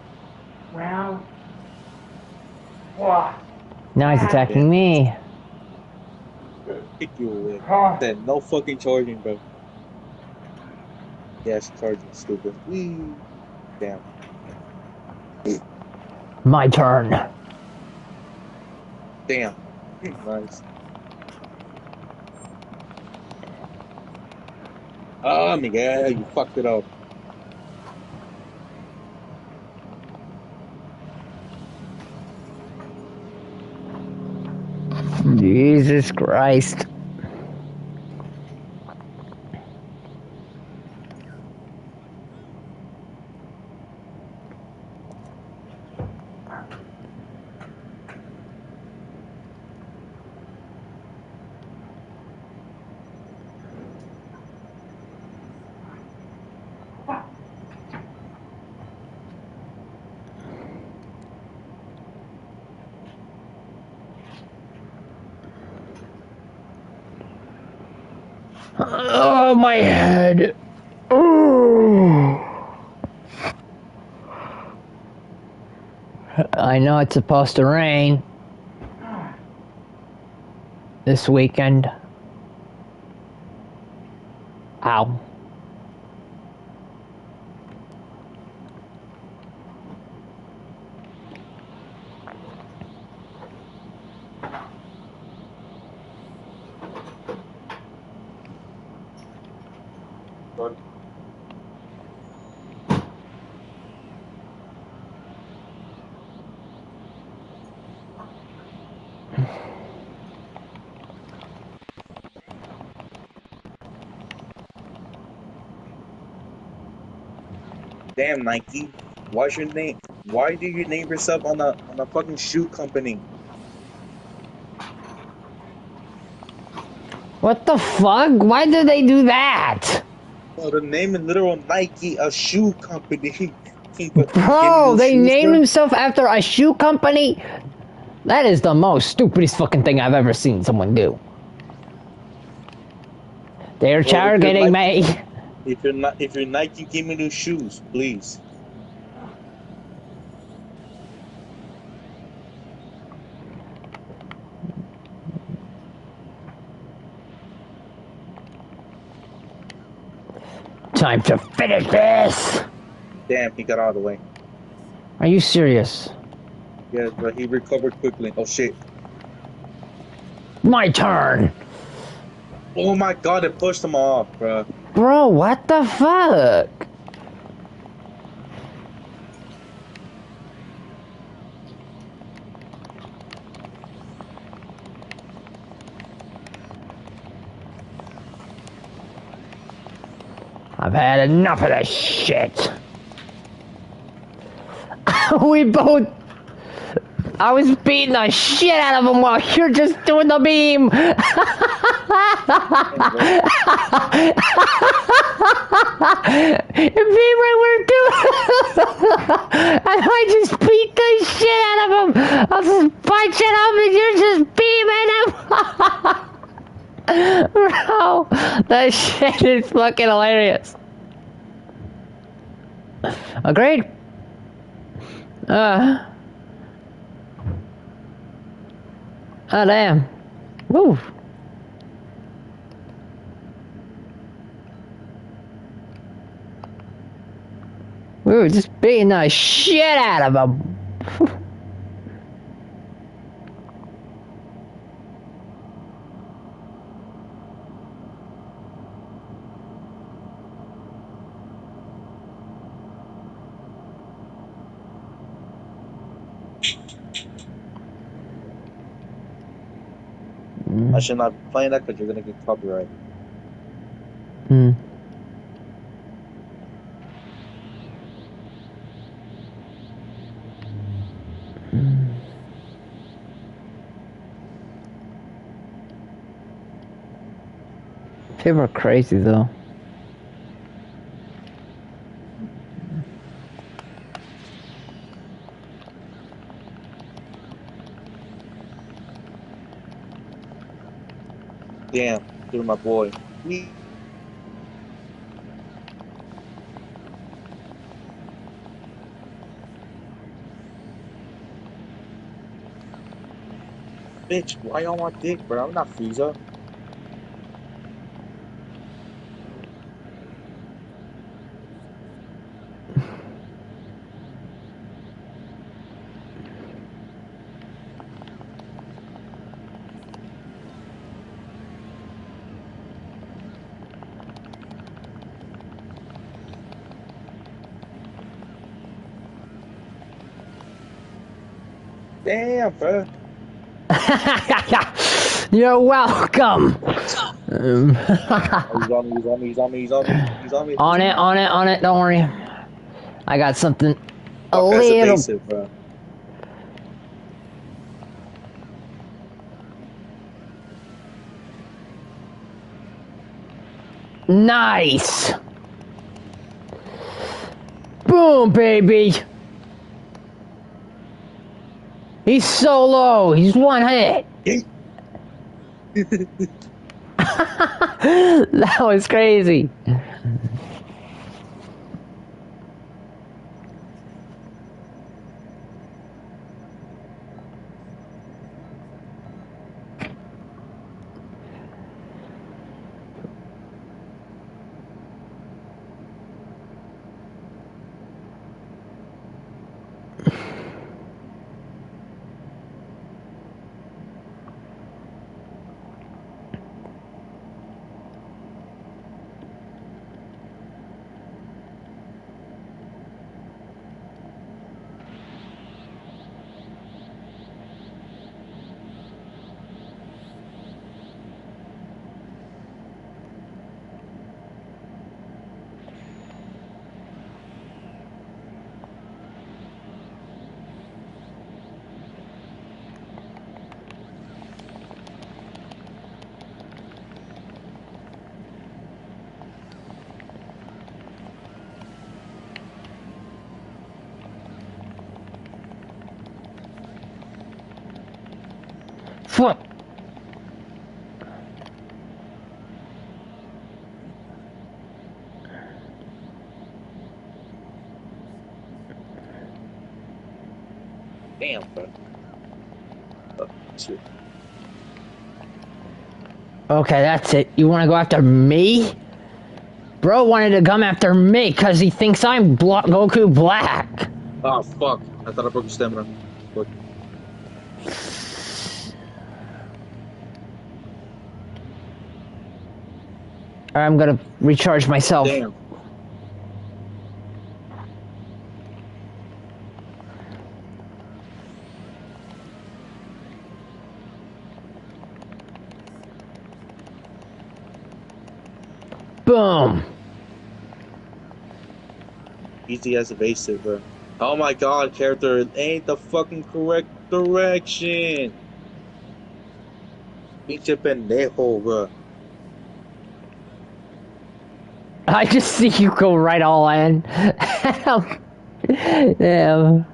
Round. What? Now he's attacking me. Kick you away. Then no fucking charging, bro. Yes, charging, stupid. Whee. Damn. My turn. Damn. Nice. Oh, Miguel, you fucked it up. Jesus Christ. Oh, my head. Ooh. I know it's supposed to rain this weekend. Ow. Good. Damn, Nike. Why's your name? Why do you name yourself on a fucking shoe company? What the fuck? Why did they do that? Well, the name is literal Nike, a shoe company. Give me Bro, those they shoes, named bro. themselves after a shoe company? That is the most stupidest fucking thing I've ever seen someone do. They're Well, if you're targeting Nike, me. if you're Nike, give me new shoes, please. Time to finish this. Damn, he got out of the way. Are you serious? Yeah, but he recovered quickly. Oh shit. My turn. Oh my god, it pushed him off, bro. Bro, what the fuck? I've had enough of this shit. We both... I was beating the shit out of him while you're just doing the beam. The beam right where and I just beat the shit out of him. I was just punching him and you're just beaming him. Bro, that shit is fucking hilarious. Agreed. Oh damn. Woo. We were just beating the shit out of him. I should not be playing that because you're gonna get copyrighted. People are crazy though. Damn, you're my boy. Bitch, why on my dick, bro? I'm not Frieza. Damn, bro. You're welcome. Oh, he's on me, he's on me, he's on me, he's on me, he's on me. On it, on it, on it. Don't worry. I got something a Fuck, that's little. evasive, bro. Nice. Boom, baby. He's so low. He's one hit. That was crazy. Fuck. Damn, bro. Oh, shit. Okay, that's it. You want to go after me? Bro wanted to come after me because he thinks I'm Goku Black. Oh, fuck. I thought I broke his stamina. Fuck. I'm gonna recharge myself. Damn. Boom. Easy as evasive, bro. Oh my god, character, it ain't the fucking correct direction. Pinche pendejo, bro. I just see you go right all in. Damn.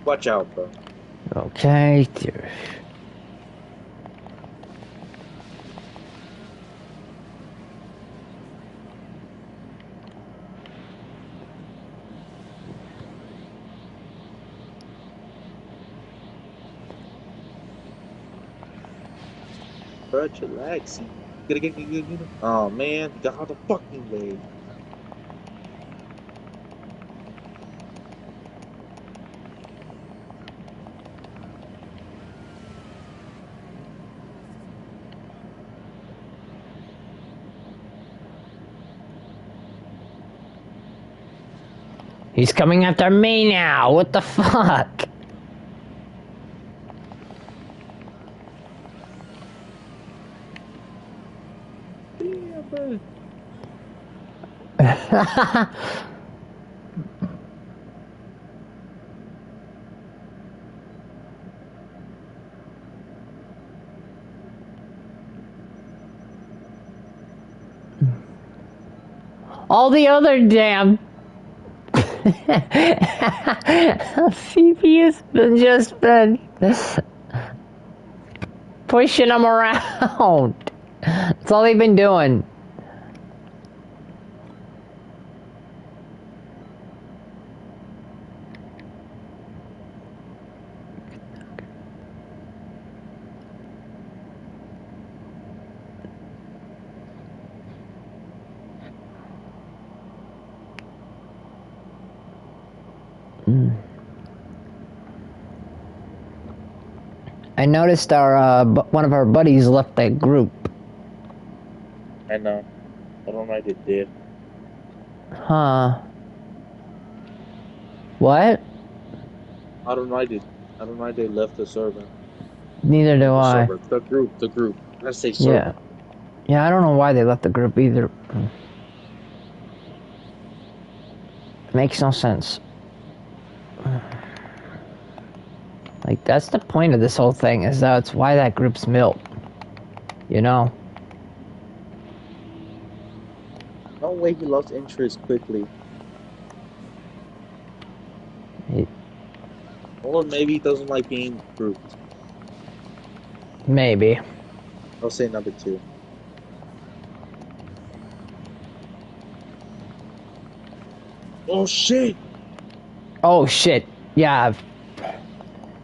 Watch out, bro. Okay, dear. Bro, chillax. Get. Oh man, he got out of the fucking way. He's coming after me now. What the fuck? Yeah, bro. all the other damn CPU's been pushing them around. That's all they've been doing. I noticed our one of our buddies left that group. I know. I don't know if it did. Huh? What? I don't know. I don't know if they left the server. Neither do I. Server. The group. Let's say Yeah. server. Yeah, I don't know why they left the group either. Makes no sense. Like, that's the point of this whole thing, is that's why that group's built. You know? No way he lost interest quickly. Or maybe he doesn't like being grouped. Maybe. I'll say number 2. Oh shit! Oh shit. Yeah.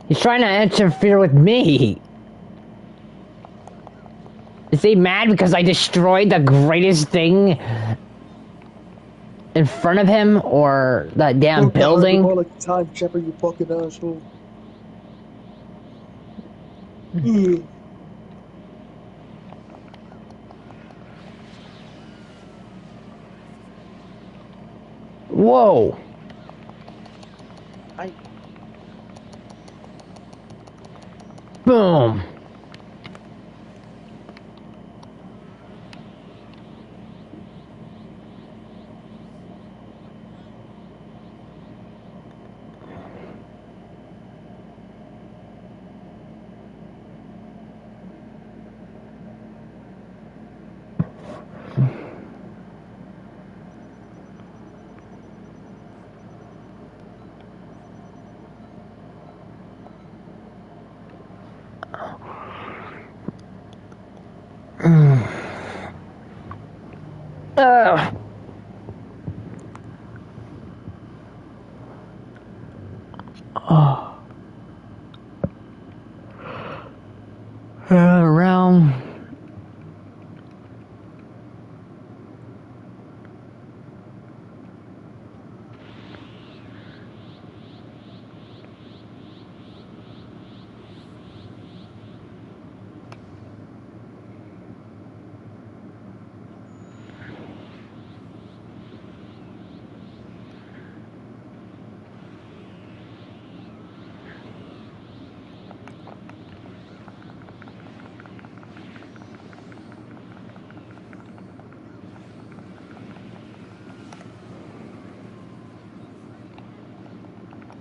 He's trying to interfere with me. Is he mad because I destroyed the greatest thing in front of him, or that damn building? All the time, Shepard, you fucking asshole. Whoa. Boom. Around.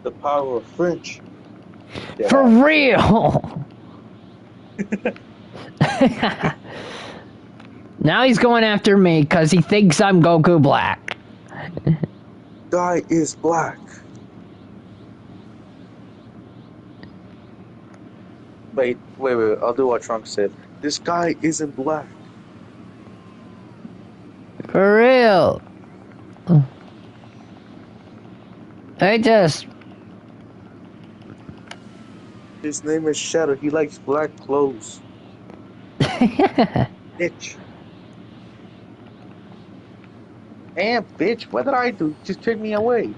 The power of French. For real! Now he's going after me because he thinks I'm Goku Black. Guy is black. Wait. I'll do what Trunks said. This guy isn't black. For real. His name is Shadow. He likes black clothes. Bitch. And bitch, what did I do? Just turn me away.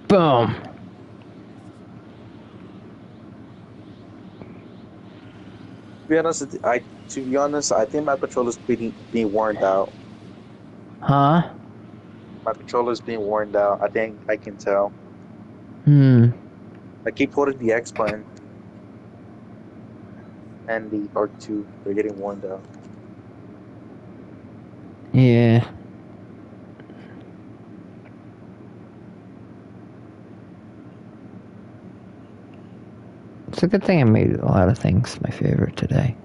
Boom. To be honest, I think my controller's being worn out. Huh? My controller's being worn out. I think I can tell. I keep holding the X button and the R2. They're getting worn out. Yeah. It's a good thing I made a lot of things my favorite today.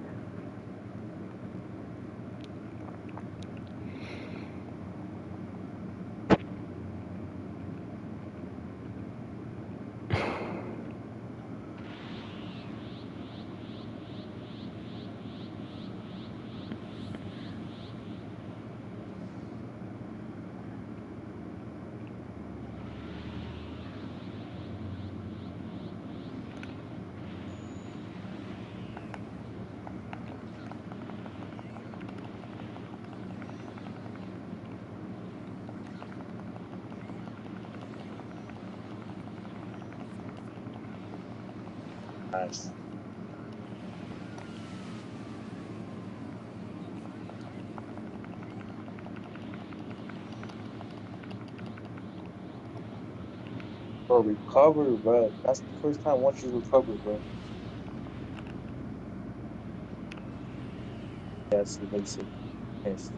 Nice. Bro, recover, bro. That's the first time once you recover, bro. Yes, it makes it pissed.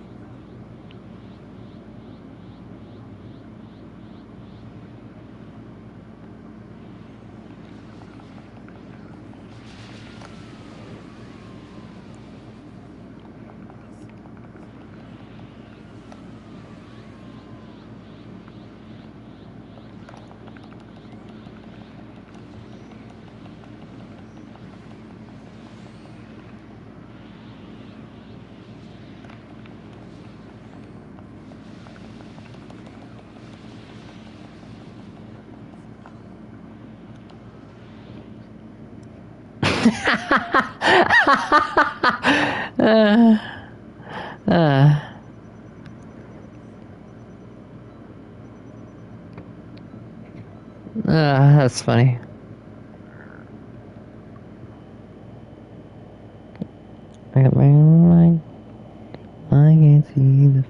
uh, uh, that's funny. I got my own mind. I can't see the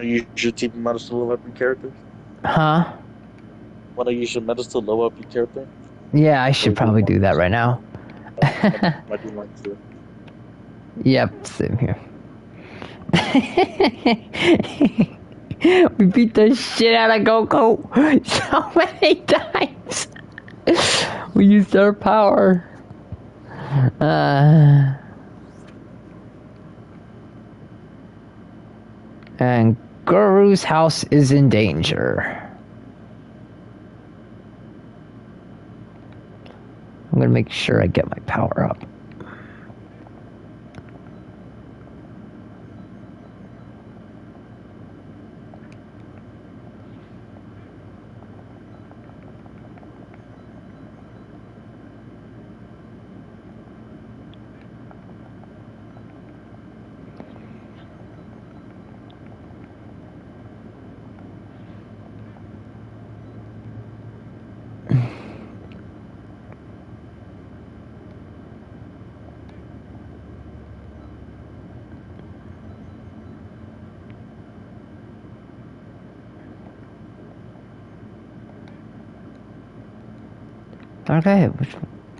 You should keep medals to level up your character. Huh? Why don't you use your medals to level up your character? Yeah, I should probably do that right now. Might do mine too. Yep, same here. We beat the shit out of Goku so many times. We used our power. And Guru's house is in danger. I'm gonna make sure I get my power up.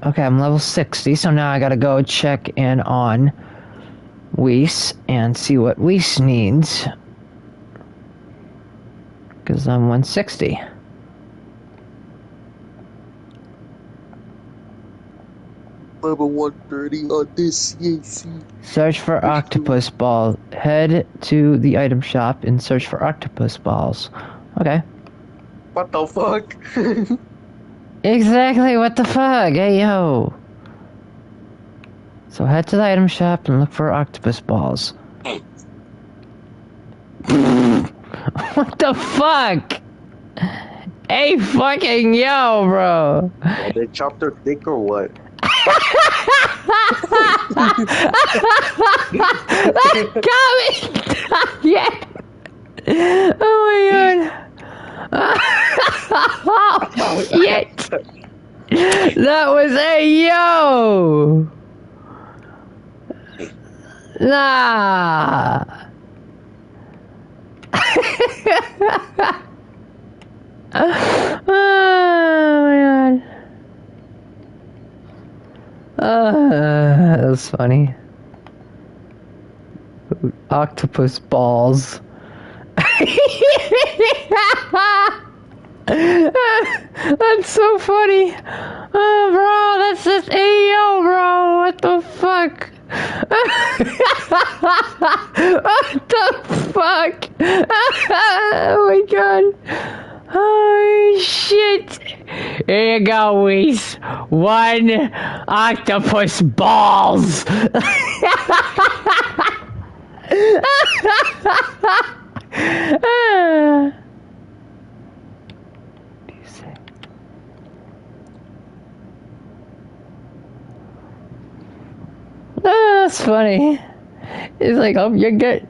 Okay, I'm level 60, so now I gotta go check in on Weiss and see what Weiss needs. Because I'm 160. Level 130 on this CAC. Search for octopus ball. Head to the item shop and search for octopus balls. Okay. What the fuck? Exactly, what the fuck? Hey, yo. So head to the item shop and look for octopus balls. What the fuck? Hey, fucking yo, bro. Oh, they chopped their dick or what? That's coming! Yeah. Oh my god. Oh, shit. That was a yo. Nah. Oh my god. That was funny. Octopus balls. That's so funny. Oh, bro, that's just AO, bro. What the fuck? What the fuck? Oh my god. Holy shit. Here you go, Weiss. 1 octopus balls. That's funny. It's like, oh, you're good.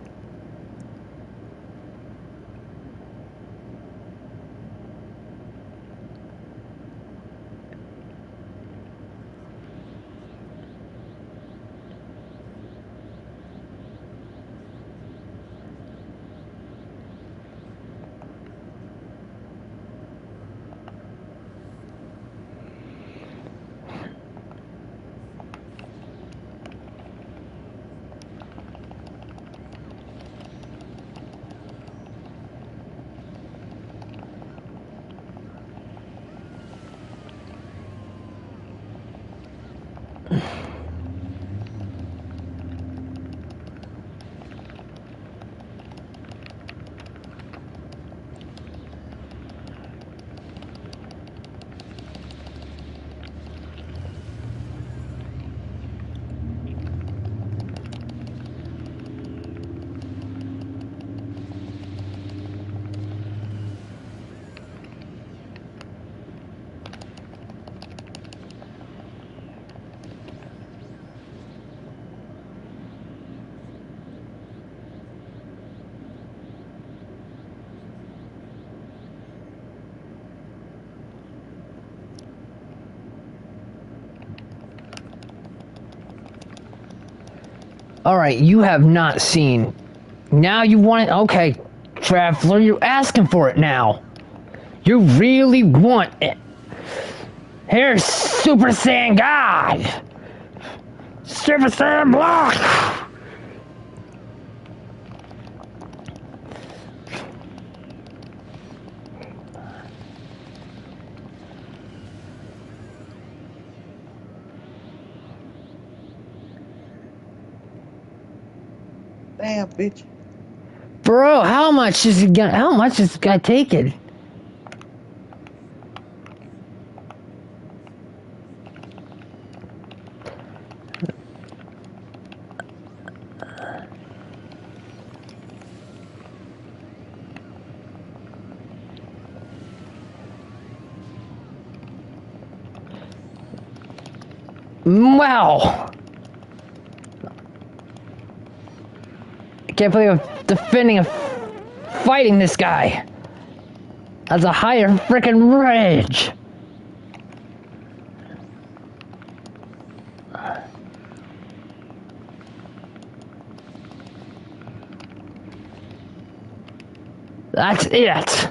Alright, you have not seen. Now you want it? Okay, Traveler, you're asking for it now. You really want it. Here's Super Saiyan God! Super Saiyan Block! Damn, bitch. Bro, how much is it gonna? How much is it gonna take it? Wow! I can't believe I'm defending and fighting this guy. That's a higher freaking rage. That's it.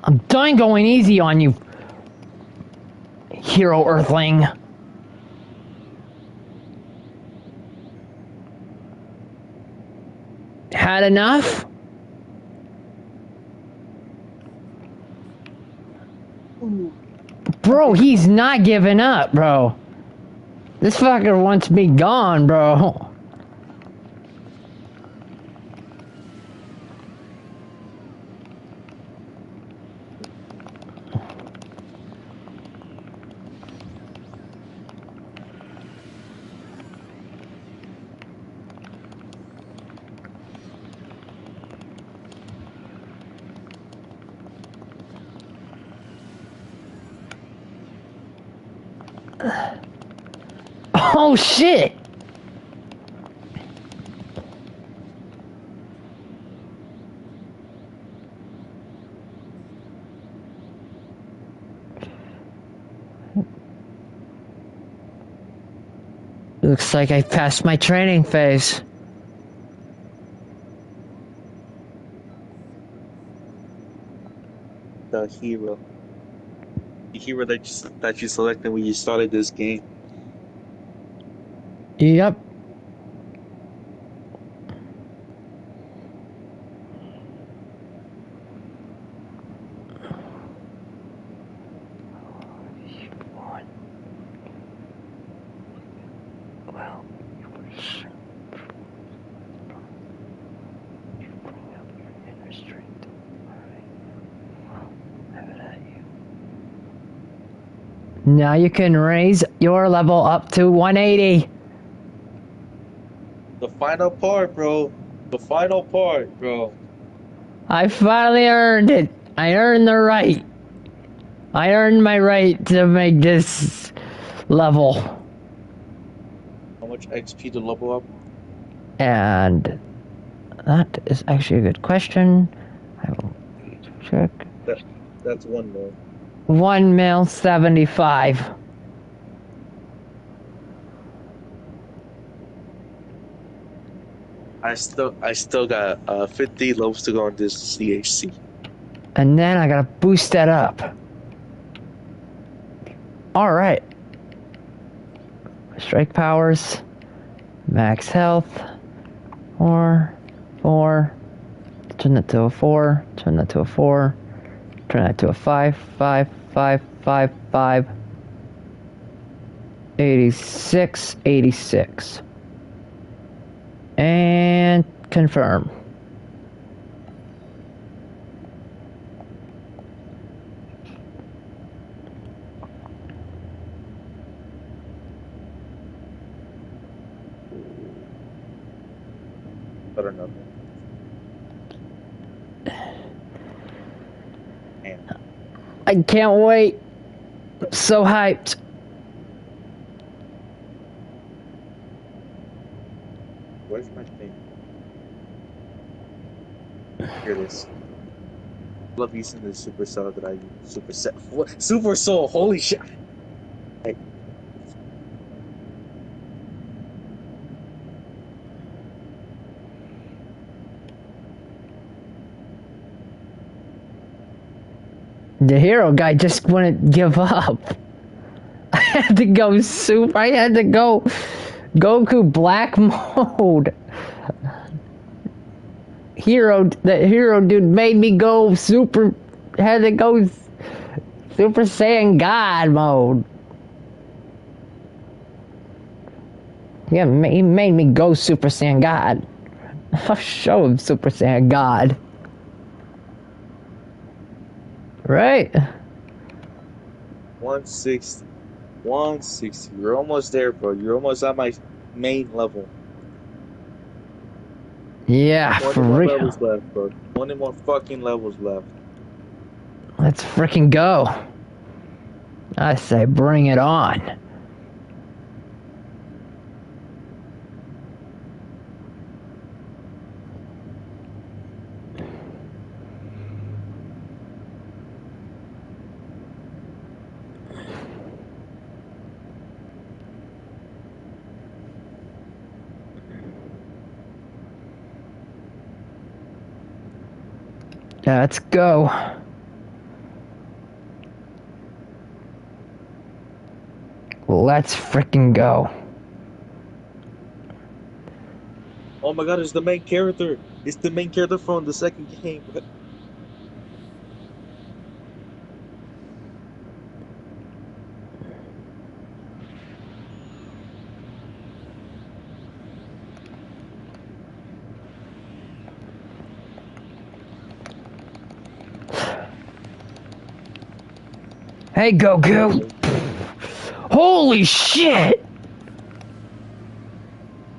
I'm done going easy on you, Hero Earthling. Had enough? Bro, he's not giving up, bro. This fucker wants me gone, bro. Oh shit! Looks like I passed my training phase. The hero. The hero that you selected when you started this game. Yep. Now you can raise your level up to 180. The final part, bro. The final part, bro. I finally earned it. I earned the right. I earned my right to make this level. I'm much XP to level up? And that is actually a good question. I will check. That's 1 mil. 1 mil 75. I still got 50 levels to go on this CHC. And then I gotta boost that up. Alright. Strike powers. Max health. 4. Turn that to a 4. Turn that to a 4. Turn that to a 5. 5. 5. 5. 5. 86. 86. And confirm. Better know. I can't wait. I'm so hyped. Where's my thing? Here it is. Love using the super cell that I use. What? Super soul! Holy shit! Hey. The hero guy just wouldn't give up. I had to go super. I had to go Goku black mode. The hero dude made me go super. Had to go Super Saiyan God mode. Yeah, he made me go Super Saiyan God. I'll show him Super Saiyan God. Right? 160. 160. You're almost there, bro. You're almost at my main level. Yeah, 20 for more real. levels left, bro. 20 more fucking levels left. Let's freaking go. I say bring it on. Let's go. Let's freaking go. Oh my god, it's the main character. It's the main character from the second game. Hey, Goku. Holy shit.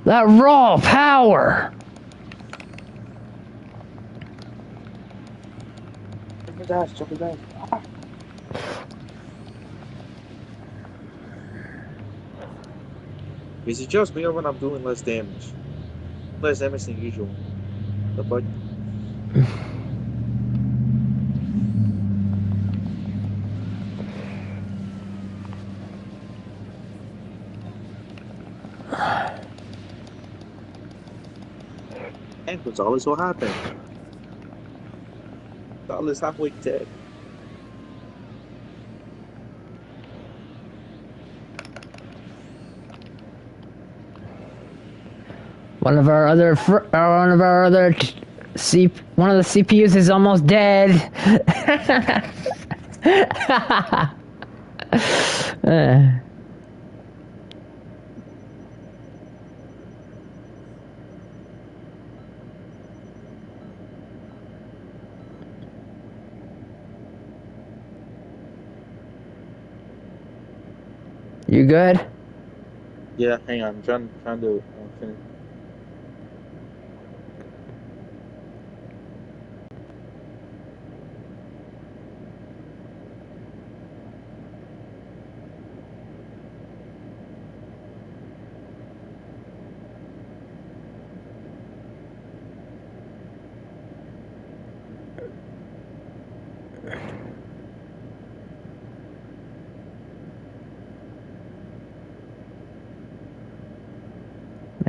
That raw power. Jump dash, jump dash. Is it just me or when I'm doing less damage? Less damage than usual. The fuck? And Gonzalez, what happened? Gonzalez halfway dead. One of our other one of the CPUs is almost dead. You good? Yeah, hang on. I'm trying to finish.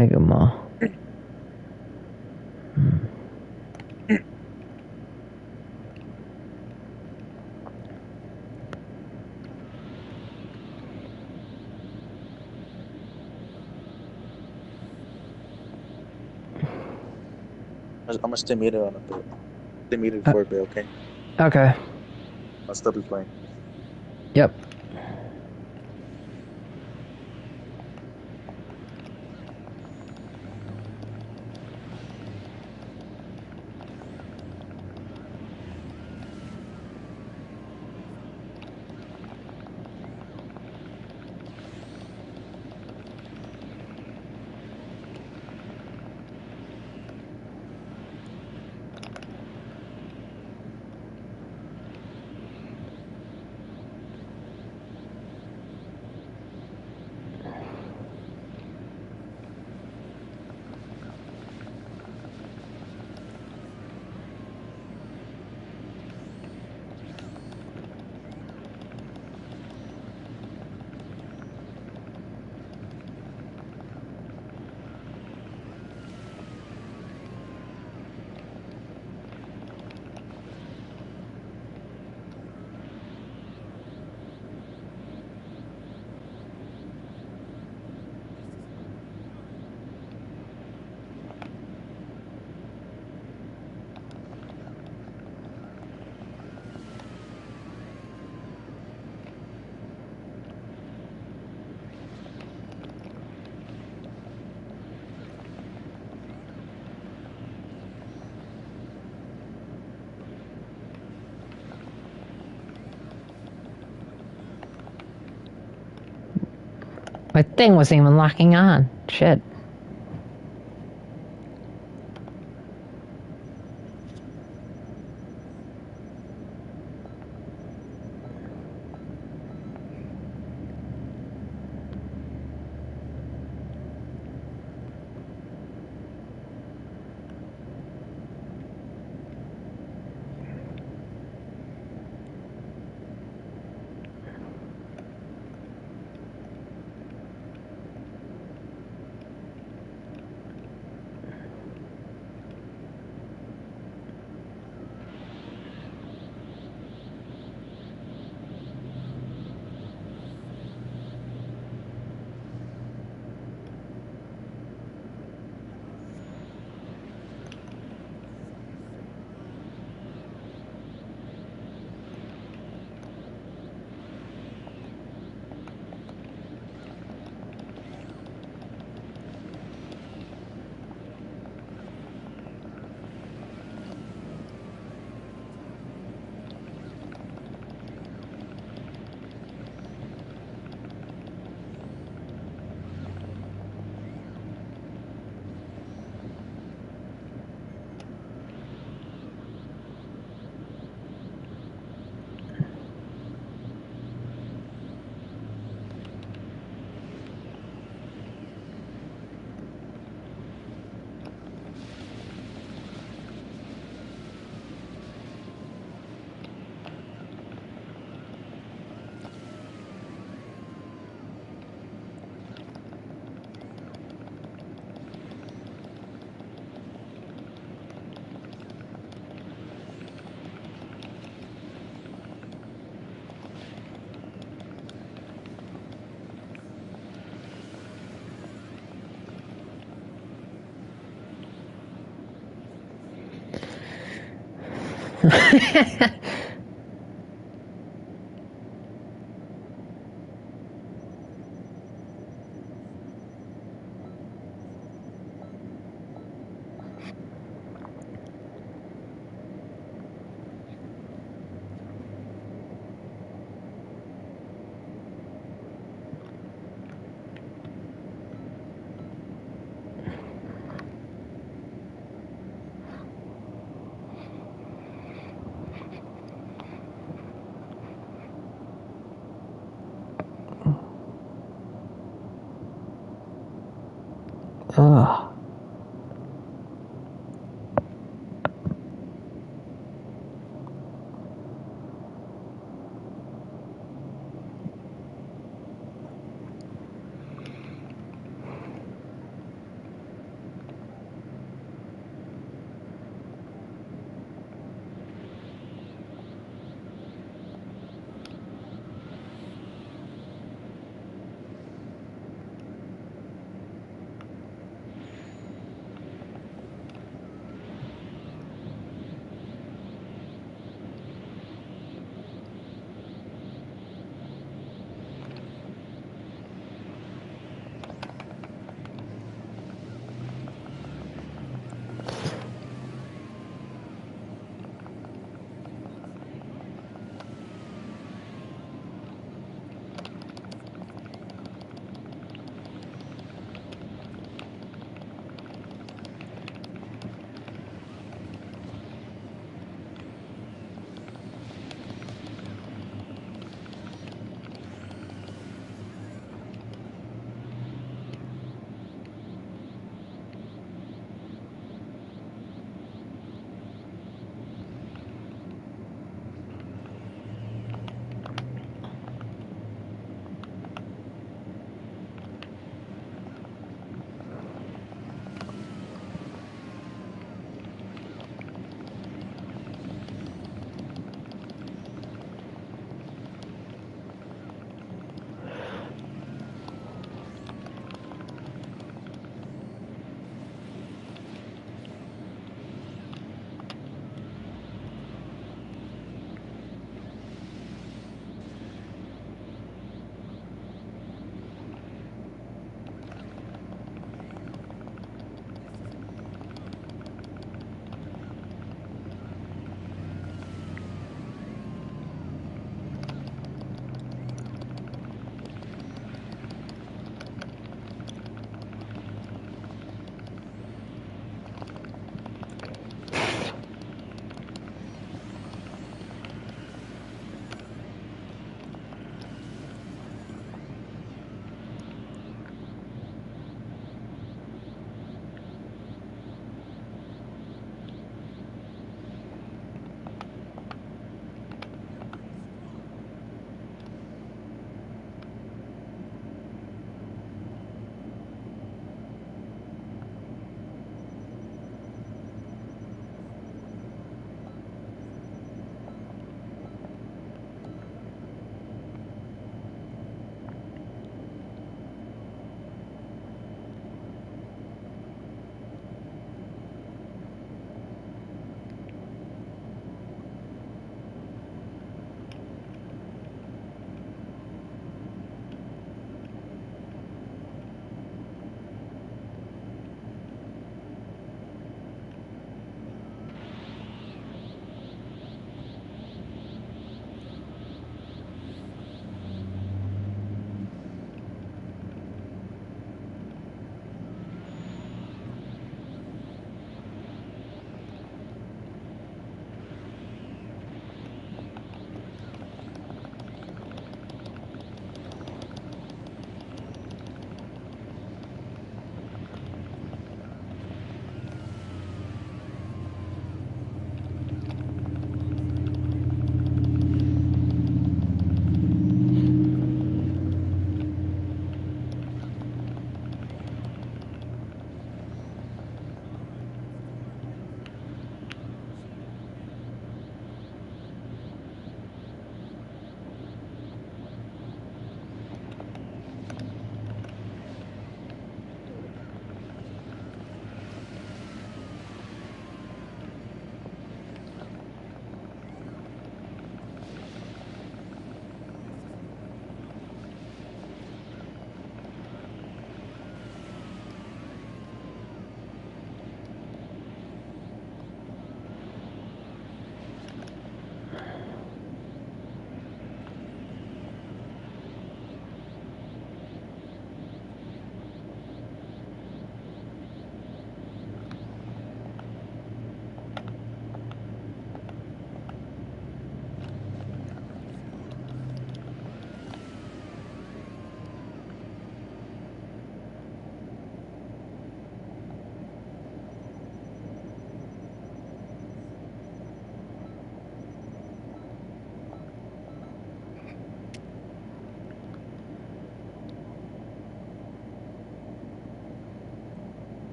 Mega Mall. I'm gonna stay muted on a bit. Stay muted for a bit, okay? Okay. I'll still be playing. Yep. My thing wasn't even locking on. Shit.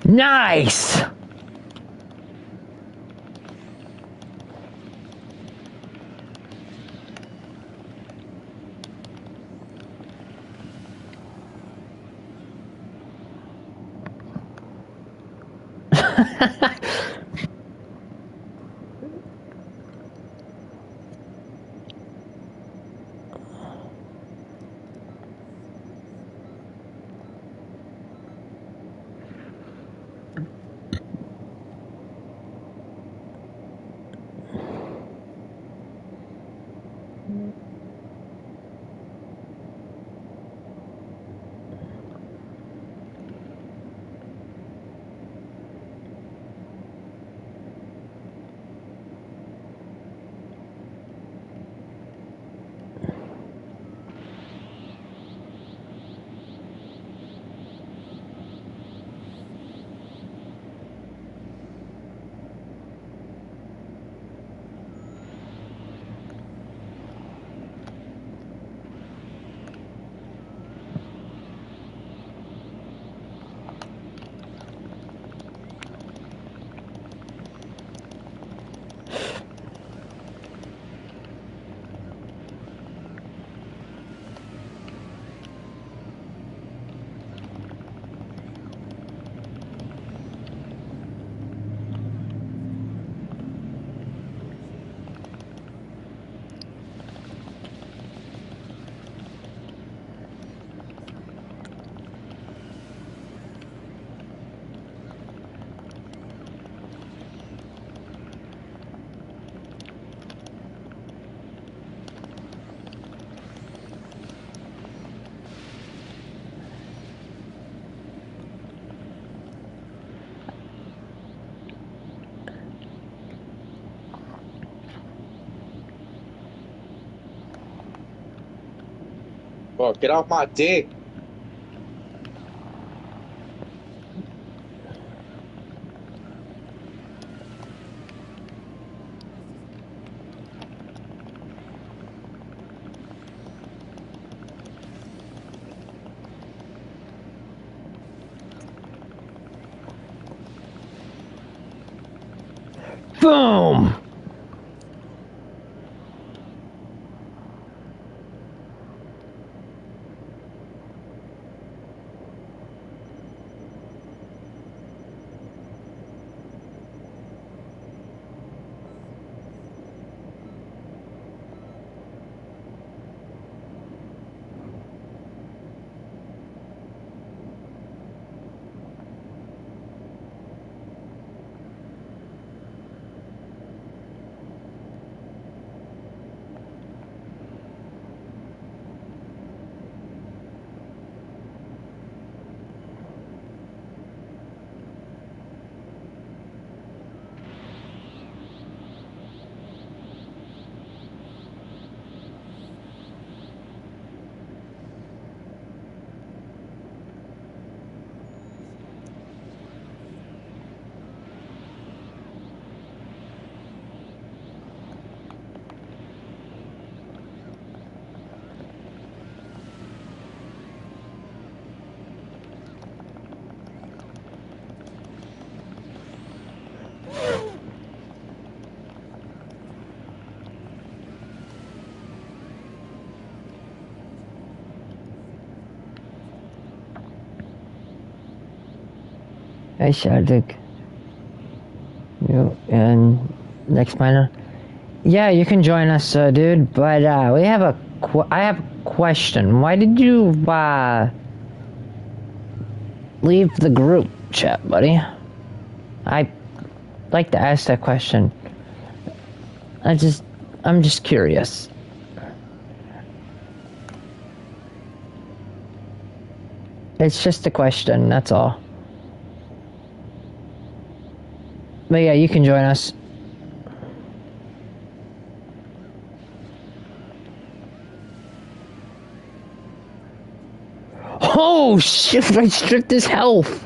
Nice! Bro, get off my dick. Boom! Hey, Shardik. You and next miner. Yeah, you can join us, dude. But we have I have a question. Why did you leave the group chat, buddy? I like to ask that question. I'm just curious. It's just a question, that's all. But yeah, you can join us. Oh shit, I stripped his health!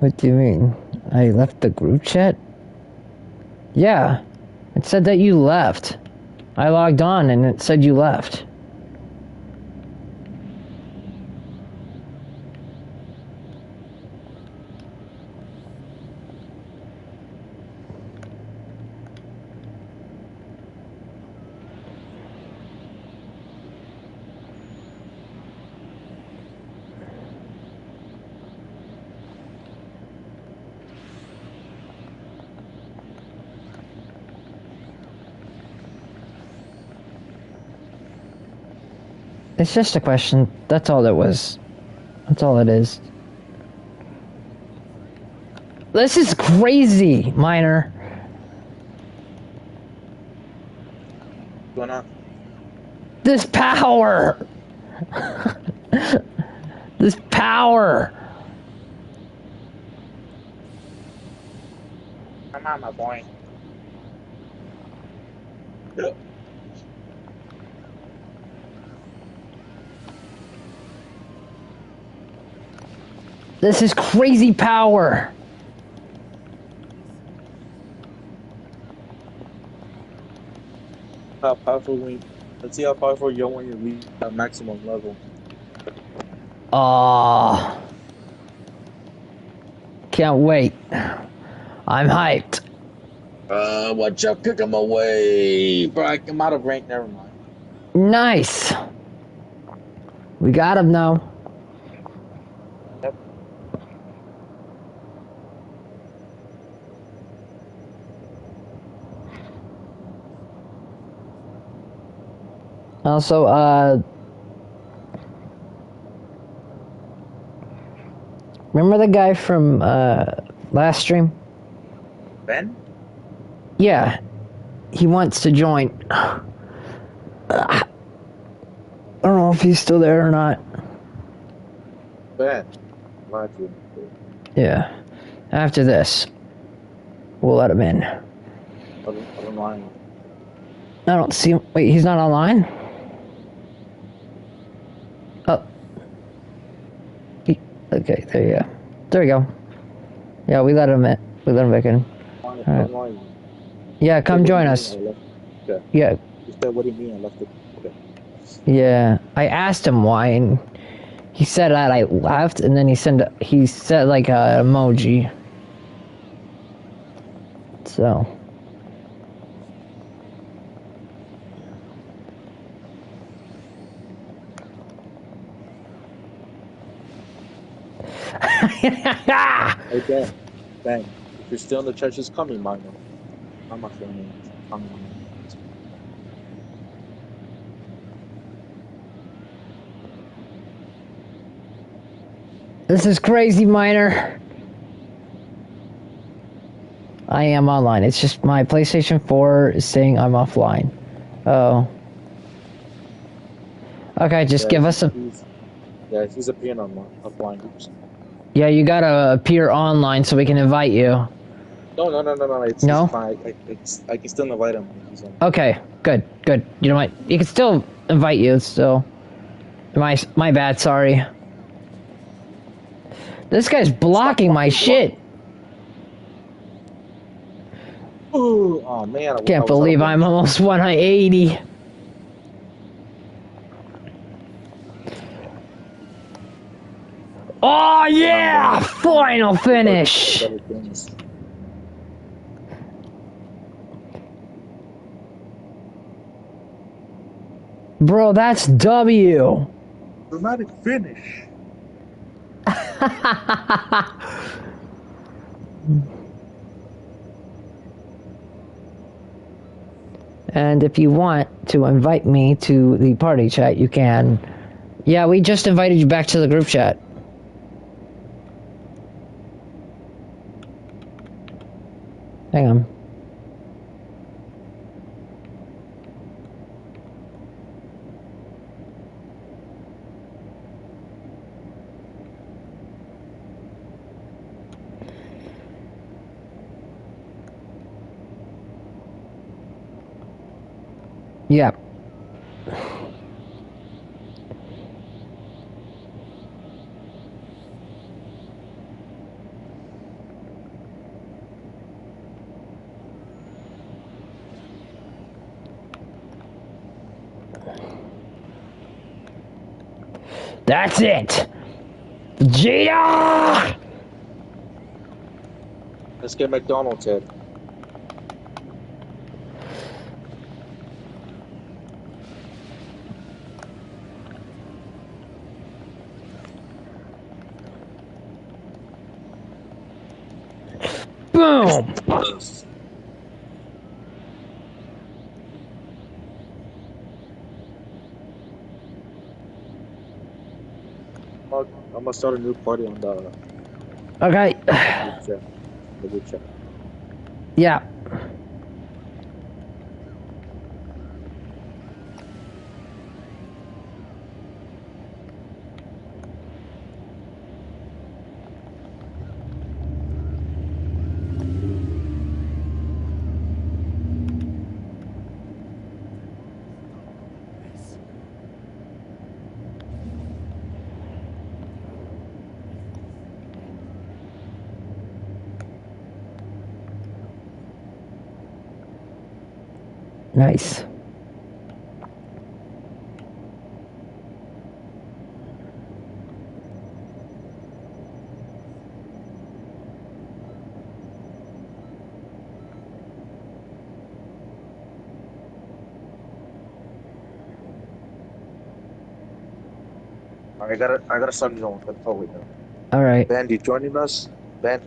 What do you mean? I left the group chat? Yeah. It said that you left. I logged on and it said you left. It's just a question. That's all it was. That's all it is. This is crazy, Miner. What's going on? This power! This power! Come on, my boy. This is crazy power! How powerful we... Let's see how powerful you are when you reach that maximum level. Can't wait. I'm hyped. Watch out, kick him away! Bro, I'm out of rank, never mind. Nice! We got him now. Yep. Also, remember the guy from, last stream? Ben? Yeah. He wants to join. I don't know if he's still there or not. Ben. Glad you. Yeah. After this, we'll let him in. I don't mind. I don't see him. Wait, he's not online? Oh. Okay, there you go. There we go. Yeah, we let him in. We let him back in. Alright. Yeah, come join us. Okay. Yeah. You said, what do you mean I left it? Okay. Yeah. I asked him why, and he said that I left, and then he said like a emoji. So. Okay. Ben, if you're still in the church, just call me Mino. I'm my full name. Call me Mino. This is crazy, Miner. I am online. It's just my PlayStation 4 is saying I'm offline. Oh. Okay, just give us a... Yeah, he's appearing offline. Oops. Yeah, you gotta appear online so we can invite you. No. It's fine. I can still invite him. Okay, good. You know what? You can still invite you, still. My bad, sorry. This guy's blocking my shit. Ooh, oh man. Can't believe I'm almost 180. Oh yeah! Final finish! Bro, that's W. Dramatic finish. And if you want to invite me to the party chat, you can. Yeah, we just invited you back to the group chat. Hang on. Yeah. That's it! Vegeta! Let's get McDonald's head. Boom! I'm gonna start a new party on the Okay. group chat. The group chat. Yeah. Nice. I gotta start going. Totally done. All right. Ben, you joining us? Ben,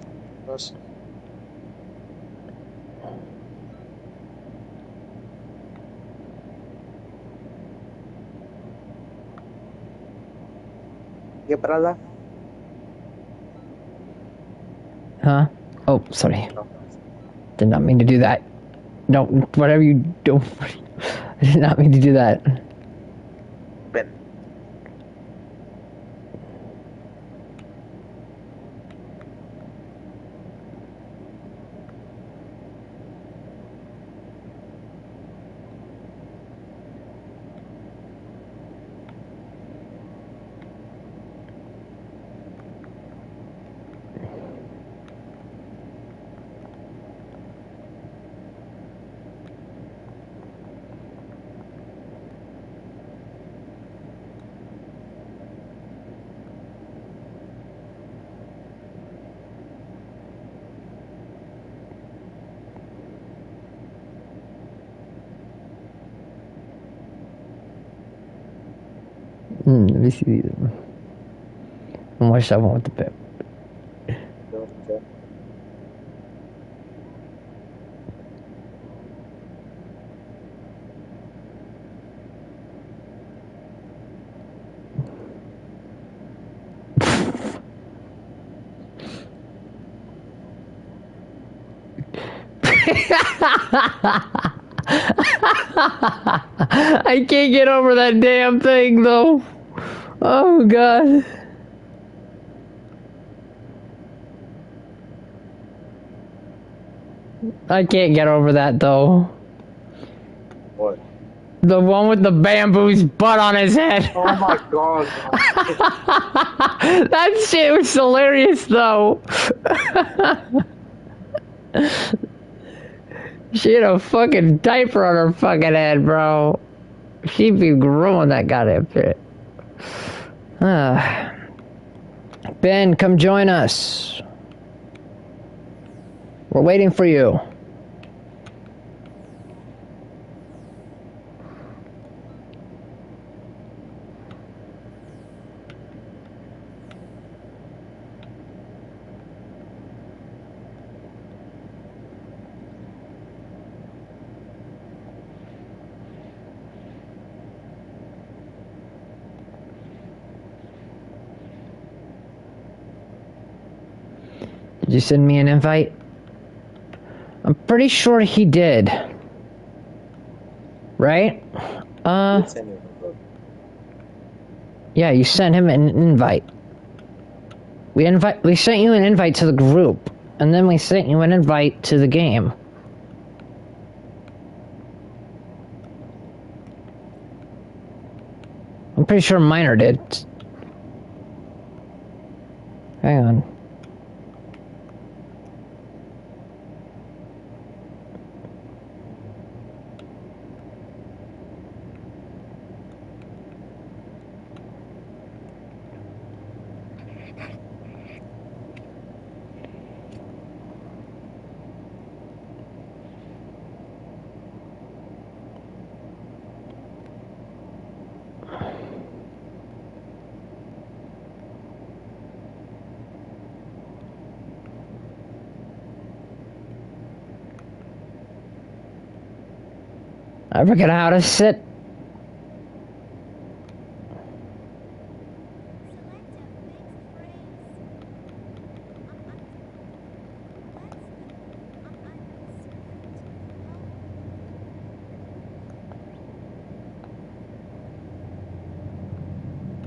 us? Yeah, brother. Huh? Oh, sorry. Did not mean to do that. No, whatever you do. I did not mean to do that. Ben. Let me see these. How much I want the pip. I can't get over that damn thing though. Oh god. I can't get over that though. What? The one with the bamboo's butt on his head. Oh my god. That shit was hilarious though. She had a fucking diaper on her fucking head, bro. She'd be growing that goddamn shit. Ben, come join us. We're waiting for you. Did you send me an invite? I'm pretty sure he did. Right? Yeah, you sent him an invite. We sent you an invite to the group, and then we sent you an invite to the game. I'm pretty sure Miner did. Hang on. I forget how to sit.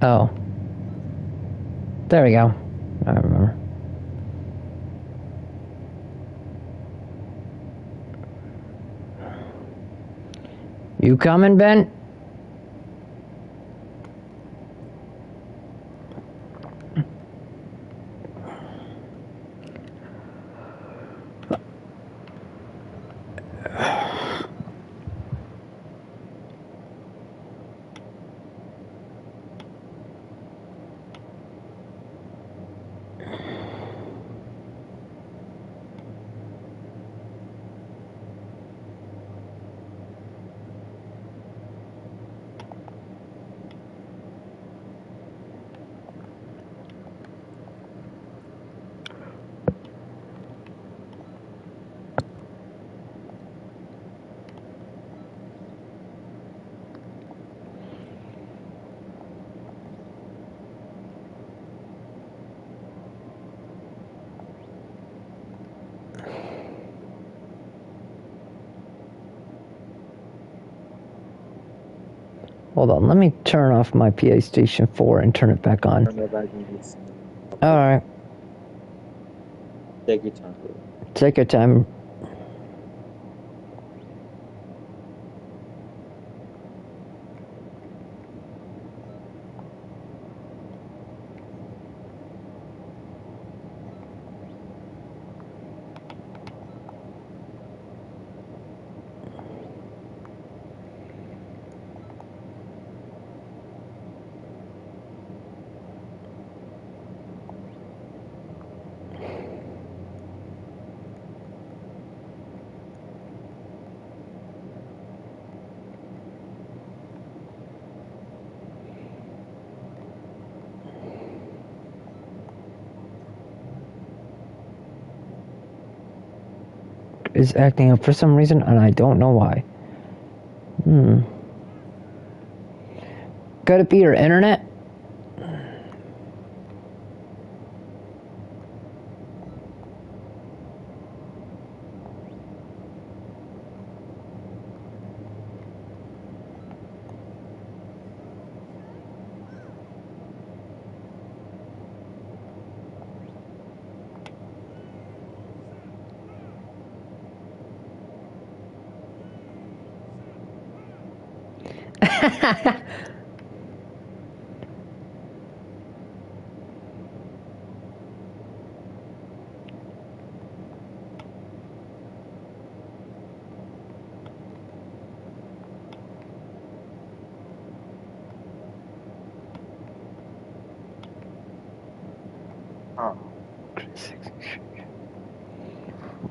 Oh. There we go. I remember. You coming, Ben? Hold on, let me turn off my PlayStation 4 and turn it back on. Alright. Take your time. Take your time. Is acting up for some reason, and I don't know why. Could it be your internet?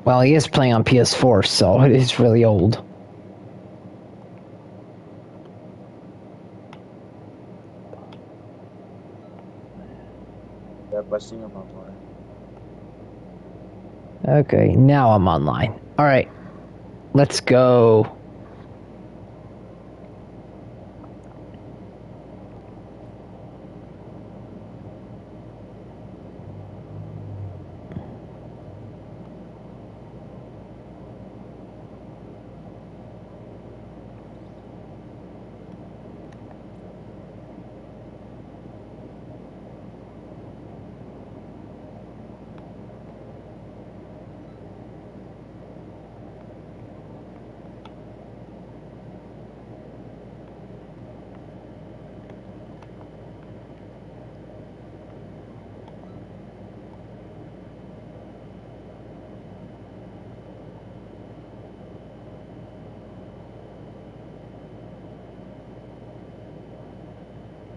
Well, he is playing on PS4, so it is really old. Okay, now I'm online. Alright, let's go.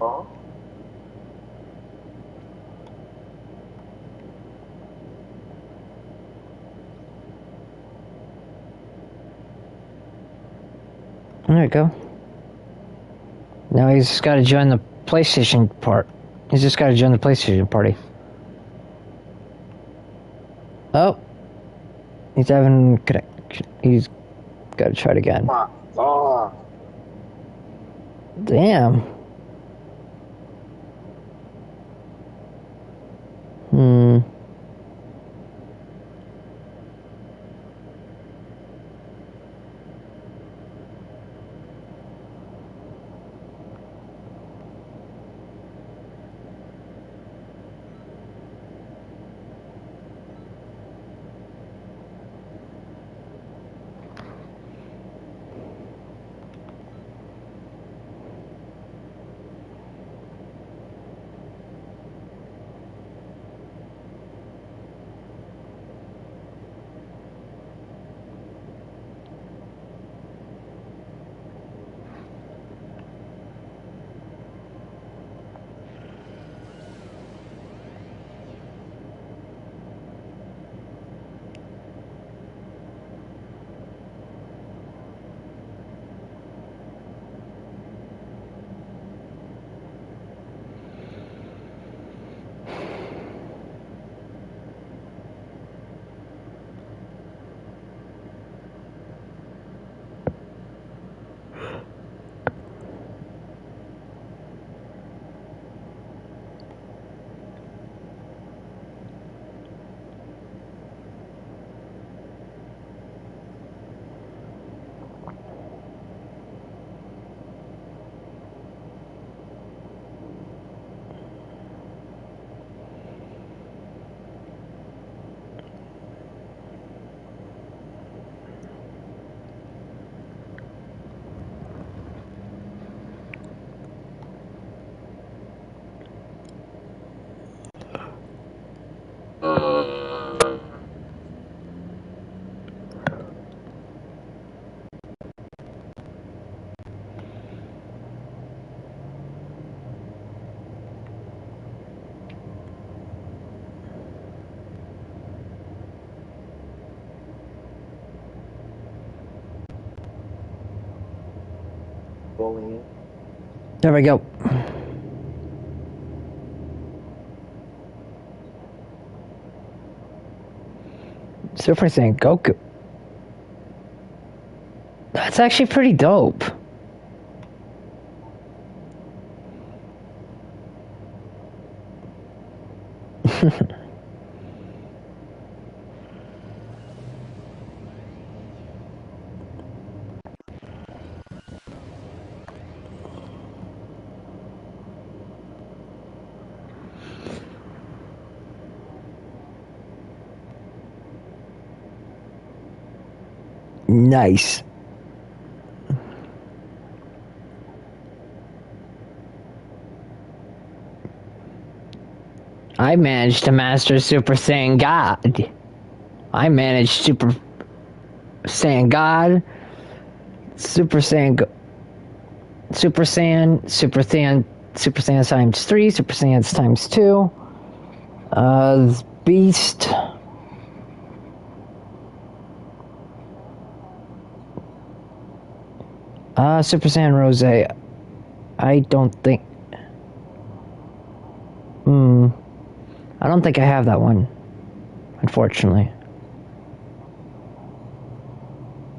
Huh? There we go. Now he's just got to join the PlayStation part. He's just got to join the PlayStation party. Oh. He's having connection. He's got to try it again. My God. Damn. Hmm. Bullying. There we go. Super Saiyan Goku. That's actually pretty dope. Nice. I managed to master Super Saiyan God. I managed Super Saiyan God, Super Saiyan, Super Saiyan, Super Saiyan, Super Saiyan times 3, Super Saiyans times 2, Beast, Super Saiyan Rose. I don't think. I don't think I have that one, unfortunately.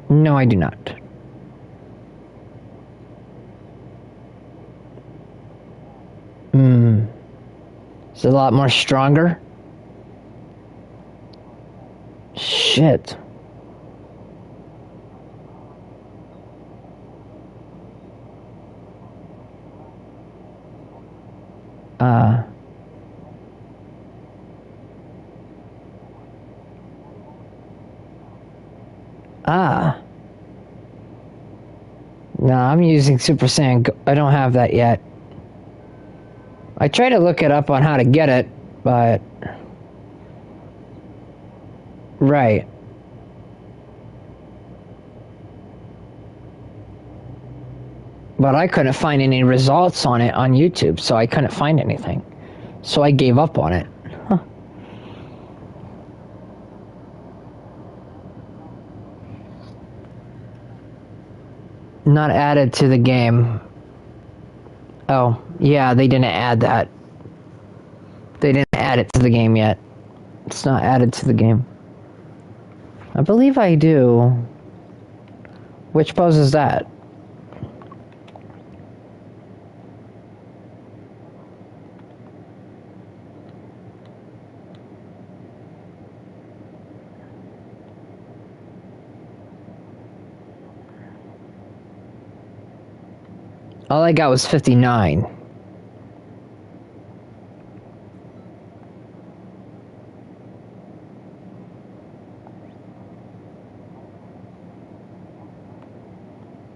No, I do not. It's a lot more stronger. Shit. No, I'm using Super Saiyan. I don't have that yet. I tried to look it up on how to get it, but... Right. But I couldn't find any results on it on YouTube, so I couldn't find anything. So I gave up on it. Huh. Not added to the game. Oh, yeah, they didn't add that. They didn't add it to the game yet. It's not added to the game. I believe I do. Which pose is that? All I got was 59.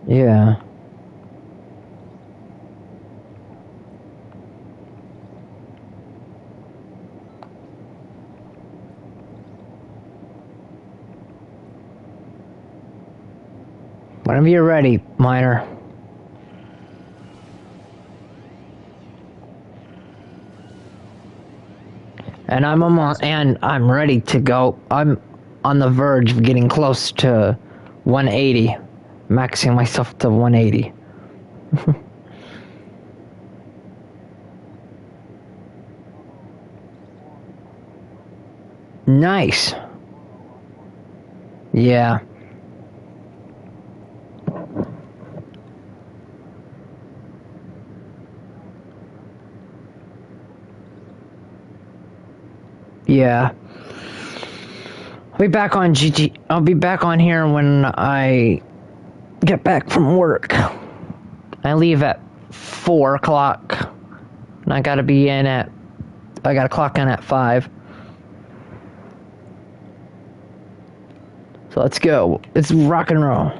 Yeah. Whenever you're ready, Miner. And I'm ready to go. I'm on the verge of getting close to 180, maxing myself to 180. Nice. Yeah. Yeah. I'll be back on I'll be back on here when I get back from work. I leave at 4 o'clock. And I gotta clock in at 5. So let's go. It's rock and roll.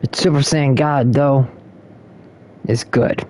But Super Saiyan God, though, is good.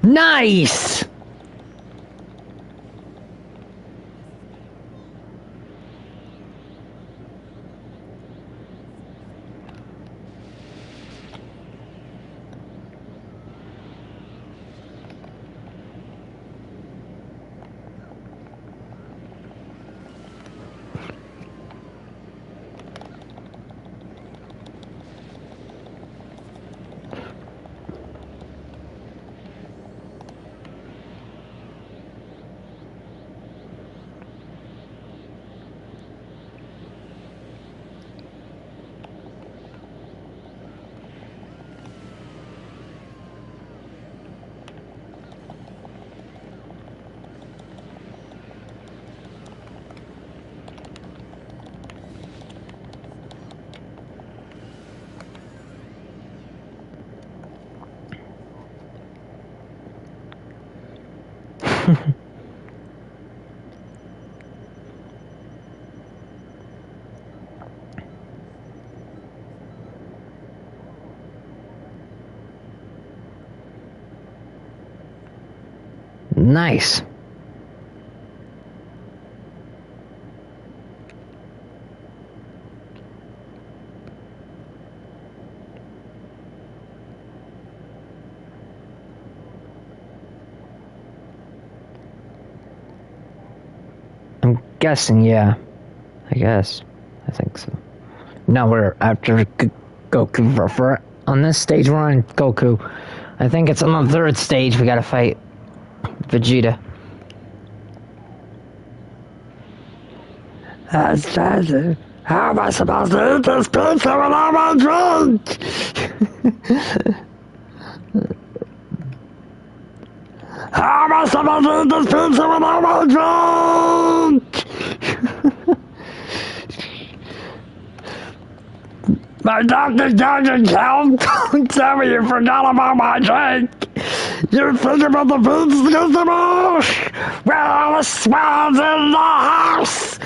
Nice! Nice. I'm guessing, yeah. I guess. I think so. Now we're after Goku. On this stage, we're on Goku. I think it's on the third stage we gotta fight Vegeta. How am I supposed to eat this pizza when I'm on drunk? How am I supposed to eat this pizza when I'm on drunk? My doctor doesn't tell me you forgot about my drink. You think about the pizza the most? Well, I was swans in the house.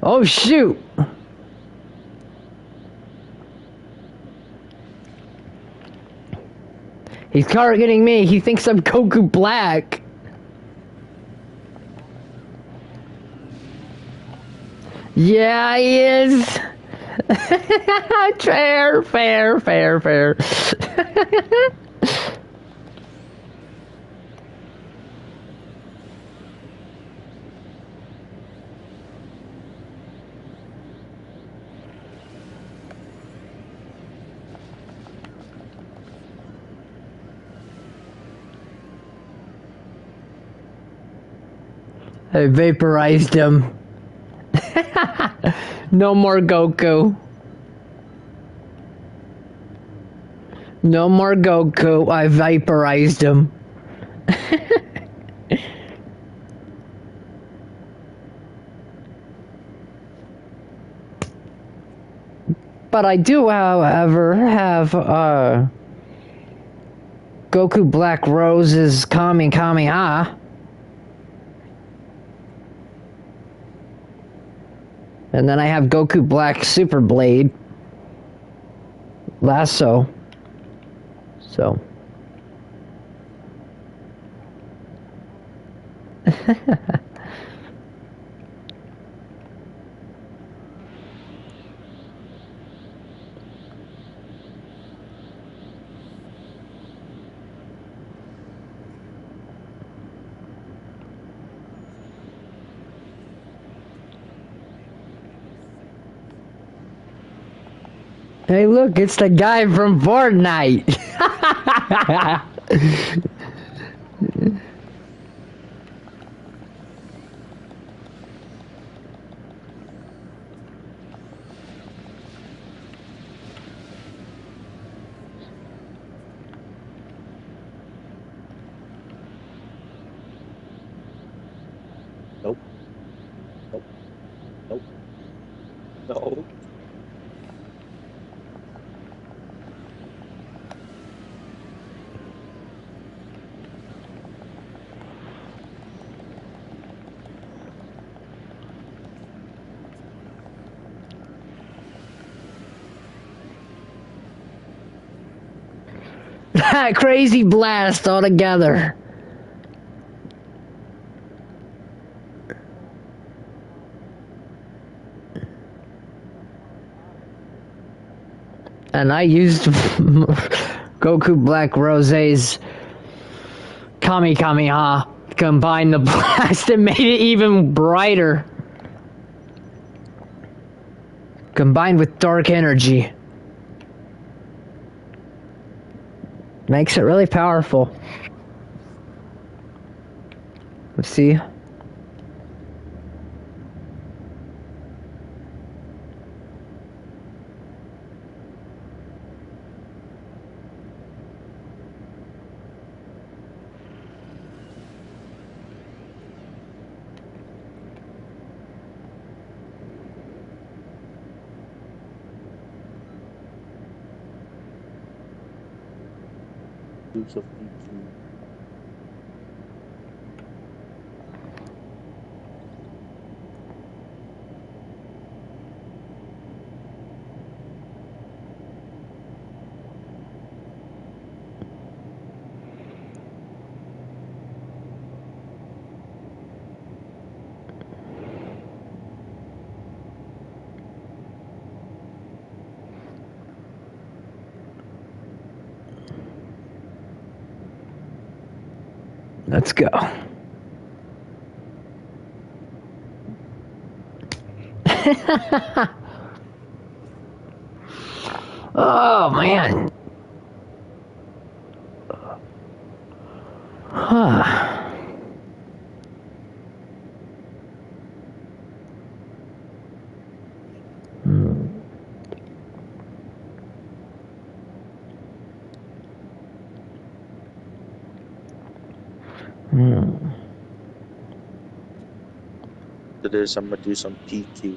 Oh shoot! He's targeting me. He thinks I'm Goku Black. Yeah, he is. Fair. I vaporized him. No more Goku. No more Goku. I vaporized him. But I do, however, have Goku Black Rose's Kamehameha. And then I have Goku Black Super Blade. Lasso. So. Hey, look, it's the guy from Fortnite. Nope. No. That crazy blast all together. And I used Goku Black Rose's Kamehameha, combined the blast and made it even brighter. Combined with dark energy. Makes it really powerful. Let's see. Use of EQ. Let's go. Oh, man. Huh. After this, I'm gonna do some PQ.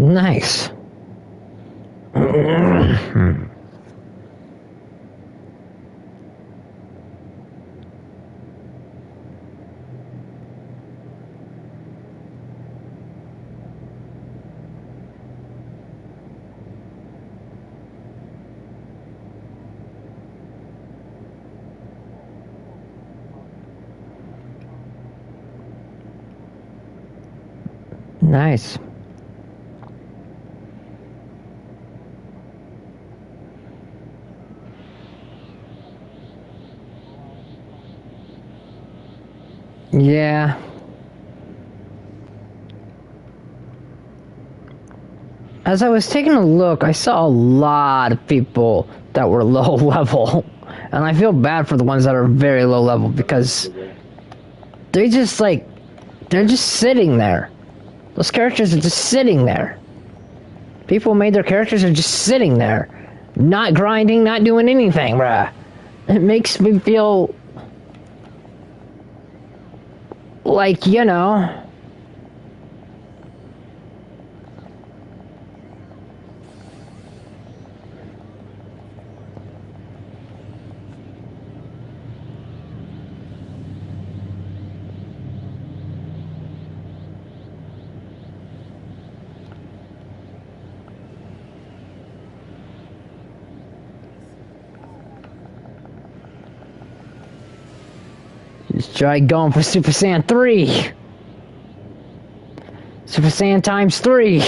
Nice. Nice. Yeah. As I was taking a look, I saw a lot of people that were low level. And I feel bad for the ones that are very low level because they just they're just sitting there. Those characters are just sitting there. People who made their characters are just sitting there. Not grinding, not doing anything, bruh. It makes me feel like, you know... Just try going for Super Saiyan 3. Super Saiyan times 3.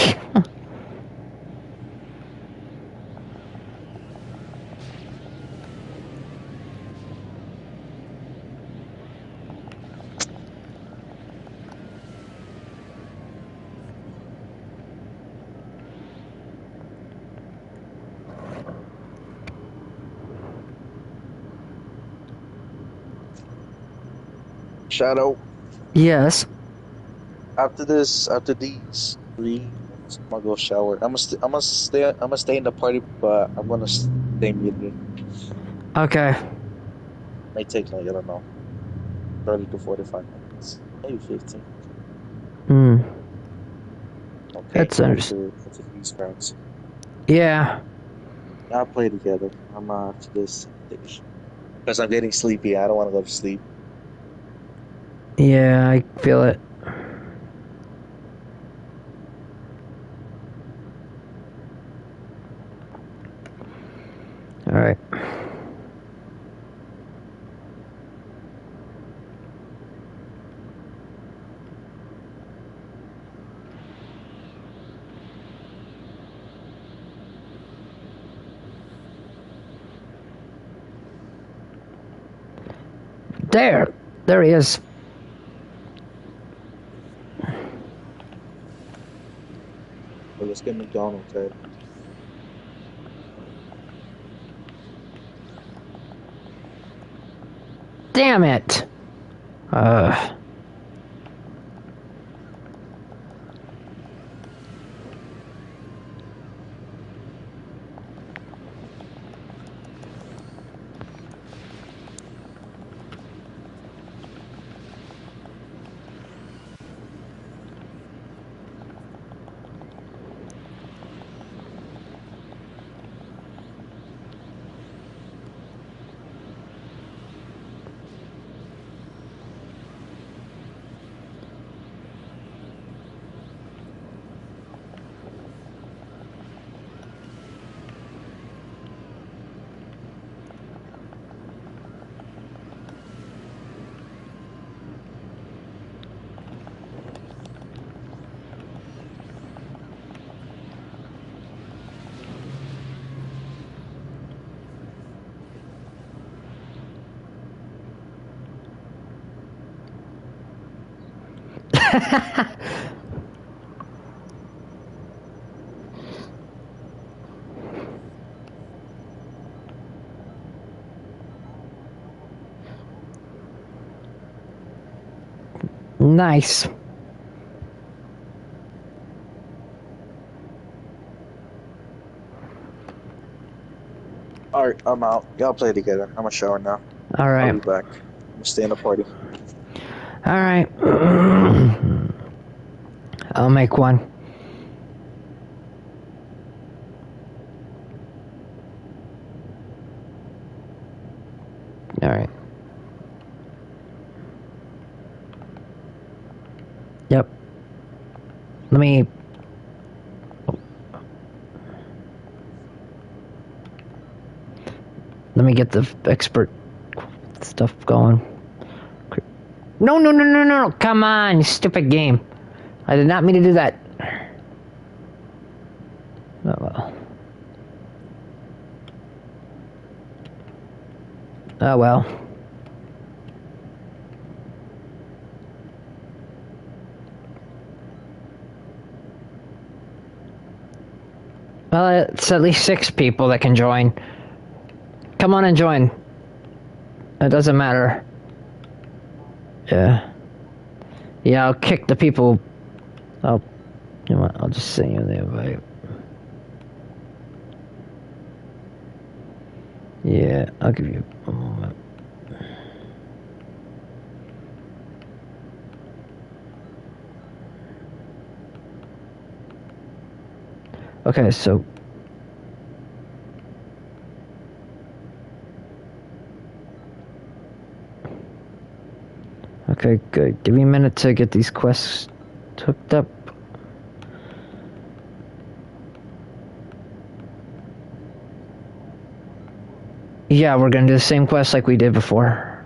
Shadow. Yes. After these 3, I'm gonna go shower. I'm gonna stay in the party, but I'm gonna stay muted. Okay. May take like, I don't know, 30 to 45 minutes, maybe 15. Okay. That's understood. That's a few scraps. Yeah. I'll play together. I'm after this stage because I'm getting sleepy. I don't want to go to sleep. Yeah, I feel it. All right. There he is. Well, let's get McDonald's, Ed. Damn it. Nice. Alright, I'm out. Y'all play together. I'm gonna shower now. All right. I'll be back. I'm gonna stay in the party. All right. I'll make one. All right. Yep. Let me get the expert stuff going. No. Come on, you stupid game. I did not mean to do that. Oh well. Oh well. Well, it's at least 6 people that can join. Come on and join. It doesn't matter. Yeah. Yeah, I'll kick the people. You know what? I'll just send you the invite. Yeah, I'll give you a moment. Okay, so okay, good. Give me a minute to get these quests hooked up. Yeah, we're gonna do the same quest like we did before.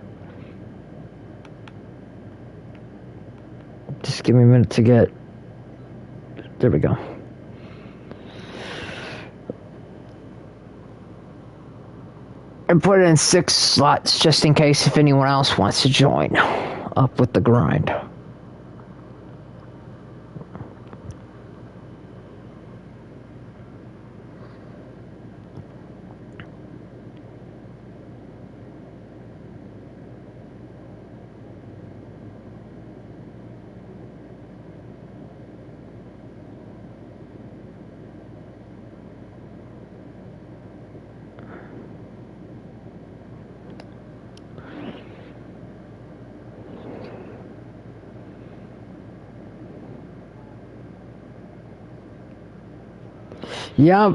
Just give me a minute to get... There we go. And put it in 6 slots just in case if anyone else wants to join. Up with the grind. Yeah,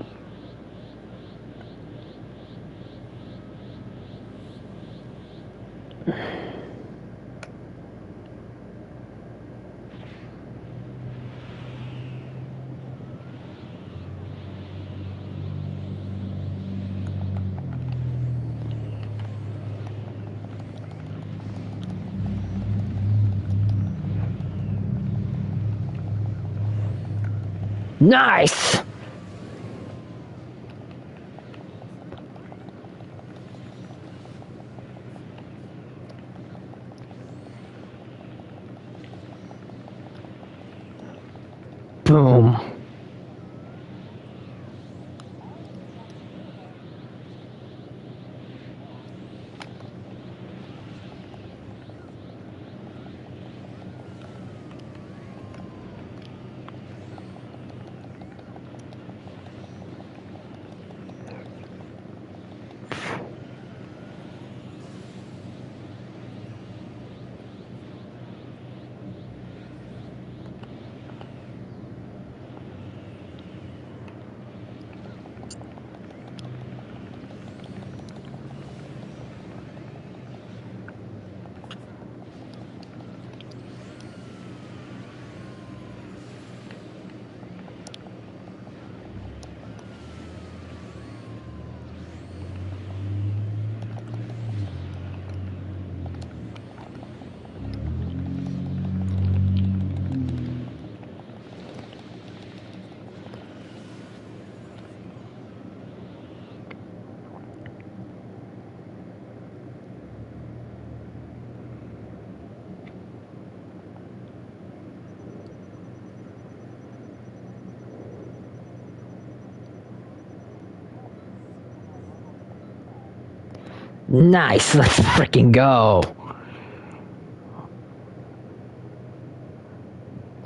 Nice! Boom. Nice, let's freaking go.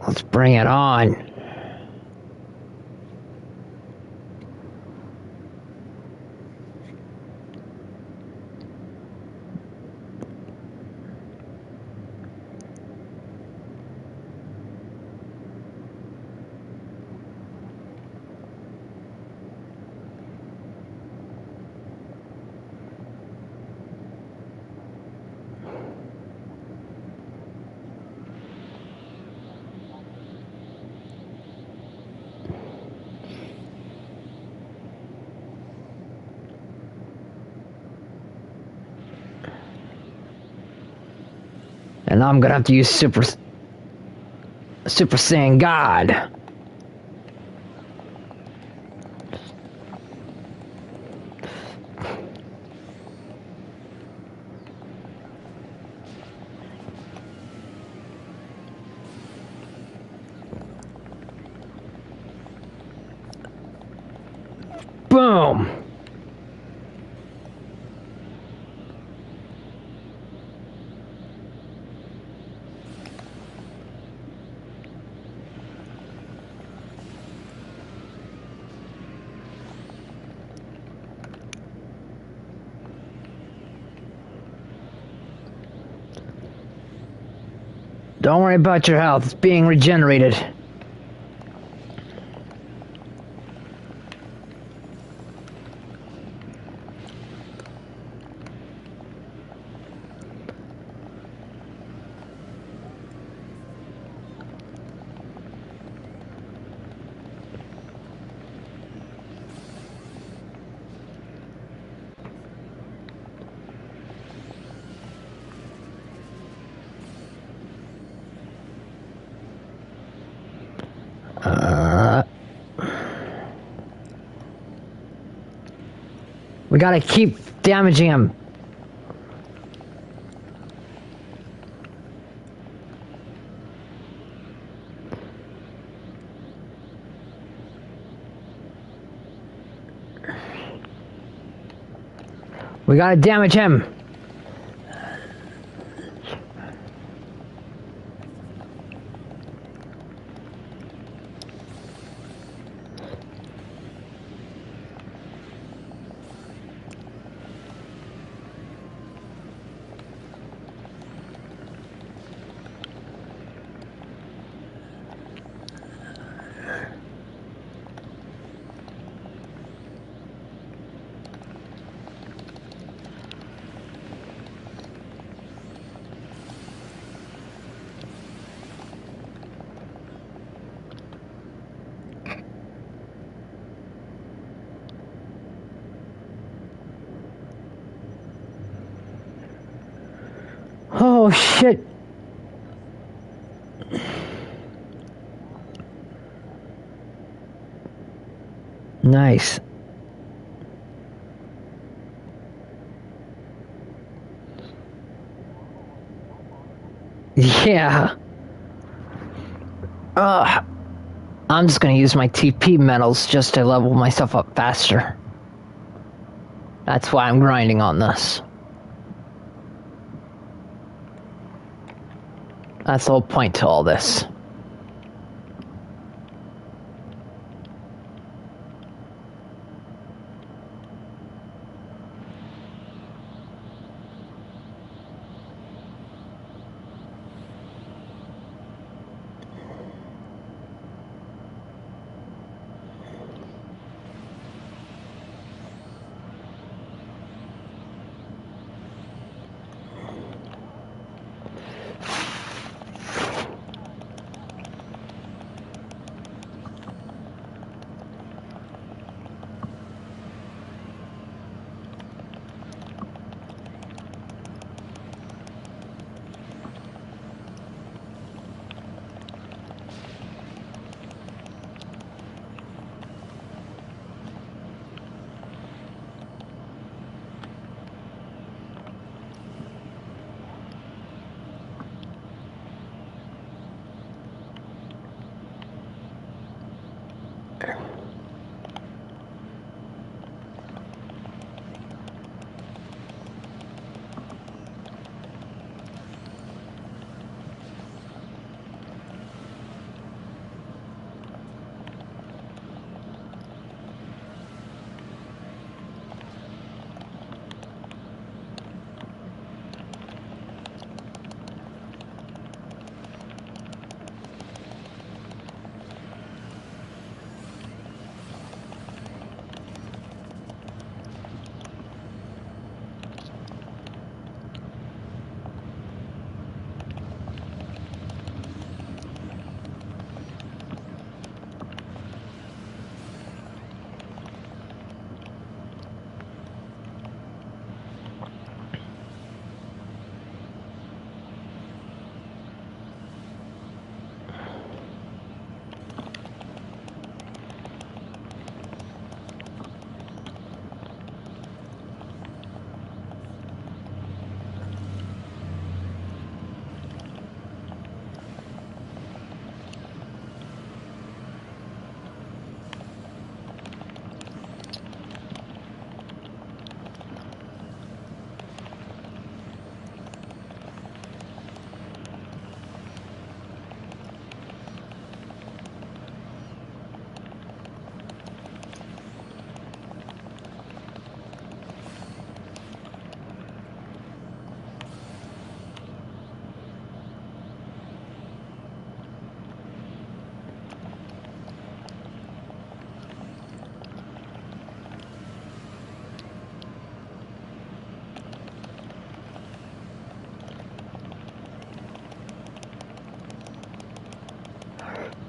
Let's bring it on. And I'm gonna have to use Super Saiyan God. Boom. Don't worry about your health, it's being regenerated. We gotta keep damaging him. We gotta damage him. Oh shit. Nice. Yeah. I'm just gonna use my TP metals just to level myself up faster. That's why I'm grinding on this. That's the whole point to all this.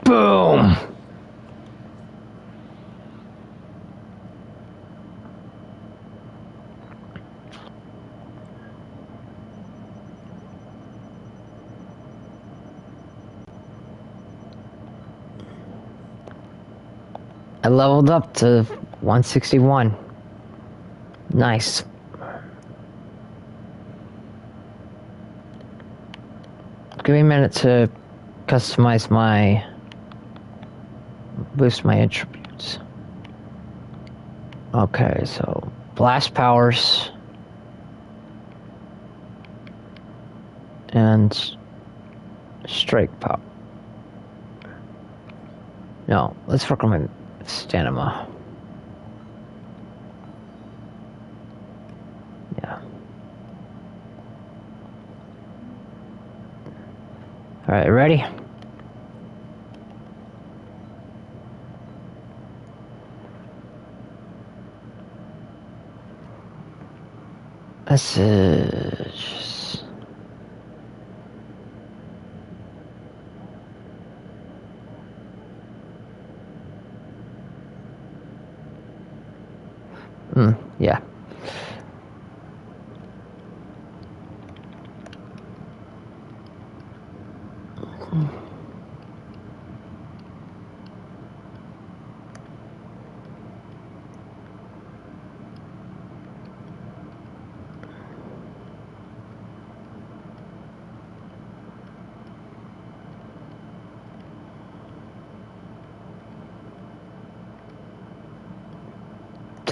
Boom! I leveled up to 161. Nice. Give me a minute to customize my... boost my attributes. Okay, so blast powers and strike power. No, let's work on my stamina. Yeah. Alright, ready? Messages. Yeah.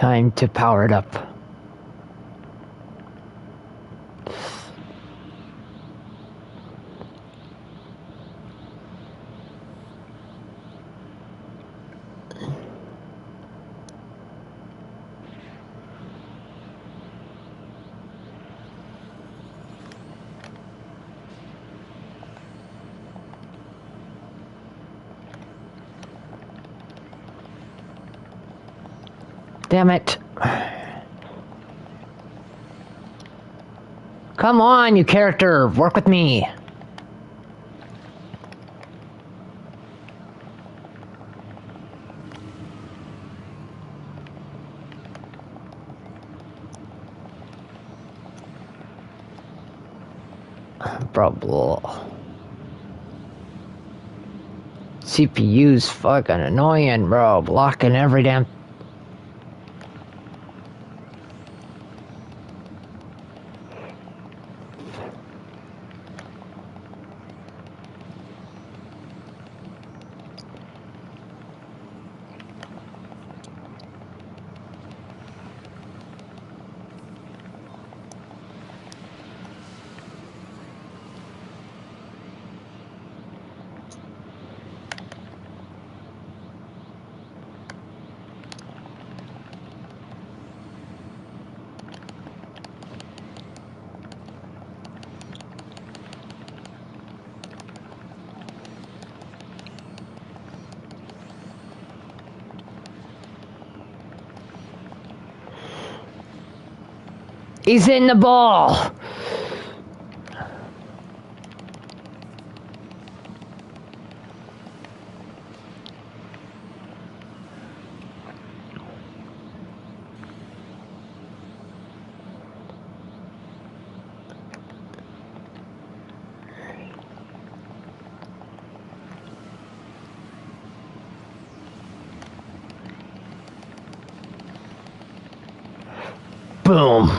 Time to power it up. Damn it. Come on, you character. Work with me. Bro. CPU's fucking annoying, bro. Blocking every damn... He's in the ball! Boom.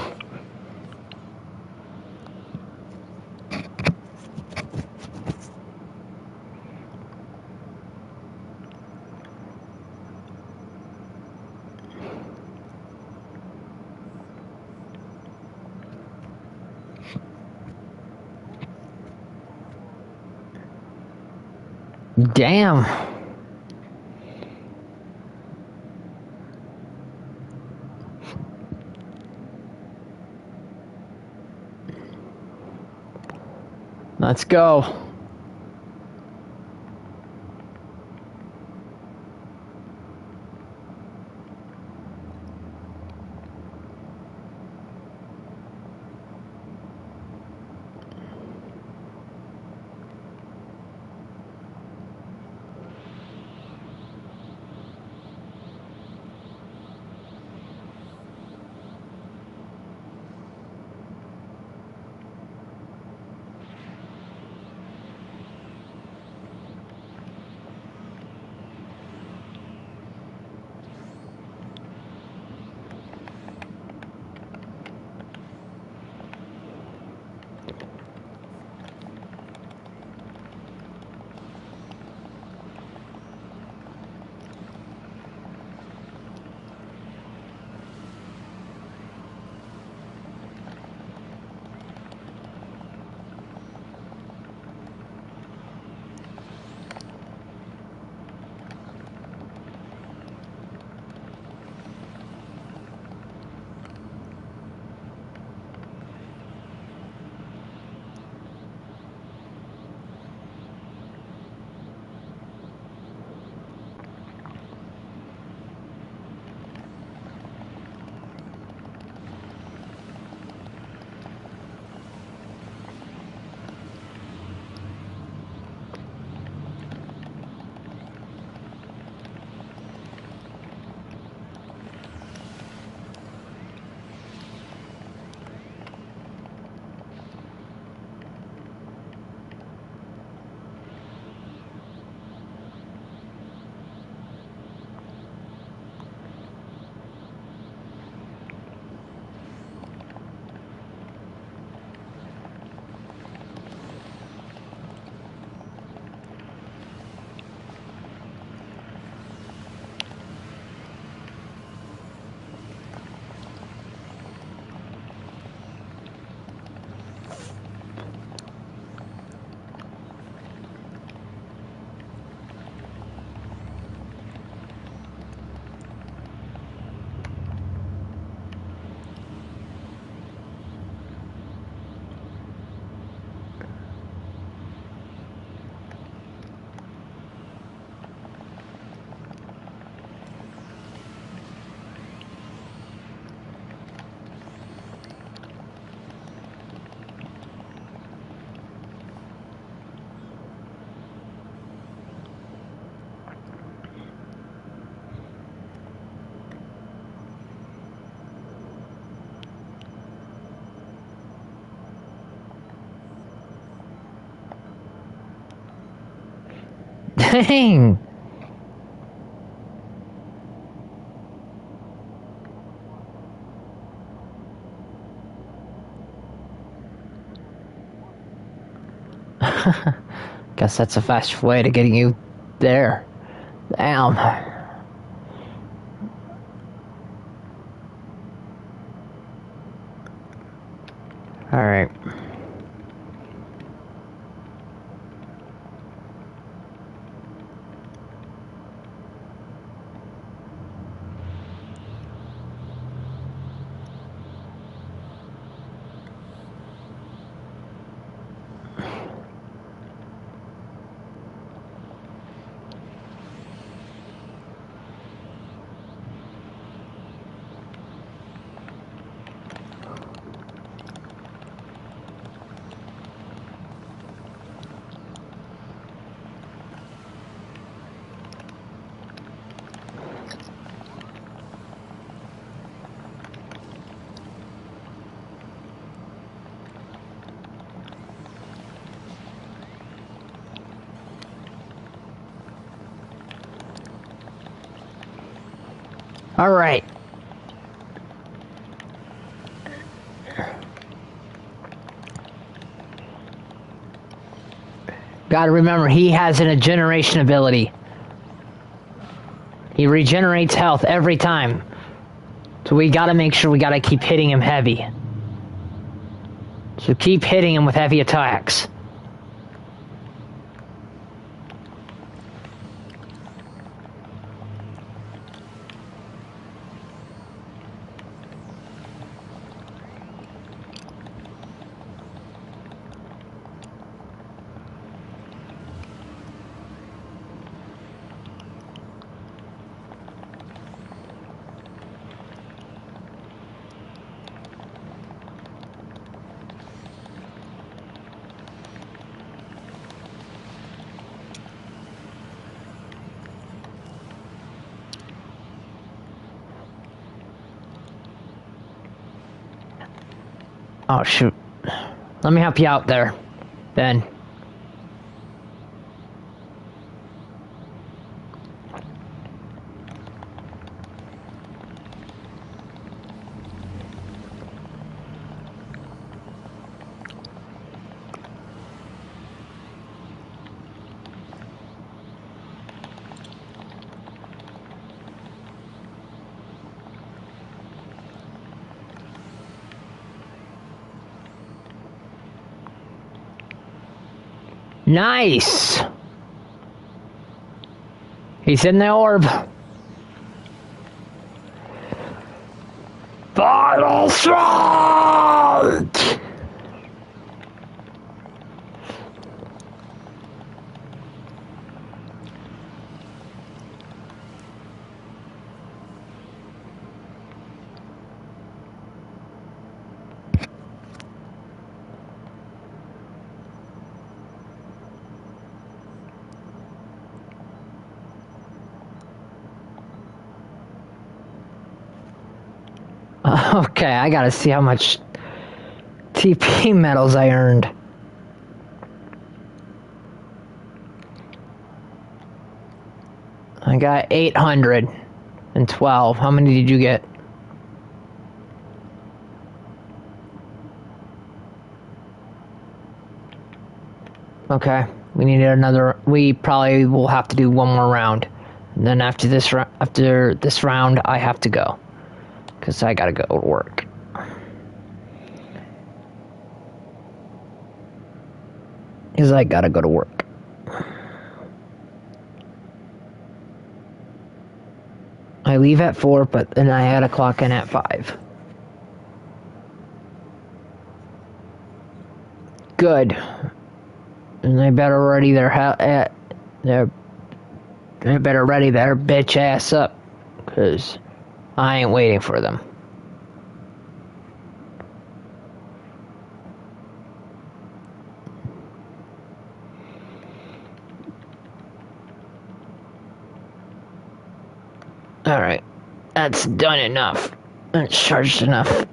Damn. Let's go. Dang! Guess that's a fast way to getting you there. Damn. Alright. Alright. Gotta remember, he has a regeneration ability. He regenerates health every time. So we gotta make sure we gotta keep hitting him heavy. So keep hitting him with heavy attacks. Oh, shoot. Let me help you out there, Ben. Nice! He's in the orb. Final strike! Okay, I gotta see how much TP medals I earned. I got 812. How many did you get? Okay, we need another. We probably will have to do one more round. And then after this round, I have to go. Because I gotta go to work. Because I gotta go to work. I leave at 4, but then I had to clock in at 5. Good. And they better ready they better ready their bitch ass up. Because I ain't waiting for them. Alright. That's done enough. That's charged enough.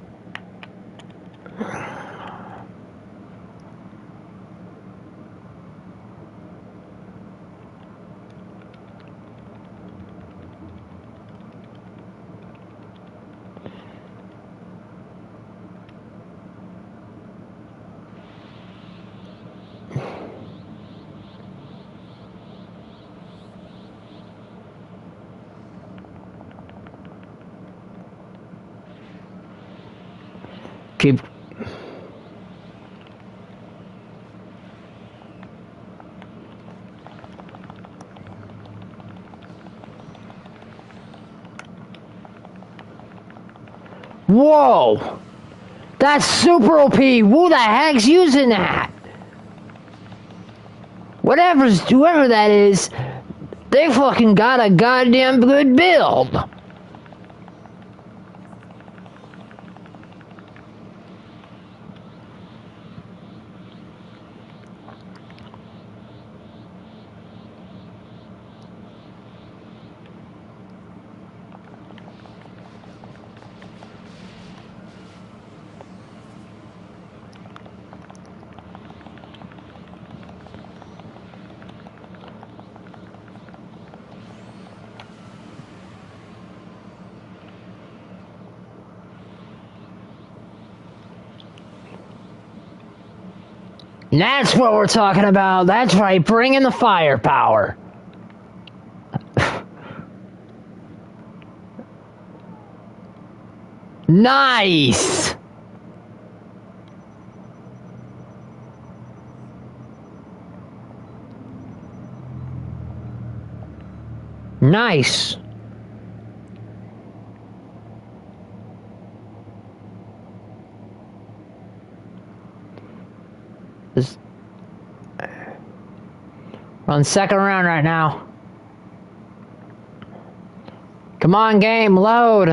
Keep. Whoa! That's super OP! Who the heck's using that? Whoever that is, they fucking got a goddamn good build. That's what we're talking about. That's right, bring in the firepower. Nice! Nice! We're on second round right now. Come on, game, load!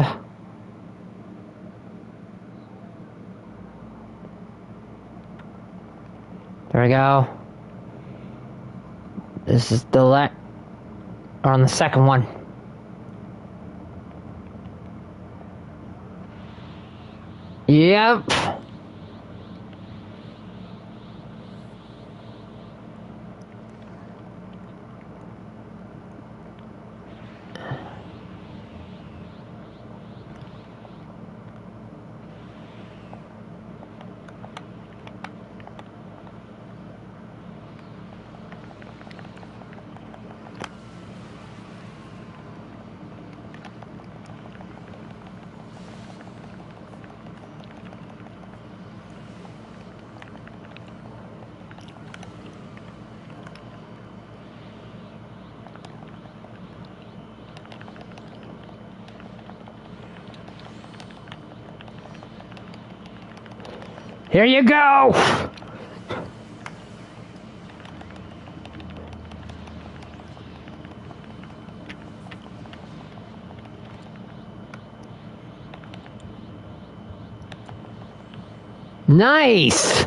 There we go. This is the we're on the second one. Yep. Here you go! Nice!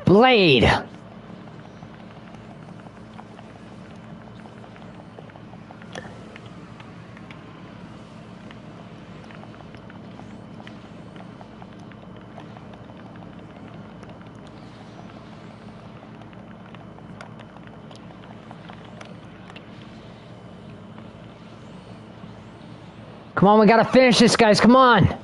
Blade! Come on, we gotta finish this, guys, come on!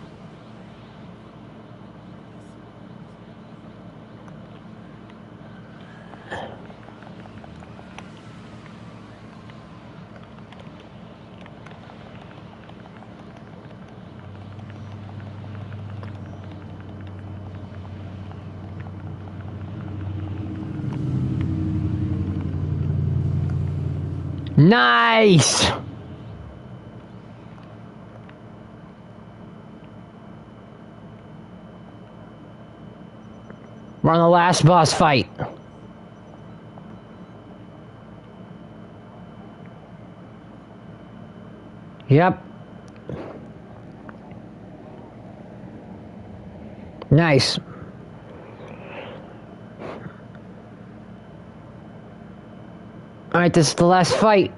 Nice! We're on the last boss fight. Yep. Nice. Alright, this is the last fight.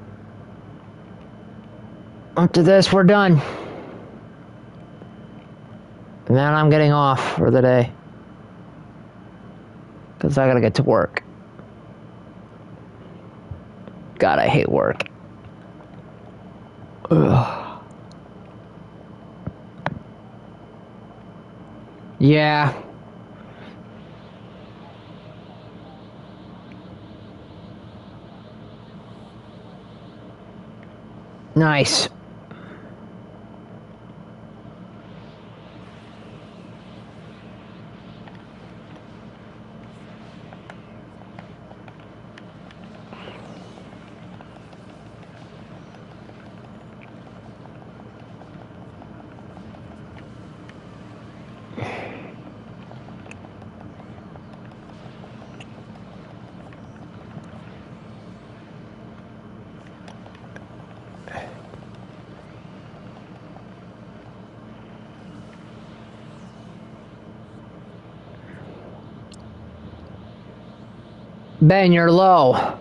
After this, we're done. And then I'm getting off for the day. Because I gotta get to work. God, I hate work. Ugh. Yeah. Nice. Ben, you're low.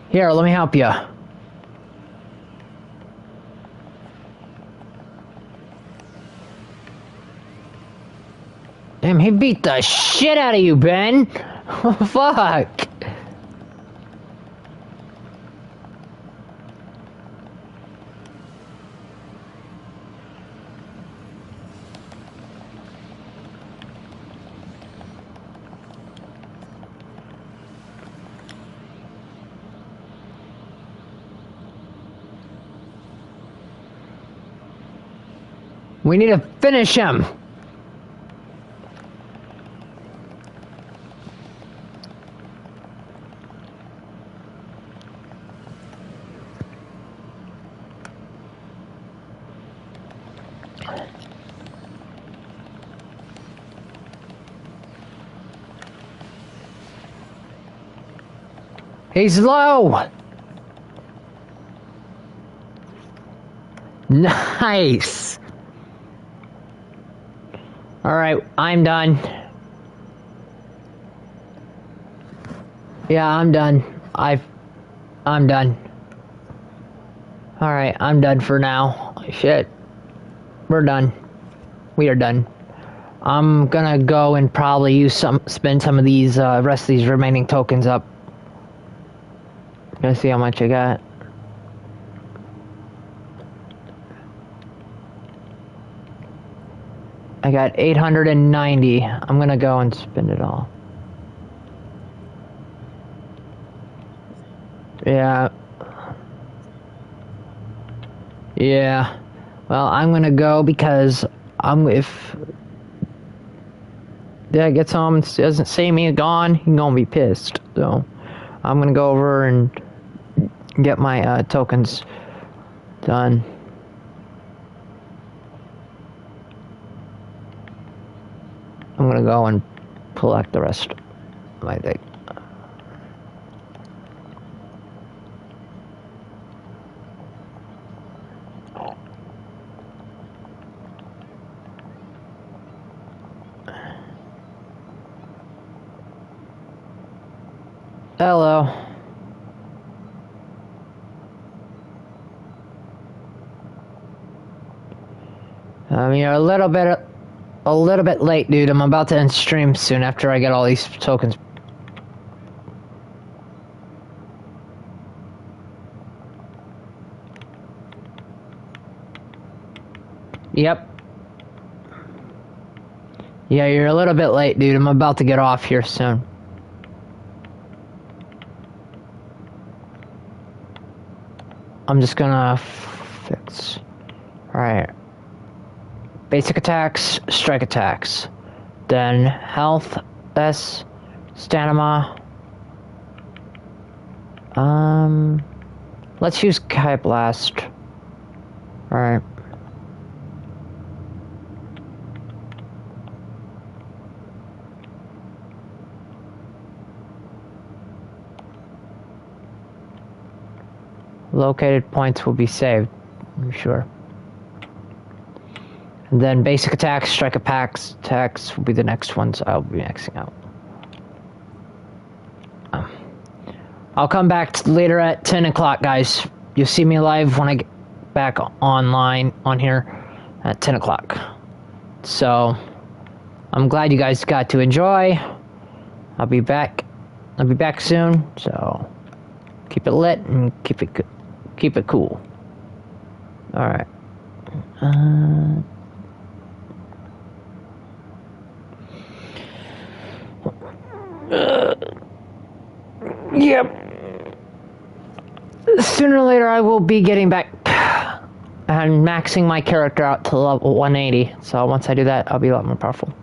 Here, let me help you. Damn, he beat the shit out of you, Ben. Fuck. We need to finish him. He's low. Nice. All right, I'm done. Yeah, I'm done. I'm done. All right, I'm done for now. Shit. We're done. We are done. I'm gonna go and probably spend some of these rest of these remaining tokens up. Gonna see how much I got. I got 890. I'm gonna go and spend it all. Yeah. Yeah. Well, I'm gonna go because if Dad gets home and doesn't see me gone, he's gonna be pissed. So I'm gonna go over and get my tokens done. I'm gonna go and collect the rest of my thing. Hello. You're a little bit late, dude. I'm about to end stream soon after I get all these tokens. Yep. Yeah, you're a little bit late, dude. I'm about to get off here soon. I'm just gonna fix. Alright. Basic attacks, strike attacks. Then health, S, stamina. Let's use Kai Blast. Alright. Located points will be saved, I'm sure. And then basic attacks, strike attacks will be the next ones I'll be maxing out. I'll come back later at 10 o'clock, guys. You'll see me live when I get back online on here at 10 o'clock. So, I'm glad you guys got to enjoy. I'll be back soon, so keep it lit and keep it cool. Alright. Yep. Sooner or later, I will be getting back and maxing my character out to level 180. So once I do that, I'll be a lot more powerful.